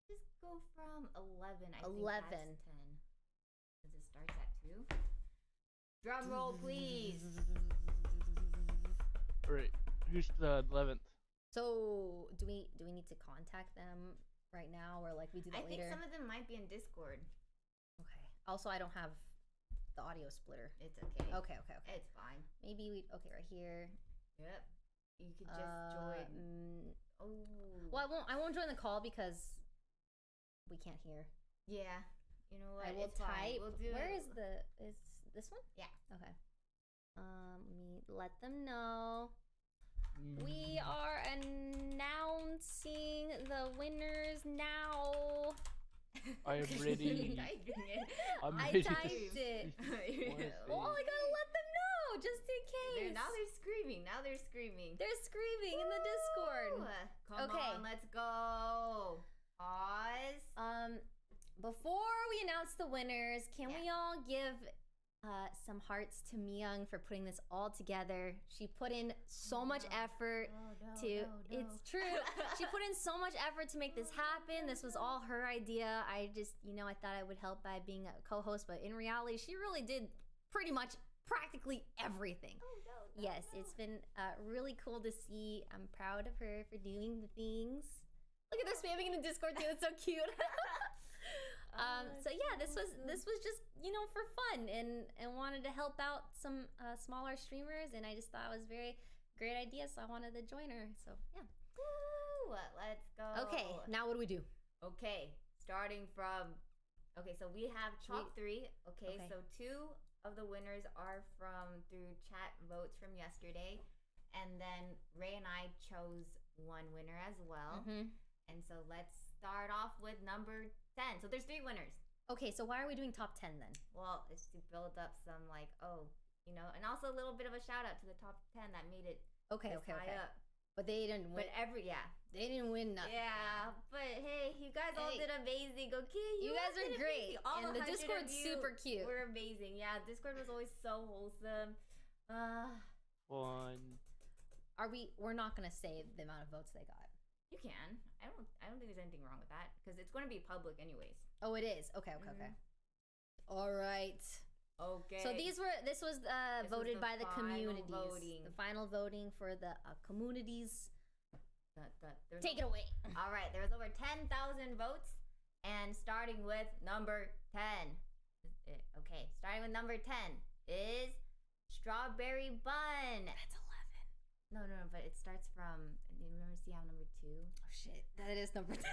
Just go from 11. I think
11.
that's 10. Because it starts at 2. Drum roll, please.
Right. Who's the 11th?
So do we need to contact them right now, or like we do that
I think
later?
some of them might be in Discord.
Okay. Also, I don't have the audio splitter.
It's okay.
Okay.
It's fine.
Maybe we right here.
Yep. You could just join.
Well, I won't join the call because we can't hear.
Yeah. You know what?
I will
It's fine.
type.
We'll do
Where
it.
is this one?
Yeah.
Okay. Let me let them know. We are announcing the winners now.
I am ready. I'm
I
ready to
typed
see
it.
what it
Well, I gotta let them know just in case.
Now they're screaming.
They're screaming in the Discord.
Come on, let's go. Pause.
Before we announce the winners, can we all give some hearts to Myung for putting this all together? She put in so much effort It's true. She put in so much effort to make this happen. This was all her idea. I just, I thought I would help by being a co-host, but in reality, she really did pretty much practically everything. Yes, it's been really cool to see. I'm proud of her for doing the things. Look at her spamming in the Discord too. It's so cute. So yeah, this was just for fun and wanted to help out some smaller streamers, and I just thought it was a very great idea, so I wanted to join her. So yeah.
Woo, let's go.
Okay, now what do we do?
Okay, starting from. Okay, so we have top three. Okay, so two of the winners are through chat votes from yesterday, and then Ray and I chose one winner as well. And so let's start off with number 10. So there's 3 winners.
Okay, so why are we doing top 10 then?
Well, it's to build up some and also a little bit of a shout out to the top 10 that made it
okay.
high up.
But they didn't win. They didn't win nothing.
Yeah, but hey, you guys all did amazing. Okay,
you guys are
did
great.
amazing. All
And the
100 of
Discord's
you
super cute.
We're amazing. Yeah, Discord was always so wholesome.
Fun.
We're not gonna say the amount of votes they got.
You can. I don't think there's anything wrong with that because it's going to be public anyways.
Oh, it is. Okay. All right.
Okay.
So this was voted by the communities. The final voting for the communities. Take it away.
All right. There was over 10,000 votes, and starting with number 10. Okay, starting with number 10 is Strawberry Bun.
That's 11.
No, but it starts from. You remember? See how number 2?
Oh shit, that is number 10.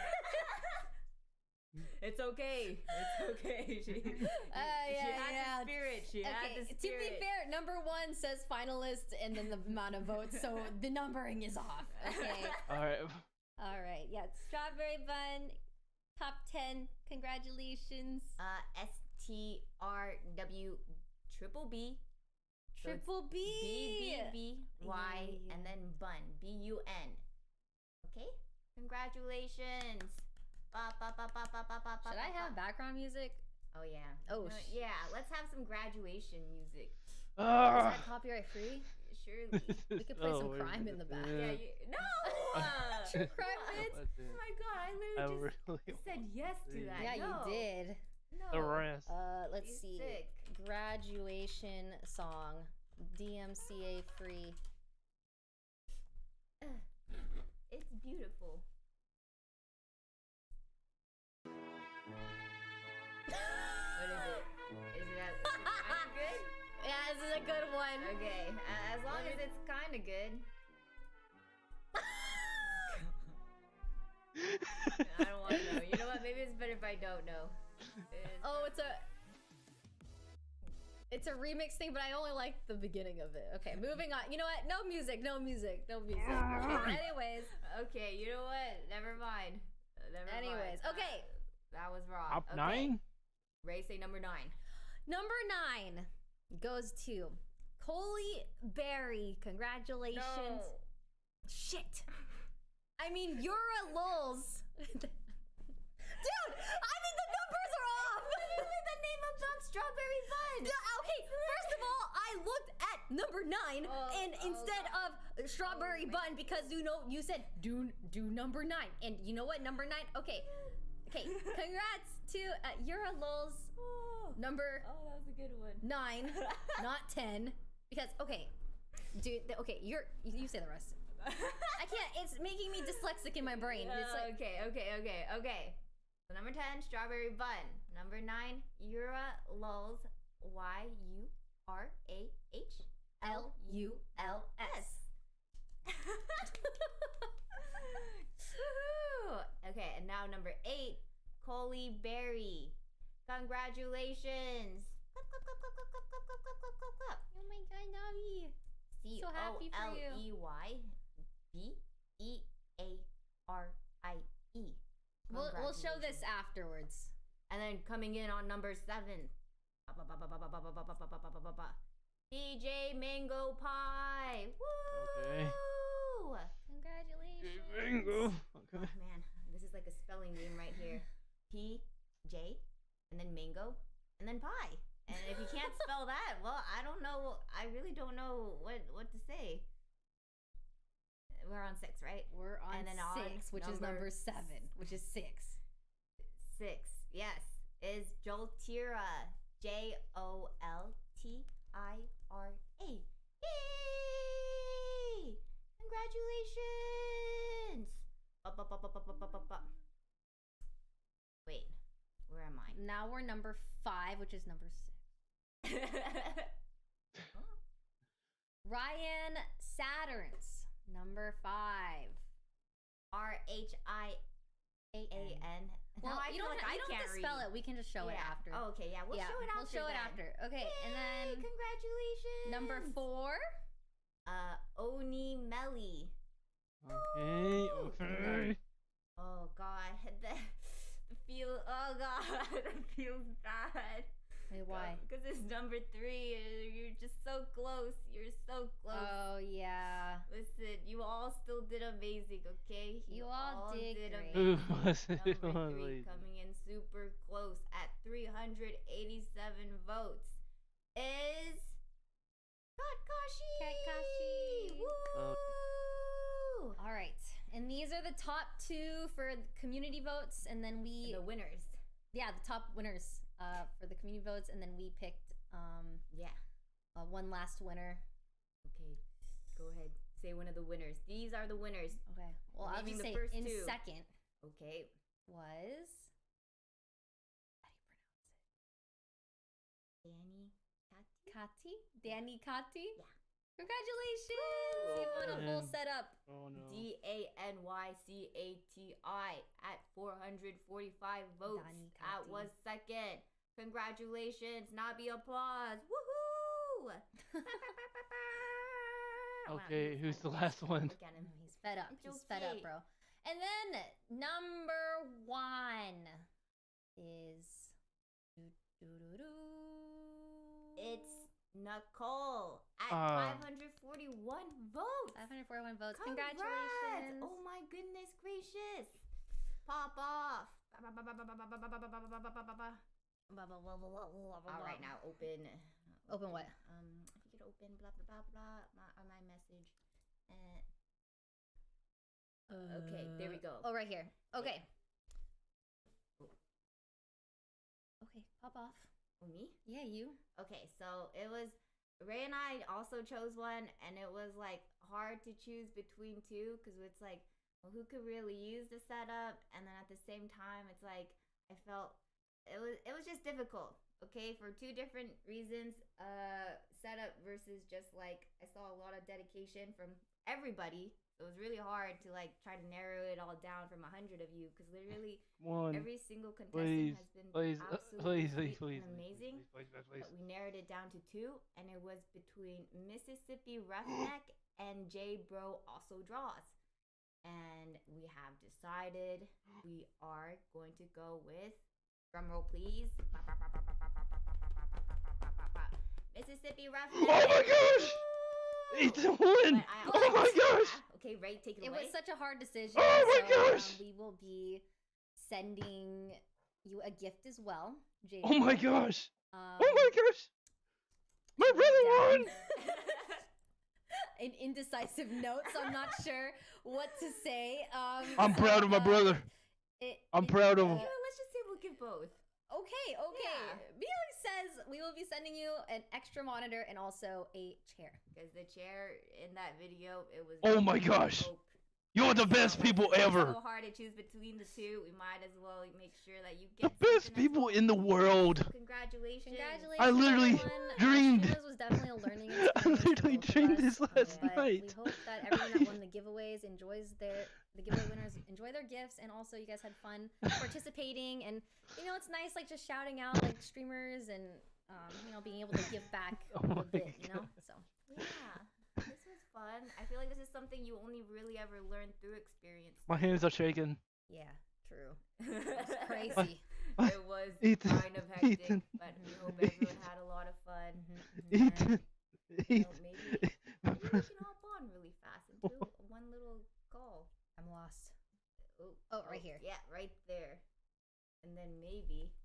It's okay. She had the spirit. She had the spirit.
To be fair, number 1 says finalist and then the amount of votes, so the numbering is off. Okay.
All right.
Yeah, Strawberry Bun, top 10. Congratulations.
STRW triple B.
Triple B.
BBBY and then Bun. BUN. Okay. Congratulations.
Should I have background music?
Oh yeah.
Oh
yeah. Let's have some graduation music.
Is that copyright free?
Surely.
We could play some crime in the back.
Yeah. No.
True crime bits.
Oh my god! I literally just said yes to that.
Yeah, you did.
No.
The rest.
Let's see. Graduation song. DMCA free.
It's beautiful. What is it? Is it kind of good?
Yeah, this is a good one.
Okay, as long as it's kind of good. I don't want to know. You know what? Maybe it's better if I don't know.
It's a remix thing, but I only like the beginning of it. Okay, moving on. You know what? No music. Okay, anyways.
Okay, you know what? Never mind. Okay. That was wrong.
Top 9?
Ray, say number 9.
Number 9 goes to Coley Berry. Congratulations.
No.
Shit. I mean, you're a lulz. Dude, I mean, the numbers are off.
Literally the name of Strawberry Bun.
Okay, first of all, I looked at number 9 and instead of Strawberry Bun because you said do number 9. And you know what? Number 9, okay. Okay, congrats to Eurolul's number.
Oh, that was a good one.
9, not 10. Because dude. Okay, you say the rest. I can't. It's making me dyslexic in my brain. It's like,
Okay. So number 10, strawberry bun. Number 9, Eurolul's. YURAHLULS. Okay, and now number 8, Coley Berry. Congratulations.
oh my god, Navi. So happy for you.
COLEYBEARIE.
We'll show this afterwards.
And then coming in on number 7, DJ Mango Pie. Woo!
Okay.
Congratulations.
Mango. Okay.
Oh, man, this is like a spelling game right here. PJ, and then mango, and then pie. And if you can't spell that, well, I don't know. I really don't know what to say. We're on 6, right?
We're on 6, which is number 7, which is 6.
6, yes, is Joltira. JOLTIRA. Yay! Congratulations! Wait, where am I?
Now we're number 5, which is number 6. Ryan Saturns, number 5.
RHIAN.
Well, you don't have to spell it. We can just show it after.
Oh, okay, yeah. We'll show it after.
We'll show it after. Okay,
Yay,
and then
congratulations.
Number 4.
Oni Melly.
Okay.
Oh god, that feels. Oh god, it feels bad.
Wait, why?
Because it's number 3. You're just so close. You're so close.
Oh yeah.
Listen, you all still did amazing. Okay,
you all did great.
Amazing. Number 3 coming in super close at 387 votes is Kakashi. Woo!
All right, and these are the top 2 for community votes, and then the
winners.
Yeah, the top winners for the community votes, and then we picked one last winner.
Okay, go ahead. Say one of the winners. These are the winners.
Okay. Well, I'll just say in second.
Okay.
Was Danny Kati?
Yeah.
Congratulations! You won a full setup.
Oh no.
DANYCATI at 445 votes. That was second. Congratulations, Nabi. Applause. Woohoo!
Okay, who's the last one?
He's fed up. He's fed up, bro. And then number 1 is
it's Nicole at 541 votes.
541 votes.
Congrats.
Congratulations.
Oh my goodness gracious. Pop off. All right, now open.
Open what?
If you could open blah blah blah blah my message. Okay, there we go.
Oh, right here. Okay. Okay, pop off.
Me?
Yeah, you.
Okay, so it was Ray and I also chose one, and it was like hard to choose between 2 because it's like, well, who could really use the setup? And then at the same time, it's like I felt it was just difficult. Okay, for 2 different reasons. Setup versus just like I saw a lot of dedication from everybody. It was really hard to like try to narrow it all down from 100 of you because literally every single contestant has been absolutely amazing. Please. But we narrowed it down to 2, and it was between Mississippi Roughneck and J Bro Also Draws. And we have decided we are going to go with, drumroll please, Mississippi Roughneck.
Oh my gosh! It's a win! Oh my gosh!
Okay, Ray, take it away.
It was such a hard decision.
Oh my gosh!
We will be sending you a gift as well, Jade.
Oh my gosh! Oh my gosh! My brother won!
An indecisive note, so I'm not sure what to say.
I'm proud of my brother. I'm proud of him.
both.
Okay. Mila says we will be sending you an extra monitor and also a chair.
Because the chair in that video, it was.
Oh my gosh. You're the best people ever.
It's so hard to choose between the two. We might as well make sure that you get
The best people in the world.
Congratulations.
I literally dreamed.
This was definitely a learning
I
experience.
literally dreamed this last
But
night.
we hope that everyone that won the giveaways enjoys the giveaway winners enjoy their gifts, and also you guys had fun participating. And it's nice like just shouting out like streamers and being able to give back a little bit. So
yeah. This was fun. I feel like this is something you only really ever learn through experience.
My hands are shaking.
yeah, true. It's crazy.
It was
Ethan,
kind of hectic,
Ethan.
but we hope everyone had a lot of fun.
Ethan.
Maybe we can hop on really fast into one little call.
I'm lost. Oh, right here.
Yeah, right there. And then maybe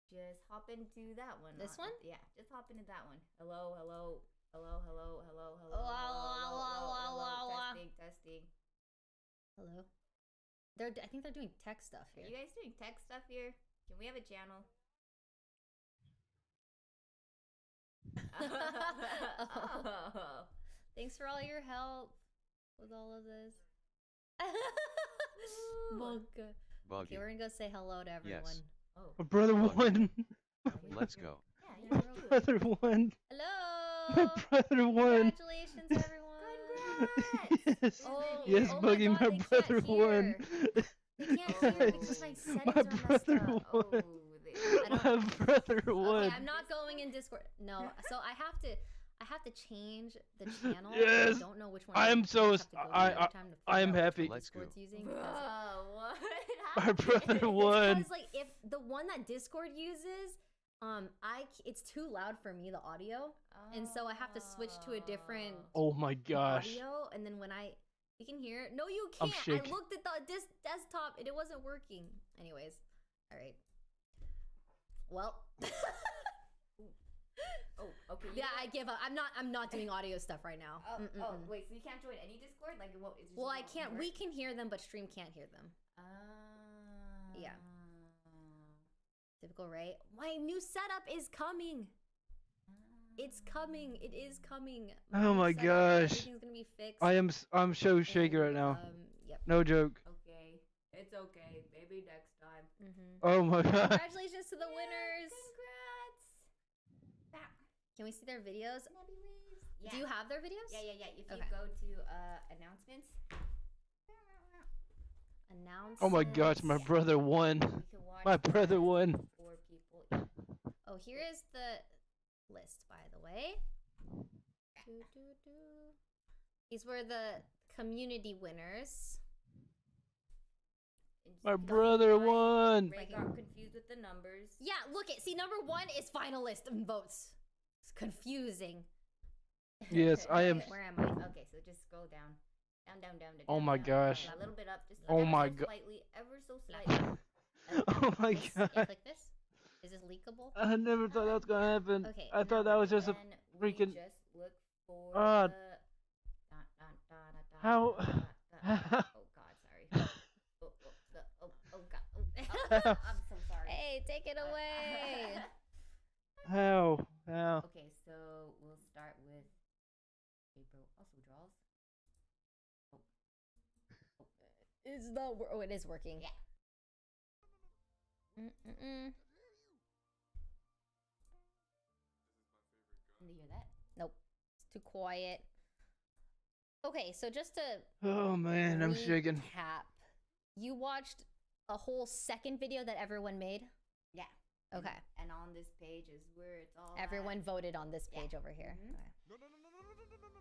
just hop into that one.
This one?
Yeah, just hop into that one. Hello. Testing.
Hello. I think they're doing tech stuff
Are
here.
you guys doing tech stuff here? Can we have a channel?
Oh. Thanks for all your help with all of this. Mocha.
Buggy.
Okay, we're gonna go say hello to everyone.
Yes.
Oh.
My brother won.
Let's go.
My brother won.
Hello.
My brother won.
Congratulations, everyone.
Yes.
Oh,
Yes,
oh
Buggy,
my God,
my
they
brother
can't
won.
They can't hear because my settings
My
are messed
brother
up.
won.
I don't-
My brother won.
Okay, I'm not going in Discord. No, so I have to change the channel.
Yes.
I don't know which one.
I am so.
have to go to every time to figure
I am
out which
happy.
one Discord's using. because-
what?
My brother won.
Because like if the one that Discord uses, it's too loud for me, the audio, and so I have to switch to a different
Oh my gosh.
audio, and then when you can hear it. No, you
I'm
can't. I
shaking.
looked at the desktop and it wasn't working. Anyways, all right. Well.
Oh, okay.
Yeah, I give up. I'm not doing audio stuff right now.
Oh, wait. So you can't join any Discord? Like, what? Is
Well, I can't. We can hear them, but stream can't hear them. Yeah. Typical, right? My new setup is coming. It's coming. It is coming.
Oh
new
my
setup,
gosh.
Everything's gonna be fixed.
I'm so shaky right now.
Yep.
No joke.
Okay. It's okay. Maybe next time.
Oh my god.
Congratulations to the winners.
Congrats.
Can we see their videos?
Yeah.
Do you have their videos?
Yeah. If you
Okay.
go to announcements.
Announcements.
Oh my gosh, my brother won. My brother won.
4 people. Yeah.
Oh, here is the list, by the way. These were the community winners.
My brother won.
Ray got confused with the numbers.
Yeah, look it. See, number 1 is finalist and votes. It's confusing.
Yes, I am.
Where am I? Okay, so just scroll down. Down.
Oh my gosh.
A little bit up. Just
Oh
ever
my
so
god.
slightly, ever so slightly.
Oh my
Yeah,
god.
click this. Is this leakable?
I never thought that was gonna happen.
Okay,
I thought that was just a
Then we
freaking.
just look for
Ah.
the...
How?
Oh god, sorry. Oh god. I'm so sorry.
Hey, take it away.
How?
Okay, so we'll start with April also draws.
It's not. Oh, it is working.
Yeah. Can you hear that?
Nope. It's too quiet. Okay, so just to
Oh man, I'm shaking.
recap, you watched a whole second video that everyone made?
Yeah.
Okay.
And on this page is where it's all
Everyone
at.
voted on this page over here.
Mhm.
Okay.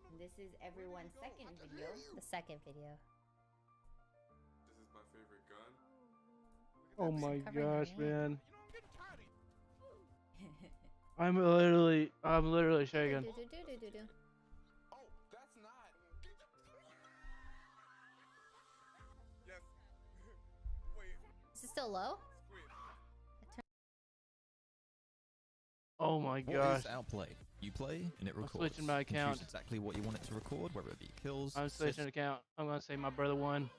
And this is everyone's second video.
The second video.
This is my favorite gun.
Oh my
Covering
gosh,
your hand.
man. I'm literally shaking.
Do-do-do-do-do-do.
Oh, that's not. Yes. Wait.
Is it still low?
Oh my
What
gosh.
is Outplay? You play and it
I'm
records.
switching my
You choose
account.
exactly what you want it to record, whether it be kills.
I'm switching account. I'm gonna say my brother won.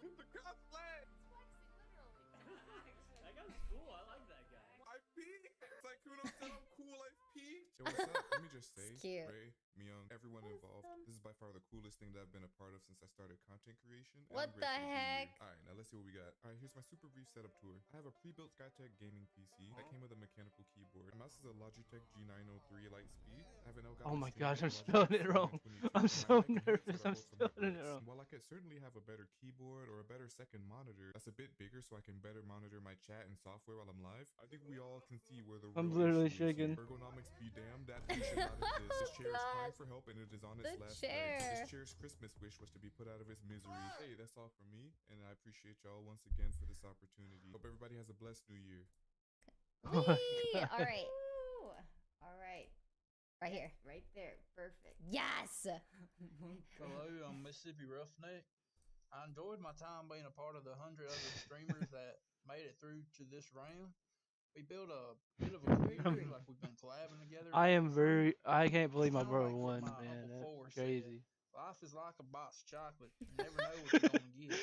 That guy's cool. I like that guy.
Yo, what's up? Let me just say,
It's cute.
Ray, Myung, everyone involved, this is by far the coolest thing that I've been a part of since I started content creation. and
What
I'm
the
grateful to be here.
heck?
Alright, now let's see what we got. Alright, here's my super brief setup tour. I have a pre-built Skytech gaming PC that came with a mechanical keyboard. My mouse is a Logitech G903 Lightspeed. I have an Elgato
Oh my
Stream
gosh, I'm
Deck
spelling it
Logitech
wrong.
2022.
I'm
My
so
mic and
nervous.
headset are
I'm
both from
spelling it
Bricks.
wrong.
While I could certainly have a better keyboard or a better second monitor that's a bit bigger so I can better monitor my chat and software while I'm live, I think we all can see where the
I'm
real
literally
issue is here.
shaking.
Ergonomics be damned, that thing should not exist. This chair is crying for help and it is on its
The
last
chair.
legs. This chair's Christmas wish was to be put out of its misery. Hey, that's all from me, and I appreciate y'all once again for this opportunity. Hope everybody has a blessed new year.
Oh my
Whee!
God.
All right.
Ooh. All right.
Right here.
Right there. Perfect.
Yes.
Hello, I'm Mississippi Roughneck. I enjoyed my time being a part of the 100 other streamers that made it through to this round. We built a bit of a community, like we've been collabing together.
I can't believe my
Kinda
brother
like what
won,
my
man.
Uncle
That's
Forrest said.
crazy.
Life is like a box of chocolate. You never know what you're gonna get.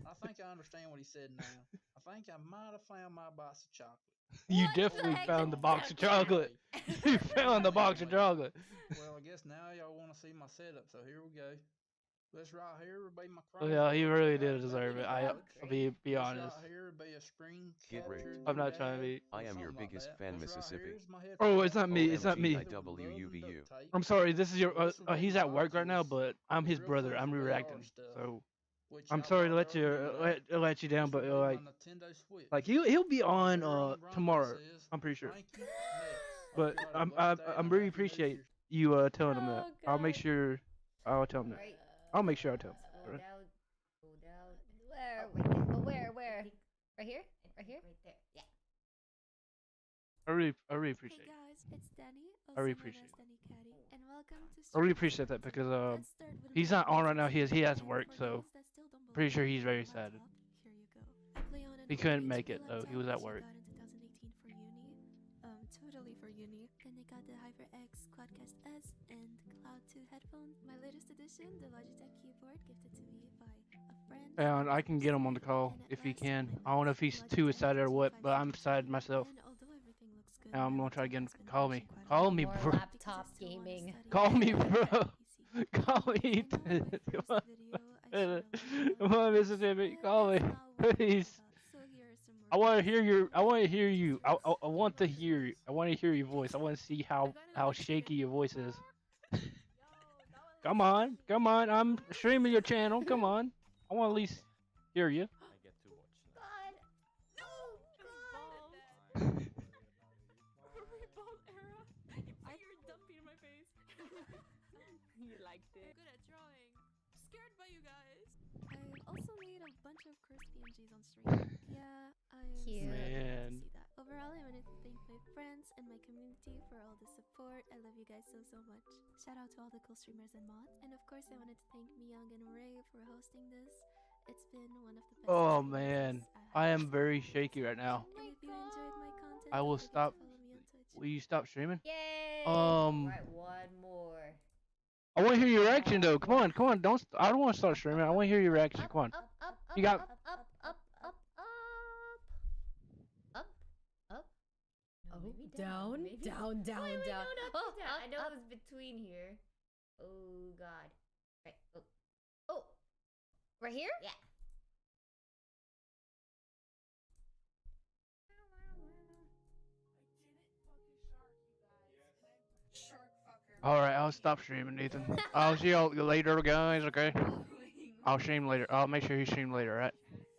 I think I understand what he said now. I think I might have found my box of chocolate.
You definitely found the box of chocolate. You found the box of chocolate.
Well, I guess now y'all want to see my setup, so here we go. This right here would be my
Oh,
Chromebook.
yeah, he really did deserve it. I'll be
This
honest.
right here would be a screen
Get rigged.
captured
I'm not trying to be.
I am your biggest fan, Mississippi.
Oh, it's not me. It's not me.
OMGIWUVU.
I'm sorry. This is your. He's at work right now, but I'm his brother. I'm reacting. So I'm sorry to let you down, but like he'll be on tomorrow. I'm pretty sure. But I'm really appreciate you telling him that. I'll make sure I'll tell him that. I'll make sure I tell him. Alright.
Where? Right here? Right here?
Right there. Yeah.
I really appreciate it.
Hey guys, it's Danny.
I really
also known
appreciate
as Danny Caddy, and welcome to
I really appreciate that because he's not on right now. He has work, so pretty sure he's very sad. He couldn't make it though. He was at work.
Totally for uni. Then I got the HyperX Quadcast S and Cloud 2 headphones. My latest edition, the Logitech keyboard, gifted to me by a friend.
And I can get him on the call if he can. I don't know if he's too excited or what, but I'm excited myself. And I'm gonna try to get him. Call me,
More
bro.
laptop gaming.
Call me, bro. Call me. Come on, Mississippi. Call me, please. I want to hear you. I want to hear your voice. I want to see how shaky your voice is. Come on. I'm streaming your channel. Come on. I want to at least hear you.
I get to watch that.
God.
Revolt era. You put your dumpy in my face.
You liked it.
Good at drawing. Scared by you guys. I've also made a bunch of cursed PNGs on stream. Yeah, I'm
Cute.
so happy
Man.
to see that. Overall, I wanted to thank my friends and my community for all the support. I love you guys so much. Shout out to all the cool streamers and mods. And of course, I wanted to thank Myung and Ray for hosting this. It's been one of the best
Oh
experiences
man, I am very shaky right now.
And if you enjoyed my content,
I will
don't forget
stop.
to follow me on Twitch.
Will you stop streaming?
Yay! Right, one more.
I want to hear your reaction though. Come on. Don't. I don't want to start streaming. I want to hear your reaction. Come on. You got.
Down.
Wait, no, not down. I know it was between here. Oh God. Right. Oh.
Right here?
Yeah.
All right, I'll stop streaming, Nathan. I'll see y'all later, guys. Okay. I'll stream later. I'll make sure you stream later. All right.